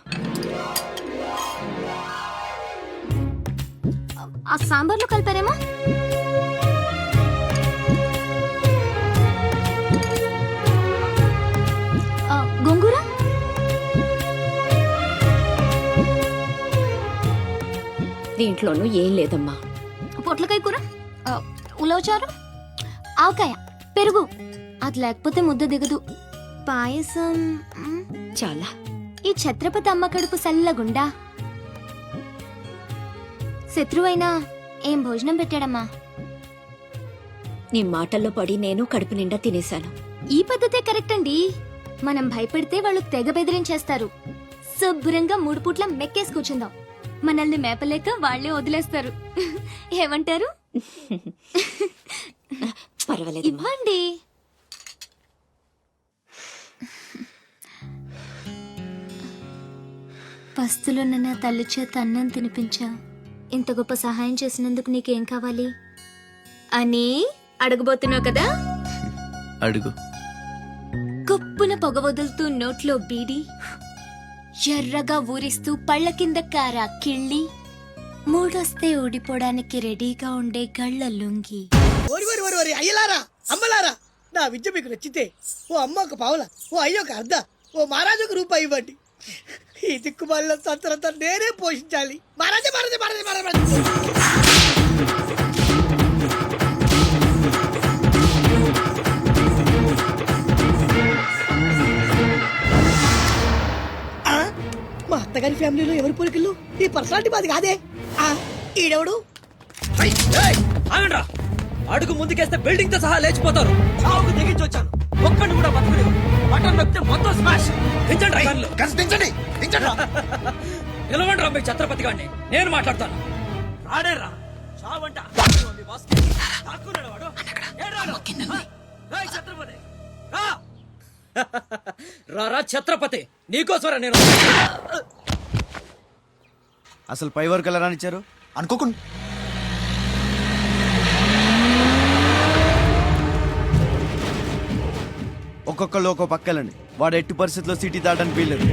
S4: ఆ సాంబార్లో కలిపారేమో. గోంగూర,
S2: దీంట్లోనూ ఏం లేదమ్మా.
S4: పొట్లకాయ కూర, ఉలవచారు, ఆవకాయ, పెరుగు. అది లేకపోతే ముద్ద దిగదు. పాయసం
S2: చాలా.
S4: ఈ ఛత్రపతి అమ్మ కడుపు సల్లగుండా. శత్రువైనా ఏం భోజనం పెట్టాడమ్మా.
S2: నీ మాటల్లో పడి నేను కడుపు నిండా తినేశాను.
S4: ఈ పద్ధతే కరెక్ట్ అండి. మనం భయపెడితే వాళ్ళు తెగ బెదిరించేస్తారు. శుభ్రంగా 3 పూట్ల మెక్కేసి కూర్చుందాం. మనల్ని మేపలేక వాళ్లే వదిలేస్తారు. ఏమంటారు?
S2: పర్వాలేదు,
S4: ఇవ్వండి. పస్తులున్న నా తల్లి చేత అన్నం తినిపించా. ఇంత గొప్ప సహాయం చేసినందుకు నీకేం కావాలి అని అడగబోతున్నావు కదా?
S19: అడుగు.
S4: కొప్పున పొగ వదులుతూ నోట్లో బీడి, ఎర్రగా ఊరిస్తూ పళ్ళ కింద కారా కిళ్ళి, మూడొస్తే ఊడిపోవడానికి రెడీగా ఉండే గళ్ళ లుంగి.
S12: అయ్యలారా అమ్మలారా, నా విద్య మీకు నచ్చితే ఓ అమ్మ ఒక పావుల, ఓ అయ్య ఒక అర్ధ, ఓ మహారాజు ఒక రూపాయి ఇవ్వండి. ఈ దిక్కుమాలిన సంతరంతా నేనే పోషించాలి. మహారాజా మహారాజా మహారాజా మహారాజా. మా అత్తగారి ఫ్యామిలీలో ఎవరి పోలికలు? ఈ పర్సనాలిటీ మాది కాదే. ఈడెవడు?
S21: ఆగండ్రా, అడుగు ముందుకేస్తే బిల్డింగ్ తో సహా లేచిపోతారు. చావుకు తెగించి వచ్చాను, ఒక్కడిని కూడా బతకలేదు. బటన్ నొక్కితే మొత్తం స్మాష్. దించండి కళ్ళు, దించండి దించండి. నిలవండి రా మీ ఛత్రపతి గారిని, నేను మాట్లాడతాను. రాడేరా చావంట. రారా ఛత్రపతి, నీకోసరా నేను.
S19: అసలు పై వరకు ఎలా రానిచ్చారు అనుకోకుండా? ఒక్కొక్కళ్ళు ఒక్కో పక్కలండి. వాడు ఎట్టి పరిస్థితుల్లో సిటీ దాటని వీల్లేదు.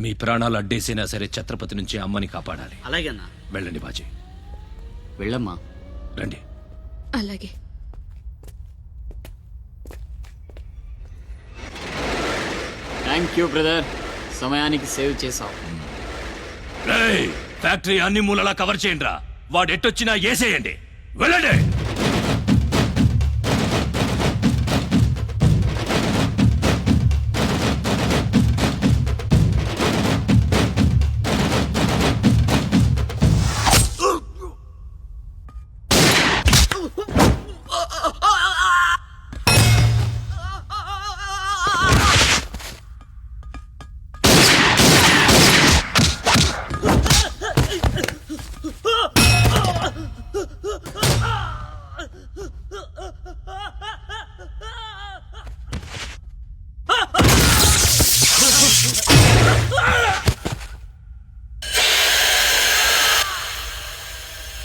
S9: మీ ప్రాణాలు అడ్డేసినా సరే ఛత్రపతి నుంచి అమ్మని కాపాడాలి.
S21: అలాగే అన్నా.
S9: వెళ్ళండి బాజీ.
S23: వెళ్ళమ్మా.
S9: రండి.
S8: అలాగే.
S23: థ్యాంక్ యూ బ్రదర్, సమయానికి సేవ్ చేసావు.
S9: ఫ్యాక్టరీ అన్ని మూలలా కవర్ చేయండి రా. వాడు ఎట్టొచ్చినా ఏసేయండి. వెళ్ళండి.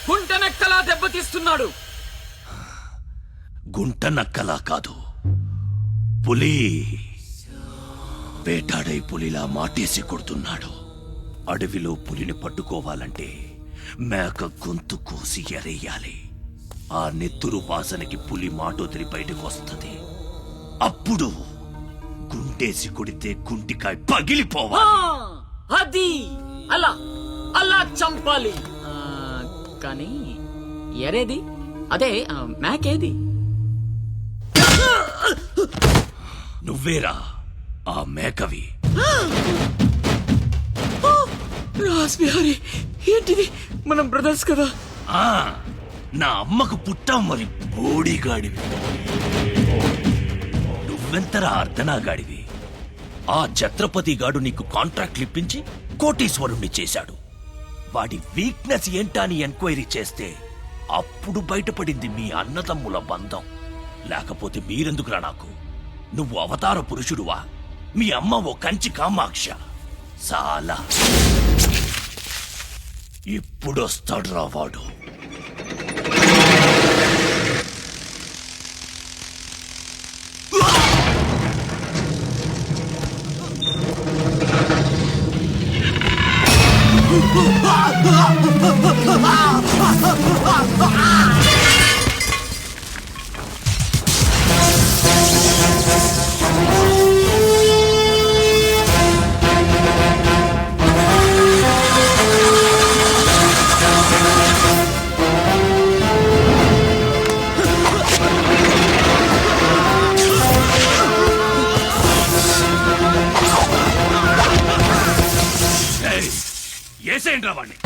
S21: గుంటనెక్కలా దెబ్బతీస్తున్నాడు.
S9: గుంట నక్కలా కాదు, పులి వేటాడై పులిలా మాటేసి కొడుతున్నాడు. అడవిలో పులిని పట్టుకోవాలంటే మేక గొంతు కోసి ఎరేయాలి. ఆ నెత్తురు వాసనకి పులి మాటొదిలి బయటకు వస్తుంది. అప్పుడు గుంటేసి కొడితే గుంటికాయ పగిలిపోవాలి.
S21: అది అలా అలా చంపాలి.
S23: కానీ ఎరేది? అదే మేకేది?
S9: నువ్వేరా ఆ మేకవి.
S21: రాస్బిహారీ, ఏంటిది? మనం బ్రదర్స్ కదా.
S9: నా అమ్మకు పుట్టాం మరి బోడిగాడివి. నువ్వెంతరా అర్ధనాగాడివి. ఆ ఛత్రపతి గాడు నీకు కాంట్రాక్ట్లు ఇప్పించి కోటీశ్వరుణ్ణి చేశాడు. వాడి వీక్నెస్ ఏంటా అని ఎంక్వైరీ చేస్తే అప్పుడు బయటపడింది మీ అన్నదమ్ముల బంధం. లేకపోతే మీరెందుకురా నాకు? నువ్వు అవతార పురుషుడువా? మీ అమ్మ ఓ కంచి కామాక్ష. చాలా ఇప్పుడొస్తాడురా వాడు. ఏసేంట్రా వాణ్ణి.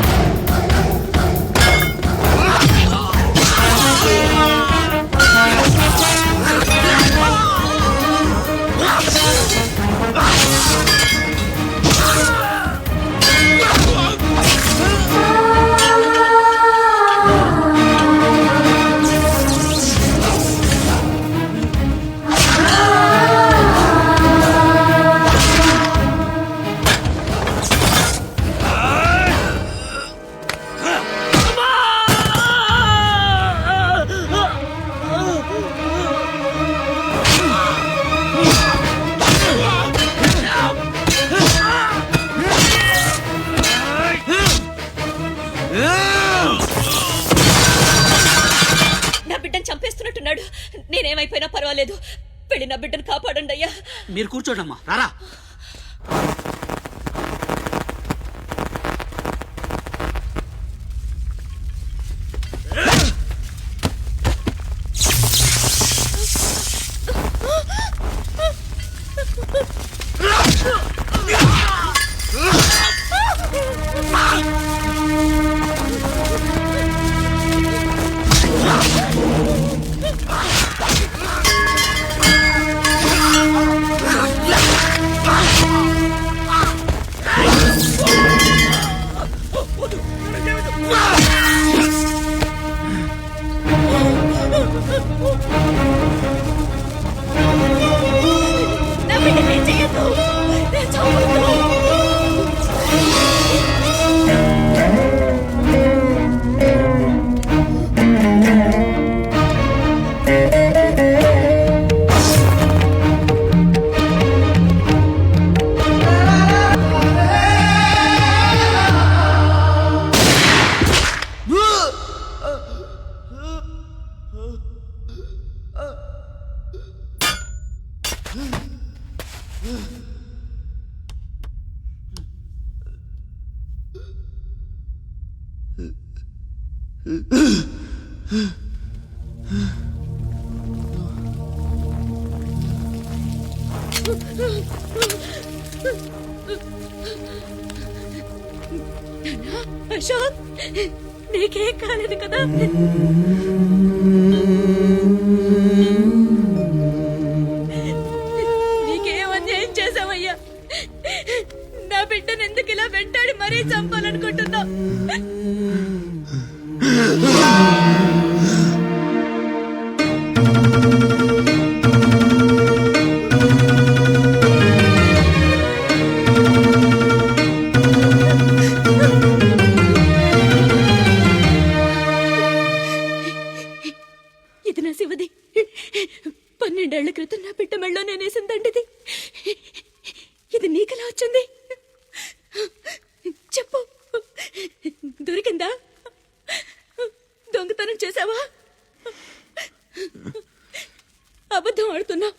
S8: చేస్తున్నట్టున్నాడు. నేనేమైపోయినా పర్వాలేదు, వెళ్ళి నా బిడ్డను కాపాడండి అయ్యా.
S21: మీరు కూర్చోండమ్మా, రారా.
S8: నా బిడ్డని చెయ్యొద్దు, నేను చంపొద్దు. అశోక్, నీకేం కాలేదు కదా? నీకేం అన్యాయం చేసావయ్యా? నా బిడ్డను ఎందుకు ఇలా వెంటాడి మరీ చంపాలనుకుంటున్నావు? ఇది నా శివది. 12 ఏళ్ల క్రితం నా బిడ్డ మెళ్ళో నేనేసిందండిది. ఇది నీకెలా వచ్చింది? చెప్పు, దొరికిందా? దొంగతనం చేసావా? అబద్ధం ఆడుతున్నావు.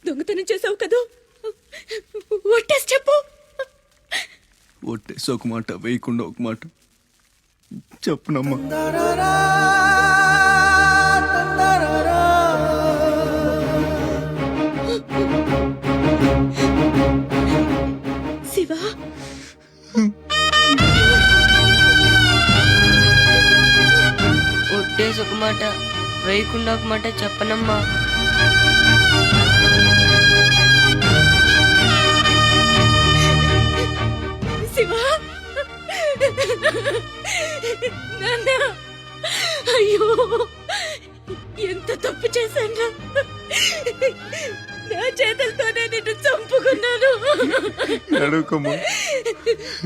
S8: దొంగతనం చేసావు కదూ? ఒట్టేసి చెప్పు.
S19: ఒట్టేసి ఒక మాట, వేయకుండా ఒక మాట చెప్పునమ్మా.
S8: శివ,
S3: ఒట్టేసి ఒక మాట, వేయకుండా ఒక మాట చెప్పనమ్మా.
S8: శివ, నాన్న, అయ్యో ఎంత తప్పు చేశాను. నా చేతులతోనే నిన్ను చంపుకున్నాను.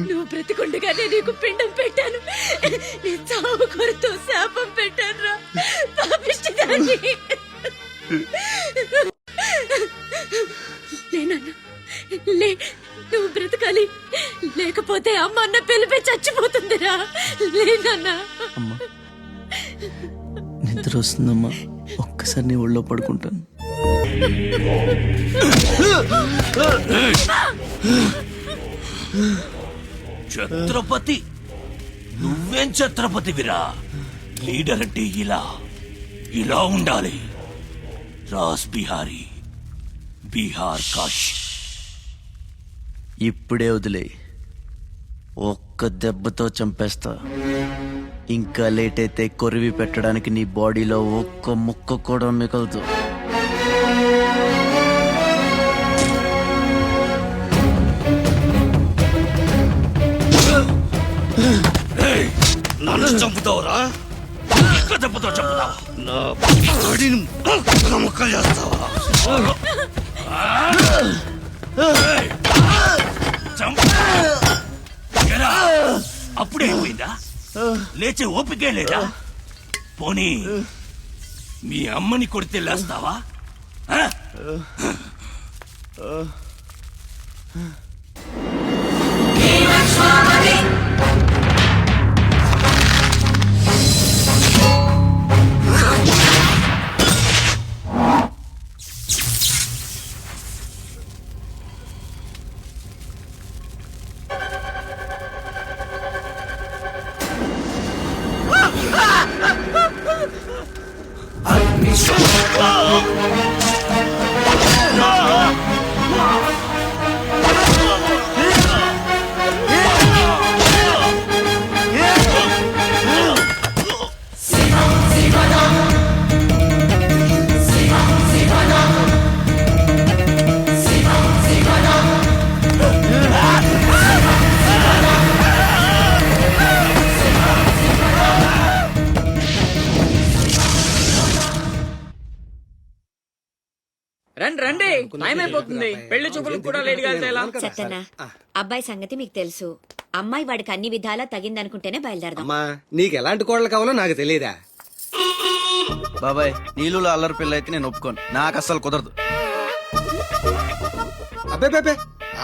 S8: నువ్వు బ్రతికుండగానే నీకు పిండం పెట్టాను. నీ చావు కొరతో శాపం పెట్టాను రా పాపిష్టిదాన్ని. లేనన్నా, లే, నువ్వు బ్రతకాలి. లేకపోతే అమ్మ అన్న పిలిపి చచ్చిపోతుందిరా. లేనన్నా.
S19: నిద్ర వస్తుందమ్మా, ఒక్కసారి నీ ఒళ్ళో పడుకుంటాను.
S9: ఛత్రపతి, నువ్వేం ఛత్రపతివిరా? లీడర్ అంటే ఇలా ఉండాలి. రాస్ బిహారీ, బీహార్ కాష్.
S19: ఇప్పుడే వదిలే, ఒక్క దెబ్బతో చంపేస్తా. ఇంకా లేట్ అయితే కొరివి పెట్టడానికి నీ బాడీలో ఒక్క ముక్క కూడా మిగలదు.
S9: నన్ను చంపుతావురా? ఒక్క దెబ్బతో చంపుతావా?
S19: నా బాడీని ముక్క ముక్క చేస్తావా?
S9: అప్పుడే అయిపోయిందా? లేచే ఓపికే లేదా? పోనీ మీ అమ్మని కొడితే లేస్తావా?
S21: రండి రండి టైం అయిపోతుంది పెళ్లి చూపులకు కూడా లేట్ గా ఎలా
S2: సత్యనా అబ్బాయి సంగతి మీకు తెలుసు. అమ్మాయి వాడికి అన్ని విధాలా తగిందనుకుంటేనే బయలుదేరదాం.
S16: అమ్మా నీకు ఎలాంటి కోడలు కావాలో నాకు తెలియదా?
S19: బాబాయ్ నీళ్ళలో అల్లరి పిల్ల అయితే నేను ఒప్పుకోను, నాకు అస్సలు కుదరదు.
S16: అబ్బే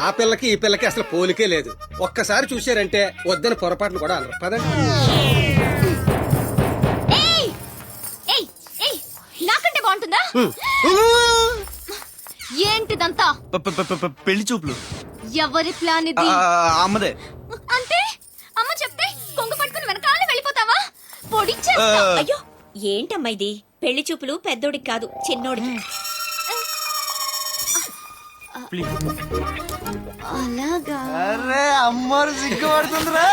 S16: ఆ పిల్లకి ఈ పిల్లకి అసలు పోలికే లేదు. ఒక్కసారి చూశారంటే వద్దని పొరపాటును కూడా అనరు. పదండి.
S4: నాకంటే బాగుంటుందా? ఏంటిదంతా?
S19: పెళ్లి చూపులు
S4: ఎవరి ప్లాన్ ఇది?
S19: అమ్మదే.
S4: అంటే అమ్మ చెప్తే కొంగు పట్టుకుని వెనకాల వెళ్ళిపోతావా?
S2: అయ్యో ఏంటమ్మా ఇది? పెళ్లి చూపులు పెద్దోడికి కాదు చిన్నోడికి.
S4: అలాగా?
S19: అరే అమ్మోరు సిగ్గుపడుతుందిరా.